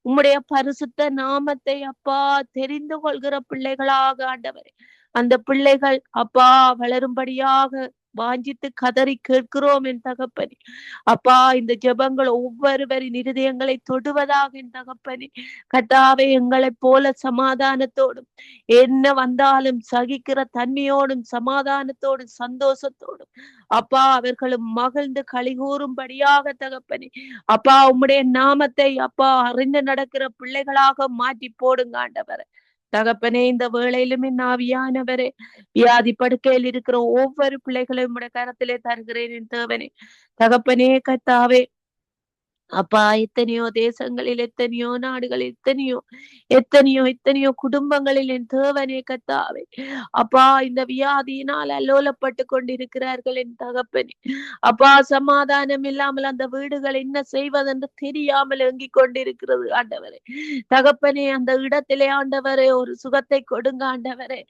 உம்முடைய பரிசுத்த நாமத்தை அப்பா தெரிந்து கொள்கிற பிள்ளைகளாக ஆண்டவரே அந்த பிள்ளைகள் அப்பா வளரும்படியாக வாஞ்சித்து கதறி கேட்கிறோம் என் தகப்பனே. அப்பா, இந்த ஜெபங்கள் ஒவ்வொருவரின் இருதயங்களை தொடுவதாக என் தகப்பனே. கர்த்தாவே, எங்களை போல சமாதானத்தோடும் என்ன வந்தாலும் சகிக்கிற தன்மையோடும் சமாதானத்தோடும் சந்தோஷத்தோடும் அப்பா அவர்களும் மகிழ்ந்து களிகூறும்படியாக தகப்பனே அப்பா உம்முடைய நாமத்தை அப்பா அறிந்து நடக்கிற பிள்ளைகளாக மாற்றி போடுங்க ஆண்டவரே. தகப்பனே, இந்த வேளையிலும் என் ஆவியானவரே வியாதி படுக்கையில் இருக்கிற ஒவ்வொரு பிள்ளைகளையும் உடைய கரத்திலே தருகிறேன் என் தேவனே. தகப்பனே கர்த்தாவே, அப்பா, எத்தனையோ தேசங்களில், எத்தனையோ நாடுகளில், எத்தனையோ குடும்பங்களில் என் தேவனே கத்தாவே, அப்பா, இந்த வியாதியினால் அல்லோலப்பட்டு கொண்டிருக்கிறார்கள் என் தகப்பனே. அப்பா, சமாதானம் இல்லாமல் அந்த வீடுகள் என்ன செய்வதென்று தெரியாமல் ஏங்கிக் கொண்டிருக்கிறது ஆண்டவரே. தகப்பனே, அந்த இடத்திலே ஆண்டவரே ஒரு சுகத்தை கொடுங்க ஆண்டவரே.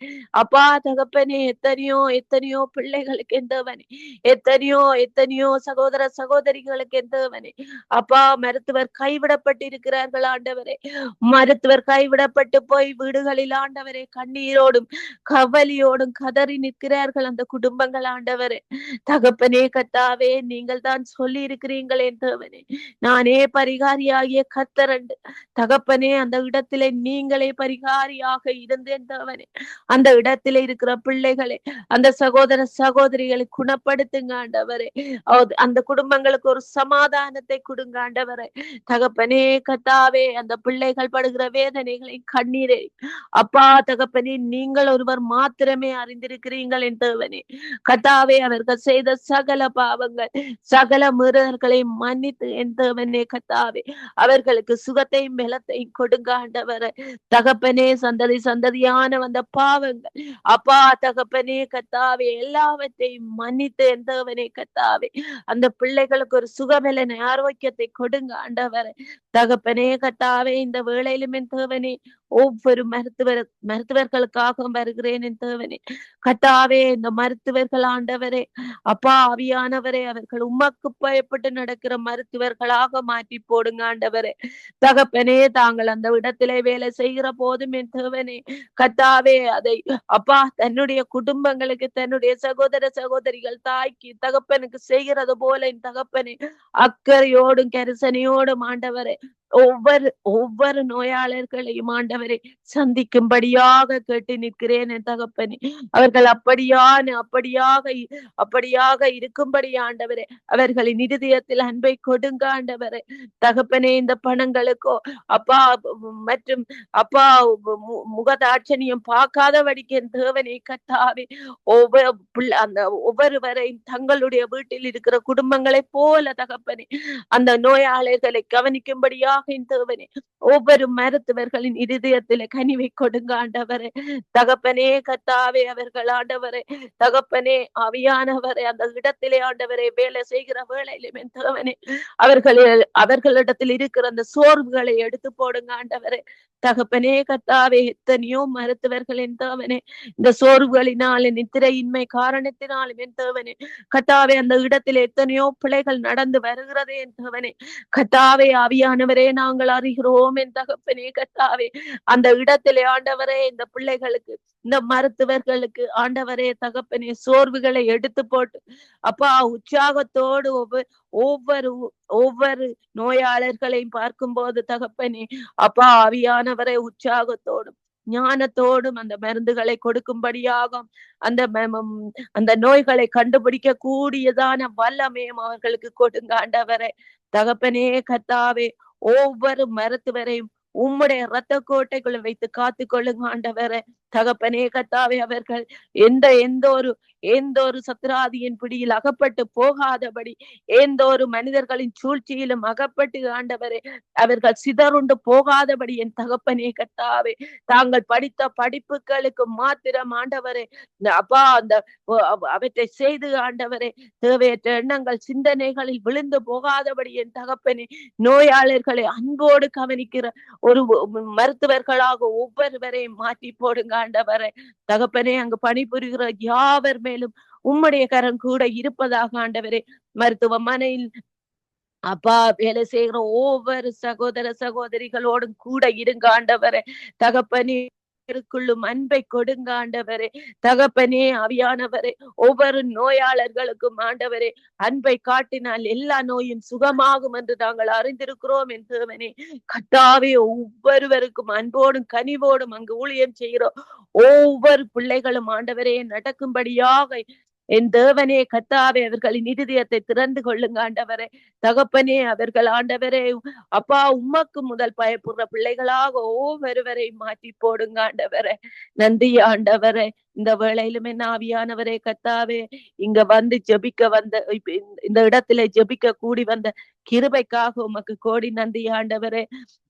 அப்பா தகப்பனே, எத்தனையோ பிள்ளைகளுக்கு என் தேவனே, எத்தனையோ சகோதர சகோதரிகளுக்கு என் தேவனே, அப்பா, மருத்துவர் கைவிடப்பட்டிருக்கிறார்கள் ஆண்டவரே. மருத்துவர் கைவிடப்பட்டு போய் வீடுகளில் ஆண்டவரே கண்ணீரோடும் கவலியோடும் கதறி நிற்கிறார்கள் அந்த குடும்பங்கள் ஆண்டவரே. தகப்பனே கத்தாவே, நீங்கள் தான் சொல்லி இருக்கிறீர்கள் என் தேவனே, நானே பரிகாரியாகிய கர்த்தரண்டு. தகப்பனே, அந்த இடத்திலே நீங்களே பரிகாரியாக இருந்தேன் தேவனே. அந்த இடத்திலே இருக்கிற பிள்ளைகளை, அந்த சகோதர சகோதரிகளை குணப்படுத்துங்க ஆண்டவரே. அந்த குடும்பங்களுக்கு ஒரு சமாதானத்தை கொடுங்க ஆண்டவரே. தகப்பனே கத்தாவே, அந்த பிள்ளைகள் படுகிற வேதனைகளை கண்ணீரை அப்பா தகப்பனே, நீங்கள் ஒருவர் மாத்திரமே அறிந்திருக்கிறீர்கள் என் தேவனே. கத்தாவே, அவர்கள் செய்த சகல பாவங்கள், சகல மீறல்களை மன்னித்து என் தேவனே கத்தாவே, அவர்களுக்கு சுகத்தையும் பலத்தையும் கொடுங்க ஆண்டவரே. தகப்பனே, சந்ததியான வந்த பாவங்கள் அப்பா தகப்பனே கத்தாவே, எல்லாவற்றையும் மன்னித்து என் தேவனே கத்தாவே, அந்த பிள்ளைகளுக்கு ஒரு சுகபலனை ஆரோக்கியத்தை கொடுங்க ஆண்டவரே. தகப்பனே கத்தாவே, இந்த வேளையிலும் என் தேவனே, ஒவ்வொரு மருத்துவர்களுக்காக வருகிறேன் என் தேவனே. கத்தாவே, இந்த மருத்துவர்கள் ஆண்டவரே, அப்பா ஆவியானவரே, அவர்கள் உமக்கு பயப்பட்டு நடக்கிற மருத்துவர்களாக மாற்றி போடுங்க ஆண்டவரே. தகப்பனே, தாங்கள் அந்த இடத்திலே வேலை செய்கிற போதும் என் தேவனே கத்தாவே, அதை அப்பா தன்னுடைய குடும்பங்களுக்கு, தன்னுடைய சகோதர சகோதரிகள், தாய்க்கு தகப்பனுக்கு செய்கிறது போல என் தகப்பனே அக்கறையோடும் கரிசனையோடும் ஆண்டவரே ஒவ்வொரு நோயாளர்களையும் ஆண்டவரை சந்திக்கும்படியாக கேட்டு நிற்கிறேன் என் தகப்பனே. அவர்கள் அப்படியாக இருக்கும்படி ஆண்டவரே, அவர்களின் இருதயத்தில் அன்பை கொடுங்க ஆண்டவரே. தகப்பனே, இந்த பணங்களுக்கோ அப்பா மற்றும் அப்பா முகதாட்சணியம் பார்க்காதபடிக்கு என் தேவனை கத்தாவே, ஒவ்வொருவரையும் தங்களுடைய வீட்டில் இருக்கிற குடும்பங்களை போல தகப்பனே, அந்த நோயாளர்களை கவனிக்கும்படியாக என் தேவனே, ஒவ்வொரு மருத்துவர்களின் இருதயத்திலே கனிவை கொடுங்க ஆண்டவரே. தகப்பனே கத்தாவே, அவர்கள் ஆண்டவரே தகப்பனே ஆவியானவரே, அந்த இடத்திலே ஆண்டவரே வேலை செய்கிற வேளையிலும் என் தேவனே, அவர்களிடத்தில் இருக்கிற அந்த சோர்வுகளை எடுத்து போடுங்க ஆண்டவரே. தகப்பனே கத்தாவே, எத்தனையோ மருத்துவர்கள் என் தேவனே இந்த சோர்வுகளினாலும் நித்திரையின்மை காரணத்தினாலும் என் தேவனே கத்தாவே, அந்த இடத்தில் எத்தனையோ பிள்ளைகள் நடந்து வருகிறதே என் தேவனே. கத்தாவே ஆவியானவரே, நாங்கள் அறிகிறோம் என் தகப்பனே கத்தாவே, அந்த இடத்திலே ஆண்டவரே இந்த பிள்ளைகளுக்கு, இந்த மருத்துவர்களுக்கு ஆண்டவரே தகப்பனே சோர்வுகளை எடுத்து போட்டு அப்பா உற்சாகத்தோடு ஒவ்வொரு நோயாளர்களையும் பார்க்கும்போது தகப்பனே அப்பா ஆவியானவரை உற்சாகத்தோடும் ஞானத்தோடும் அந்த மருந்துகளை கொடுக்கும்படியாகும் அந்த நோய்களை கண்டுபிடிக்க கூடியதான வல்லமையும் அவர்களுக்கு கொடுங்க ஆண்டவரே. தகப்பனே கத்தாவே, ஒவ்வொரு மருத்துவரையும் உம்முடைய இரத்த கோட்டைக்குள்ள வைத்து காத்து கொள்ளுங்க ஆண்டவரே. தகப்பனே கத்தாவே, அவர்கள் எந்த ஒரு சத்ராதியின் பிடியில் அகப்பட்டு போகாதபடி, எந்த ஒரு மனிதர்களின் சூழ்ச்சியிலும் அகப்பட்டு ஆண்டவரே அவர்கள் சிதறுண்டு போகாதபடி என் தகப்பனே கத்தாவே, தாங்கள் படித்த படிப்புகளுக்கு மாத்திரம் ஆண்டவரே அப்பா அந்த அவற்றை செய்து ஆண்டவரே தேவையற்ற எண்ணங்கள் சிந்தனைகளில் விழுந்து போகாதபடி என் தகப்பனே நோயாளர்களை அன்போடு கவனிக்கிற ஒரு மருத்துவர்களாக ஒவ்வொருவரையும் மாற்றி போடுங்க ஆண்டவரே. தகப்பனே, அங்கு பணிபுரிகிற யாவர் மேலும் உம்முடைய கரம் கூட இருப்பதாக ஆண்டவரே. மருத்துவமனையில் அப்பா வேலை செய்கிற ஒவ்வொரு சகோதர சகோதரிகளோடும் கூட இருங்க ஆண்டவரே. தகப்பனே, க்குள்ளும் அன்பை கொடுங்க ஆண்டவரே. தகப்பனே ஆவியானவரே, ஒவ்வொரு நோயாளர்களுக்கும் ஆண்டவரே அன்பை காட்டினால் எல்லா நோயும் சுகமாகும் என்று நாங்கள் அறிந்திருக்கிறோம் என் தேவனே. கர்த்தாவே, ஒவ்வொருவருக்கும் அன்போடும் கனிவோடும் அங்கு ஊழியம் செய்கிறோம் ஒவ்வொரு பிள்ளைகளும் ஆண்டவரே நடக்கும்படியாக என் தேவனே கர்த்தாவே அவர்களின் இருதயத்தை திறந்து கொள்ளுங்க ஆண்டவரே. தகப்பனே அவர்கள் ஆண்டவரே அப்பா உமக்கு முதல் பயப்படுற பிள்ளைகளாக ஒவ்வொருவரையும் மாற்றி போடுங்க ஆண்டவரே. நன்றி ஆண்டவரே. இந்த வேளையிலும் என்ன ஆவியானவரே கர்த்தாவே இங்க வந்து ஜெபிக்க வந்த இந்த இடத்துல ஜெபிக்க கூடி வந்த கிருபைக்காக உமக்கு கோடி நன்றி ஆண்டவரே.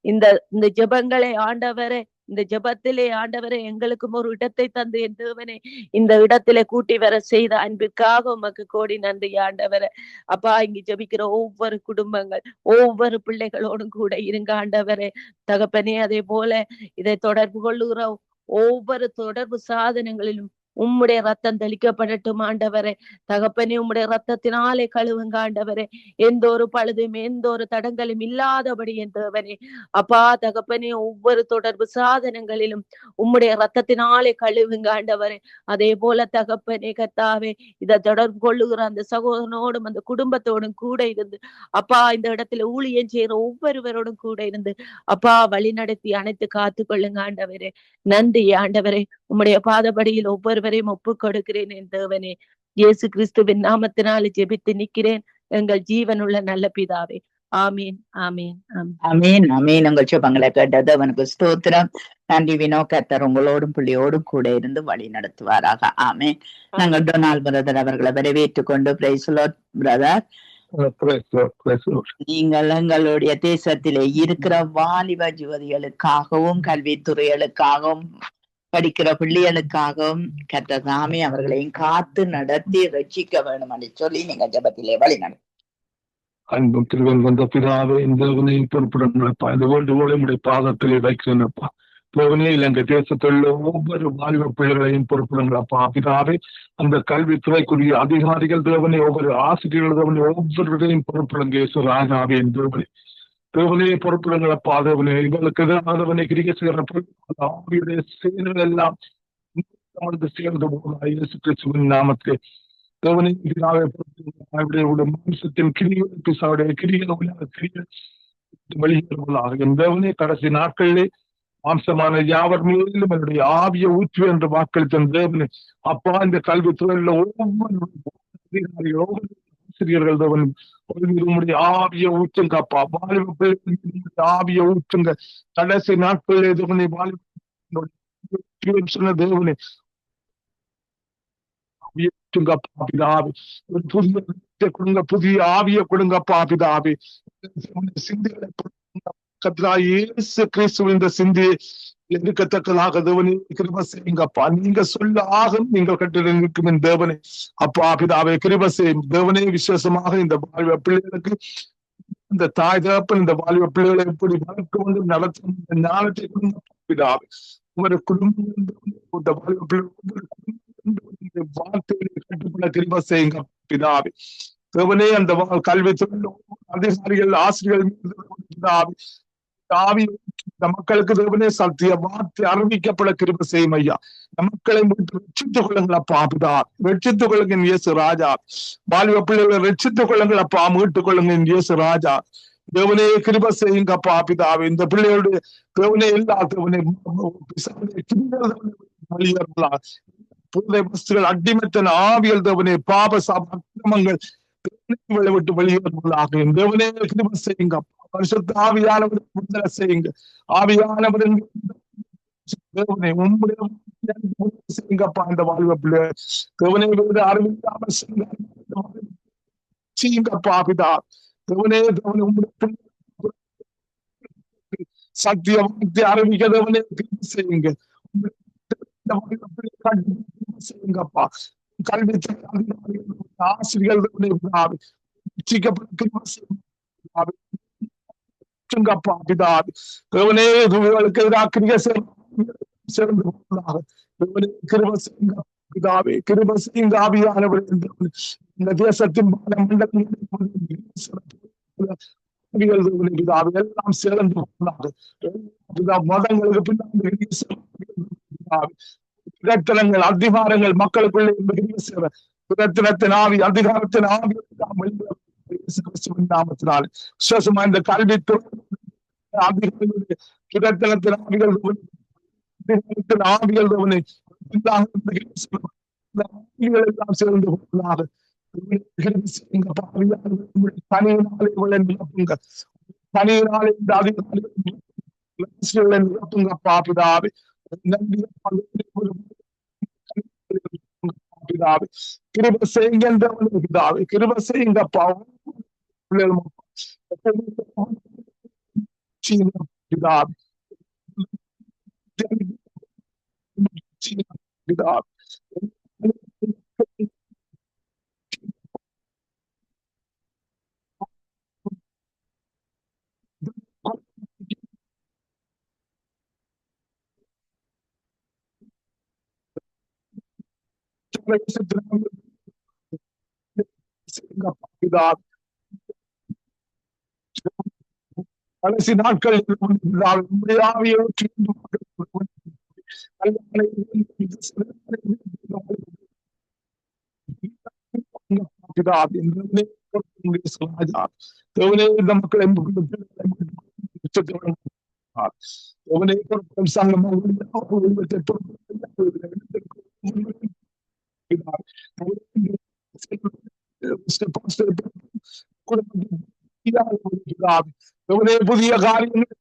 இந்த இந்த ஜெபங்களை ஆண்டவரே, இந்த ஜெபத்திலே ஆண்டவரே எங்களுக்கும் ஒரு இடத்தை தந்து என் தேவனே இந்த இடத்திலே கூட்டி வர செய்த அன்பிற்காக உமக்கு கோடி நன்றி ஆண்டவரே. அப்பா இங்கு ஜெபிக்கிற ஒவ்வொரு குடும்பங்கள் ஒவ்வொரு பிள்ளைகளோடும் கூட இருங்க ஆண்டவரே. தகப்பனே அதே போல இதை தொடர்பு கொள்ளுகிற ஒவ்வொரு தொடர்பு சாதனங்களிலும் உம்முடைய ரத்தம் தெளிக்கப்படட்டும் ஆண்டவரே. தகப்பனே உம்முடைய ரத்தத்தினாலே கழுவுங்க ஆண்டவரே. எந்த ஒரு பழுதும் எந்த ஒரு தடங்களும் இல்லாதபடி என் தேவனே அப்பா தகப்பனே ஒவ்வொரு தொடர்பு சாதனங்களிலும் உம்முடைய ரத்தத்தினாலே கழுவுங்க ஆண்டவரே. அதே போல தகப்பனே கர்த்தாவே இதை தொடர்பு கொள்ளுகிற அந்த சகோதரனோடும் அந்த குடும்பத்தோடும் கூட இருந்து அப்பா இந்த இடத்துல ஊழியம் செய்யற ஒவ்வொருவரோடும் கூட இருந்து அப்பா வழி நடத்தி அனைத்து காத்து கொள்ளுங்க ஆண்டவரே. நன்றி ஆண்டவரே. உம்முடைய பாதபடியில் ஒவ்வொருவரையும் ஒப்பு கொடுக்கிறேன் என் தேவனே. இயேசு கிறிஸ்துவின் நாமத்தினாலே ஜெபித்து நிற்கிறேன் எங்கள் ஜீவனுள்ள நல்ல பிதாவே. ஆமீன் ஆமீன் அமீன் அமீன். உங்கள் ஜெபங்களை கேட்டது அவனுக்கு ஸ்தோத்திரம். நன்றி வினோ. கர்த்தர் உங்களோடும் பிள்ளையோடும் கூட இருந்து வழி நடத்துவாராக. ஆமீன். நாங்கள் டொனால்ட் பிரதர் அவர்களை வரவேற்றுக் கொண்டு பிரைஸ் லார்ட் பிரதர். நீங்கள் எங்களுடைய தேசத்திலே இருக்கிற வாலிப யுவதிகளுக்காகவும் கல்வித்துறைகளுக்காகவும் படிக்கிற பிள்ளைகளுக்காகவும் கர்த்தர் தாமே அவர்களையும் காத்து நடத்தி ரட்சிக்க வேண்டும் என்று சொல்லி நீங்க ஜெபத்திலே வழி நடத்தும். அன்பும் திருவன் வந்த பிதாவே இந்த பொறுப்புடனப்பா இந்த வேண்டுகோளை பாதத்திலே வைக்கிறேன்ப்பா. தேவனே இலங்கை தேசத்தில் ஒவ்வொரு வாலிப பிள்ளைகளையும் பொறுப்புடங்களப்பா பிதாவே. அந்த கல்வித்துறைக்குரிய அதிகாரிகள் தேவனே ஒவ்வொரு ஆசிரியர்கள் தேவனே ஒவ்வொருவரையும் பொறுப்புடங்க ராஜாவே தேவனே. தேவனே பொறுப்புடங்களப்பா தேவனே. இவர்களுக்கு எதிரானவனை கிரிக்கை செய்கிற அவருடைய செயல்கள் எல்லாம் சேர்ந்து இயேசு கிறிஸ்துவின் நாமத்தை தேவனே மாம்சத்தின் கிரியை வெளியேறுவதாக என் தேவனே. கடைசி நாட்களிலே மாம்சமான யாவர் மேலும் என்னுடைய ஆவிய ஊற்று என்று வாக்களித்த தேவனே அப்பா. இந்த கல்வித்துறையில ஒவ்வொரு ஆசிரியர்கள் தேவன் உங்களுடைய ஆவிய ஊற்றுங்க அப்பா. வாலிப பிள்ளைகளுடைய ஆவிய ஊற்றுங்க. கடைசி நாட்களிலே தேவனை வாலிப சொன்ன தேவனே புதிய ஆவிய கொடுங்கப்பா பிதாவே. சிந்தைகளை இயேசு கிறிஸ்துவின் இந்த சிந்தையை எடுக்கத்தக்கதாக தேவனே கிருபை செய்யுங்கப்பா. நீங்க சொல்ல ஆகும் நீங்கள் கட்டிருக்கும் என் தேவனே அப்பா பிதாவே கிருபை செய்யும் தேவனே. விசேஷமாக இந்த வாலிப பிள்ளைகளுக்கு இந்த தாய் தகப்பன் இந்த வாலிப பிள்ளைகளை எப்படி வளர்க்க வந்து நடத்தும் ஞானத்தை கொடுங்க பிதாவே. ஒவ்வொரு குடும்பம் இந்த வாலிப பிள்ளைகள் வார்த்தைகளை கட்டுப்பட கிருபை செய்யுங்க பிதாவே. தேவனே அந்த கல்வித்துறை அதிகாரிகள் ஆசிரியர்கள் ஆவி இந்த மக்களுக்கு தேவனே சத்திய வார்த்தை அறிவிக்கப்பட கிருபை செய்யும் ஐயா. மக்களை ரட்சித்துக் கொள்ளுங்களப்பா பிதா. ரட்சித்துக் கொள்ளுங்க இயேசு ராஜா. வாலிப பிள்ளைகளை ரட்சித்துக் கொள்ளுங்களப்பா. மீட்டுக் கொள்ளுங்க இயேசு ராஜா. தேவனே கிருபை செய்யுங்கப்பா பிதாவே. இந்த பிள்ளைகளுடைய தேவனே எல்லா தேவனே புதிய வஸ்துகள் அடிமத்தன ஆவியல் தேவனே பாப அக்கிரமங்கள் விட்டு வெளியேறுவதாக தேவனே கிருபை செய்யுங்க. பரிசுத்த ஆவியானவர் விடுதலை செய்யுங்க. ஆவியானவர் தேவனே உங்களுடைய செய்யுங்கப்பா. இந்த வாலிப பிள்ளை தேவனே வீடு அறிவிக்காம செய்யுங்கப்பா பிதா. தேவனே தேவனே உங்களுடைய சத்திய வார்த்தை அறிவிக்க தேவனே கிருபை செய்யுங்க. செய்யுங்கப்பா. கல்வி ஆசிரியர்கள் பிதாவே. தேவனே இவர்களுக்கு எதிராக சேர்ந்து கிருபை செய்யுங்க பிதாவே. கிருபை செய்யுங்க ஆவியானவர். இந்த தேசத்தின் பிதாவே எல்லாம் சேர்ந்து மதங்களுக்கு பின்னாடி பிரத்தனங்கள் அதிகாரங்கள் மக்களுக்குள்ளே பிரத்தனத்தின் ஆவி அதிகாரத்தின் ஆவி நாமத்தினாலே விசேஷமா இந்த கல்வித்துறை பிரத்தனத்தின் ஆவிகள் ஆவிகள் எல்லாம் சேர்ந்து கொள்ளாது பணியினாலே நிரப்புங்க, பணியினாலே இந்த அதிகாரிகளை நிரப்புங்கப்பா பிதாவே. நன்றி பிதாவே, கிருபை செய்யுங்க பிதாவே, கிருபை செய்யுங்கப்பா பிதாவே பிதாவே. கடைசி நாட்கள் இந்த மக்களை புதிய காரியங்கள்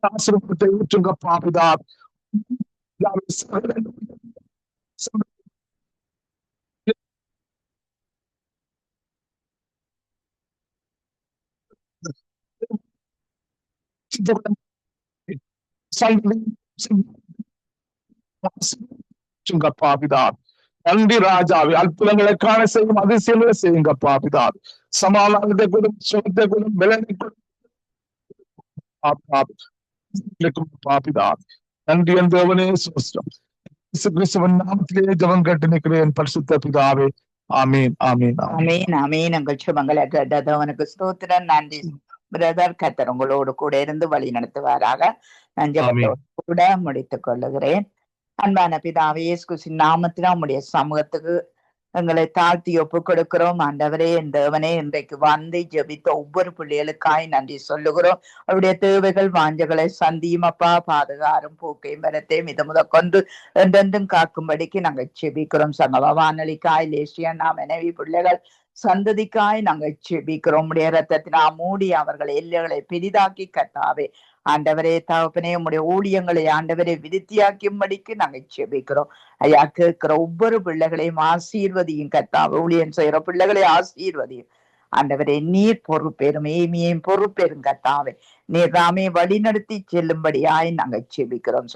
ஆசிரமத்தை ஊற்றுங்க பாபிதா. நன்றி ராஜாவே, அற்புதங்களை காண செய்யும் அதிசயங்களை செய்யுங்கப்பா பிதாவே. சமாதானத்தை கொடும், சுகத்தை கொடும், பலனை கொடும் பிதாவே. நன்றி என்றவனே சோஸ்டம். கிறிஸ்துவின் நாமத்திலே ஜெபம் கேட்டு நிற்கிறேன் பரிசுத்த பிதாவே. ஆமீன் ஆமீன் ஆமீன் ஆமீன். எங்கள் சுபங்களை கேட்டது அவனுக்கு ஸ்தோத்திரம். நன்றி பிரதர். கர்த்தர் உங்களோடு கூட இருந்து வழி நடத்துவாராக. நான் ஜெபத்தோடு கூட முடித்துக் கொள்ளுகிறேன். அன்பான பிதாவே, இயேசு கிறிஸ்துவின் நாமத்தினால் உம்முடைய சமூகத்துக்கு எங்களை தாழ்த்தி ஒப்பு கொடுக்கிறோம். ஆண்டவரே, தேவனே, இன்றைக்கு வந்து ஜெபித்த ஒவ்வொரு பிள்ளைகளுக்காய் நன்றி சொல்லுகிறோம். அவருடைய தேவைகள் வாஞ்சகளை சந்தியும் அப்பா. பாதுகாரும் பூக்கையும் வரத்தையும் இது முதற்கொண்டு என்றென்றும் காக்கும்படிக்கு நாங்கள் ஜெபிக்கிறோம். சங்கம வானொலிக்காய் லேசியா மனைவி பிள்ளைகள் சந்ததிக்காய் நாங்கள் ஜெபிக்கிறோம். உடைய ரத்தத்தினா மூடி அவர்கள் எல்லைகளை பெரிதாக்கி கர்த்தாவே ஆண்டவரே தகப்பனே உம்முடைய ஊழியங்களை ஆண்டவரை விருத்தியாக்கும்படிக்கு நாங்கள் ஜெபிக்கிறோம். ஐயா, கேட்கிற ஒவ்வொரு பிள்ளைகளையும் ஆசீர்வதியும் கர்த்தாவே. ஊழியம் செய்யற பிள்ளைகளை ஆசீர்வதியும் ஆண்டவரே. நீர் பொறுப்பேறும், ஏமியையும் பொறுப்பேறும் கர்த்தாவே. நீர் தாமே வழி நடத்தி செல்லும்படியாய் நாங்கள் ஜெபிக்கிறோம்.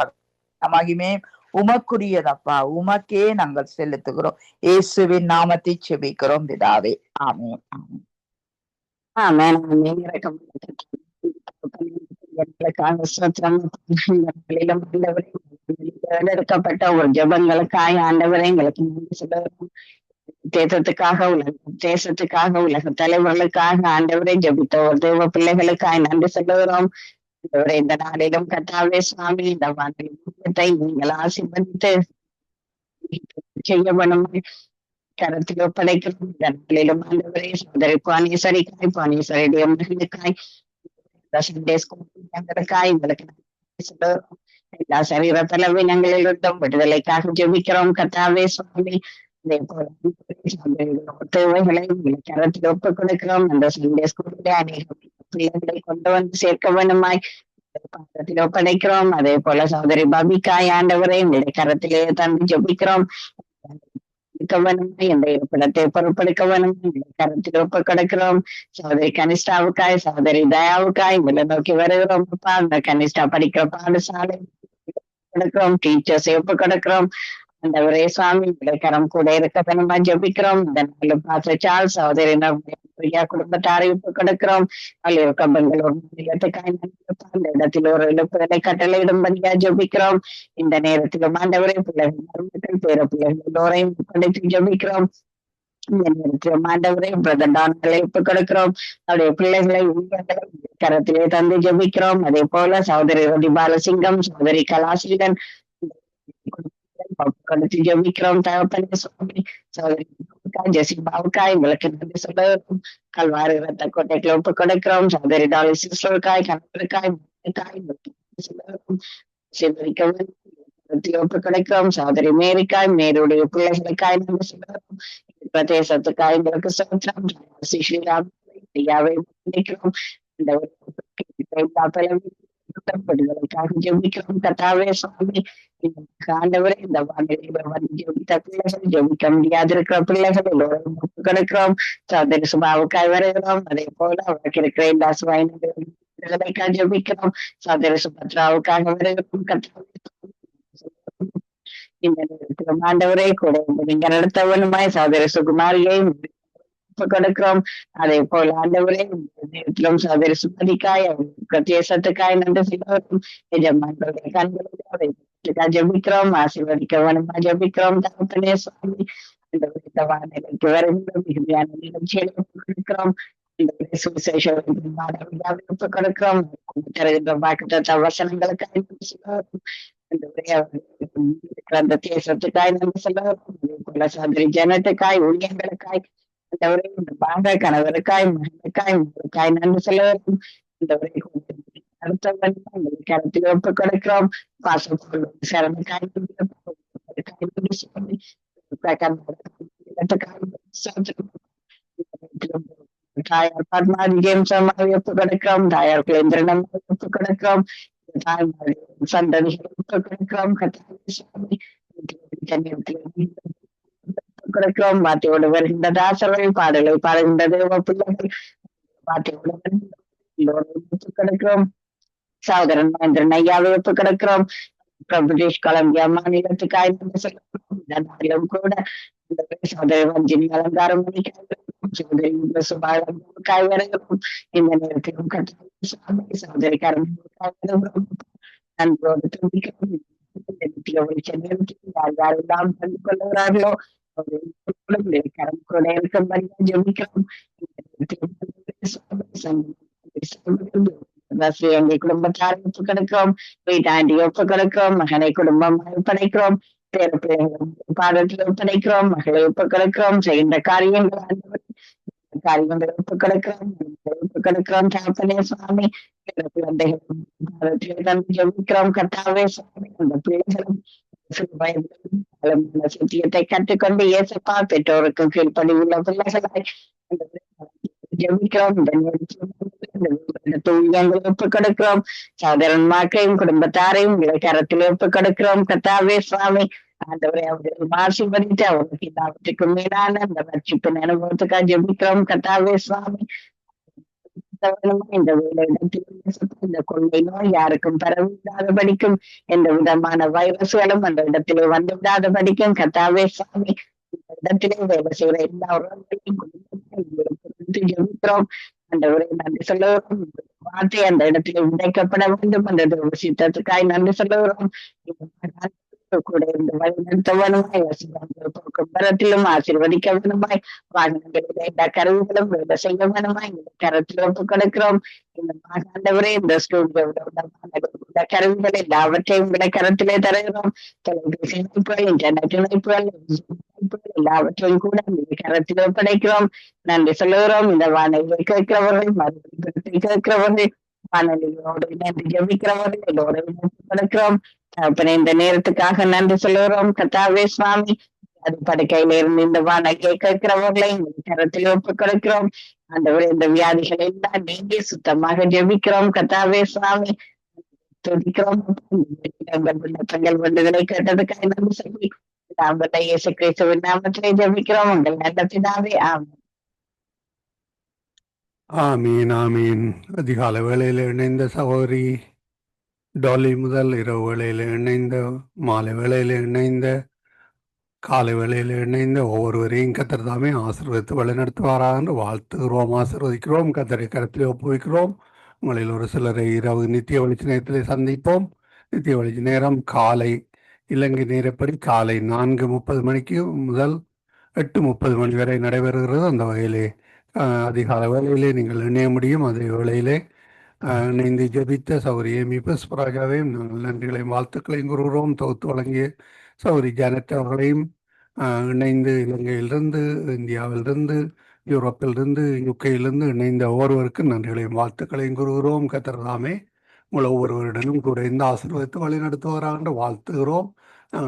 மகிமே உமக்குரியதப்பா, உமக்கே நாங்கள் செலுத்துகிறோம். இயேசுவின் நாமத்தை ஜெபிக்கிறோம் பிதாவே. ஆமென் எடுக்கப்பட்ட ஒரு ஜபங்களுக்காய் ஆண்டவரை எங்களுக்கு தேசத்துக்காக தேசத்துக்காக உலக தலைவர்களுக்காக ஆண்டவரை ஜபித்த ஒரு தேவ பிள்ளைகளுக்காய் நன்றி சொல்லுகிறோம். இந்த நாளிலும் கர்த்தாவே சுவாமி, இந்த வானொலி நீங்கள் ஆசீர்வதித்து செய்ய வேணும் கரத்தில் ஒப்படைக்கிறோம். இந்த நாளிலும் ஆண்டவரே சோதரி பானீஸ்வரிக்காய், பானீஸ்வரியுடைய மகளுக்காய், சண்டே ஸ்கூலுக்காய் எங்களுக்கு சொல்லுகிறோம். எல்லா சரீர தலைவினங்களிலும் விடுதலைக்காக ஜெபிக்கிறோம் கர்த்தாவே சுவாமி. அதே போல தேவைகளை கரத்தில் ஒப்புக் கொடுக்கிறோம். அந்த சண்டே ஸ்கூலிலே அநேக பிள்ளைகளை கொண்டு வந்து சேர்க்க வேண்டுமாய் பாத்திரத்தில் ஒப்படைக்கிறோம். அதே போல சகோதரி பாபிக்காய் ஆண்டவரை உங்களுடைய கரத்திலே தந்து ஜெபிக்கிறோம். இந்த இருப்பிடத்தை பொறுப்பெடுக்க வேணும், கருத்தில் ஒப்பு கொடுக்கிறோம். சகோதரி கனிஷ்டாவுக்காய், சகோதரி தயாவுக்காய் உங்களை நோக்கி வருகிறோம். அந்த கனிஷ்டா படிக்கிற பாடசாலை கொடுக்கிறோம், டீச்சர்ஸை ஒப்பு கொடுக்கிறோம். அந்த ஒரே சுவாமி கரம் கூட இருக்க வேணுமா ஜபிக்கிறோம். இந்த நாளும் பாத்திரச்சால் சகோதரி குடும்பத்தாரை ஒப்பு கொடுக்கிறோம். பெங்களூர் மாநிலத்துக்காய் அந்த இடத்தில் ஒரு எழுப்புதலை கட்டளையிடும்படியா ஜபிக்கிறோம். இந்த நேரத்திலும் ஆண்டவரை பிள்ளைகள் பேர பிள்ளைகள் எல்லோரையும் ஒப்படைத்து ஜபிக்கிறோம். இந்த நேரத்தில் ஆண்டவரே பிரதர் டான்களை ஒப்புக் கொடுக்கிறோம். அவருடைய பிள்ளைகளை ஊழியர்களை கரத்திலே தந்து ஜெபிக்கிறோம். அதே போல சகோதரி ரதி பாலசிங்கம், சகோதரி கலாசீலன் கொடுத்து ஜெபிக்கிறோம். தகப்பனே சுவாமி, சகோதரி ஜெசிபாவுக்காய் எங்களுக்கு நன்றி சொல்லுகிறோம். கல்வாரி ரத்த கோட்டைகளை ஒப்புக் கொடுக்கிறோம். சகோதரி டாலி சிஸ்டருக்காய், கணவருக்காய், ஒப்புக் கொடுக்கிறோம். சகோதரி மேரிக்காய், மேருடைய பிள்ளைகளுக்காய் நன்றி சொல்லுகிறோம். பிரதேசத்துக்காய் எங்களுக்கு சொல்கிறோம். ஐயாவை நினைக்கிறோம். விடுதலைக்காக ஜெபிக்கிறோம். கர்த்தாவே சுவாமி, ஆண்டவரே இந்த வானிலையில வந்து ஜெபித்த பிள்ளைகள், ஜெபிக்க முடியாதிருக்கிற பிள்ளைகள் எல்லோரும் ஒப்புக் கொடுக்கிறோம். சகோதரி சுபாவுக்காய் வருகிறோம். அதே போல அவருக்கு இருக்கிற எல்லா சுவாயினர்களுக்காக ஜெபிக்கிறோம். சகோதரி சுபத்ராவுக்காக வருகிறோம். கர்த்தாவே இந்த நேரத்தில் ஆண்டவரே கூட நீங்க நடத்தவனுமாய் சகோதரி சுகுமாரியை ஒப்புக் கொடுக்கிறோம். அதே போல ஆண்டவரே நேரத்திலும் சகோதரி சுமதிக்காய் பிரதேசத்துக்காய் நன்றி சொல்லுவோம். எஜமான்களுடைய கண்களுக்காக ஜெபிக்கிறோம். ஆசீர்வதிக்கவனுமா ஜெபிக்கிறோம். தகப்பனே சுவாமி, இந்த வானிலைக்கு வருகின்ற மிகுதியான நிகழ்ச்சிகளை ஒப்புக் கொடுக்கிறோம். ஒப்புக் கொடுக்கிறோம். தருகின்ற வாக்குத்தத்த வசனங்களுக்காக அந்த தேசத்துக்காய் நன்றி சொல்லுவோம். சகோதரி ஜனத்துக்காய், ஊழியர்களுக்காய், கணவருக்காய், மகனுக்காய், மகளுக்காய் நன்றி சொல்லுவோம். கருத்தில் ஒப்புக் கொடுக்கிறோம். சரணக்காய் தாயார் பத்மாதி ஜேம்ஸ் அம்மாவை ஒப்புக் கொடுக்கிறோம். தாயார் குலேந்திரன் அம்மாவை ஒப்புக் கொடுக்கிறோம். சந்ததிகளை ஒப்புக் கொடுக்கிறோம். கொடுக்கிறோம். வார்த்தையோடு வருகின்ற தாசர்கள், பாடலை பாடுகின்ற தேவ பிள்ளைகள், வார்த்தையோடு ஒப்புக் கொடுக்கிறோம். சகோதரன் மகேந்திரன் ஐயாவை ஒப்புக் கொடுக்கிறோம். பிரபுதேஷ் கொலம்பியா மாநிலத்துக்காய் கூட சகோதரி வஞ்சினி அலங்காரம் சகோதரி சுபாய் வருகிறோம். இந்த நேரத்திலும் சகோதரி கரம்புக்காய் நன்றோடு துணிக்கிறோம். யாரெல்லாம் கண்டு கொள்ளுகிறார்களோ கரம் கூட இருக்கும்படி ஜெபிக்கிறோம். எங்கள் குடும்பத்தாரை ஒப்புக் கொடுக்கிறோம். வீட்டாண்டி ஒப்புக் கொடுக்கிறோம். மகனை குடும்பம் ஒப்படைக்கிறோம். பேர பிள்ளைகளை பாடத்தில் ஒப்படைக்கிறோம். மகளை ஒப்புக் கொடுக்கிறோம். செய்கின்ற காரியங்களை ஒப்புக் கொடுக்கிறோம். ஒப்புக் கொடுக்கிறோம். தகப்பனே சுவாமி, குழந்தைகள் ஜெபிக்கிறோம். கர்த்தாவே சுவாமி, அந்த பிள்ளைகளும் சத்தியத்தை கற்றுக்கொண்டு இயேசப்பா பெற்றோருக்கும் கீழ்ப்படிவுள்ள பிள்ளைகளாய் ஜெபிக்கிறோம். தூயங்களை ஒப்புக் கொடுக்கிறோம். சகோதரன்மார்களையும் குடும்பத்தாரையும் கரத்தில் ஒப்புக் கொடுக்கிறோம். கர்த்தாவே சுவாமி, ஆண்டவரை அவர்கள் ஆசீர்வதித்து அவர்களுக்கு எல்லாவற்றுக்கும் மேலான அந்த ரட்சிப்பின் அனுபவத்துக்காக ஜெபிக்கிறோம். கர்த்தாவே சுவாமி, இந்த வேலையிடத்தில் இந்த கொள்ளை நோய் யாருக்கும் பரவிடாதபடிக்கும், எந்த விதமான வைரஸ்களும் அந்த இடத்திலே வந்து விடாதபடிக்கும் கர்த்தாவே சுவாமி, இந்த இடத்திலே வேலை செய்கிற எல்லாவர்களையும் ஜெபிக்கிறோம். ஆண்டவரை நன்றி சொல்லுகிறோம். வார்த்தை அந்த இடத்திலே விதைக்கப்பட வேண்டும் என்ற சித்தத்துக்காய் நன்றி சொல்லுகிறோம். கூட இந்த வழிநடத்தவனுமாய் போக்குவரத்திலும் ஆசீர்வதிக்கவனுமாய் வாகனங்களில் எல்லா கருவிகளும் வேலை செய்யவனுமாய் இந்த கரத்தில் ஒப்புக் கொடுக்கிறோம். இந்த ஆண்டவரே இந்த ஸ்டூடியோட கருவிகள் எல்லாவற்றையும் விட கரத்திலே தருகிறோம். தொலைபேசி இணைப்புகள், இன்டர்நெட் இணைப்புகள் எல்லாவற்றையும் கூட இந்த கரத்தில் ஒப்படைக்கிறோம். நன்றி சொல்லுகிறோம். இந்த வானொலியை கேட்கிறவர்கள், மறுபடியும் கேட்கிறவர்கள், வானொலியோடு நன்றி ஜெபிக்கிறவர்கள் எல்லோரையும் ஒப்புக் கொடுக்கிறோம். அப்ப இந்த நேரத்துக்காக நன்றி சொல்லுகிறோம். கர்த்தாவே சுவாமி, அது படுக்கையில இருந்து இந்த வானொலியை கேட்கிறவர்களை கரத்தில் ஒப்புக் கொடுக்கிறோம். ஆண்டவரே, இந்த வியாதிகள் எல்லாம் நீங்கி சுத்தமாக ஜெபிக்கிறோம். கர்த்தாவே சுவாமி, துதிக்கிறோம். விண்ணப்பங்கள் வேண்டுதலை கேட்டதுக்காக நன்றி சொல்லி நாமத்தை இயேசு கிறிஸ்துவின் நாமத்திலே ஜெபிக்கிறோம். உங்கள் நல்ல பிதாவே, ஆமென். ஆமீன் ஆமீன். அதிகாலை வேளையில் இணைந்த சகோதரி டாலி முதல் இரவு வேளையில் இணைந்த, மாலை வேளையில் இணைந்த, காலை வேளையில் இணைந்த ஒவ்வொருவரையும் கர்த்தர் தாமே ஆசீர்வதித்து வழிநடத்துவாராக என்று வாழ்த்துகிறோம், ஆசீர்வதிக்கிறோம். கர்த்தரை கருத்திலே ஒப்புவிக்கிறோம். உங்களில் ஒரு சிலரை இரவு நித்திய வெளிச்ச நேரத்திலே சந்திப்போம். நித்திய வெளிச்ச நேரம் காலை இலங்கை நேரப்படி காலை 4:30 மணிக்கு முதல் 8:30 மணி வரை நடைபெறுகிறது. அந்த வகையிலே அதிகால வேளையிலே நீங்கள் இணைய முடியும். அதே வேளையிலே இணைந்து ஜெபித்த சௌரி ஏமி புஷ்பராஜாவையும் நாங்கள் நன்றிகளையும் வாழ்த்துக்களையும் கூறுகிறோம். தொகுத்து வழங்கிய சௌரி ஜானட் அவர்களையும் இணைந்து இலங்கையிலிருந்து, இந்தியாவிலிருந்து, யூரோப்பிலிருந்து, யுகேயிலிருந்து இணைந்த ஒவ்வொருவருக்கும் நன்றிகளையும் வாழ்த்துக்களையும் கூறுகிறோம். கர்த்தர் தாமே உங்களை ஒவ்வொருவரிடமும் கூட இந்த ஆசீர்வாதத்தை வழி நடத்துவாராக வாழ்த்துகிறோம்.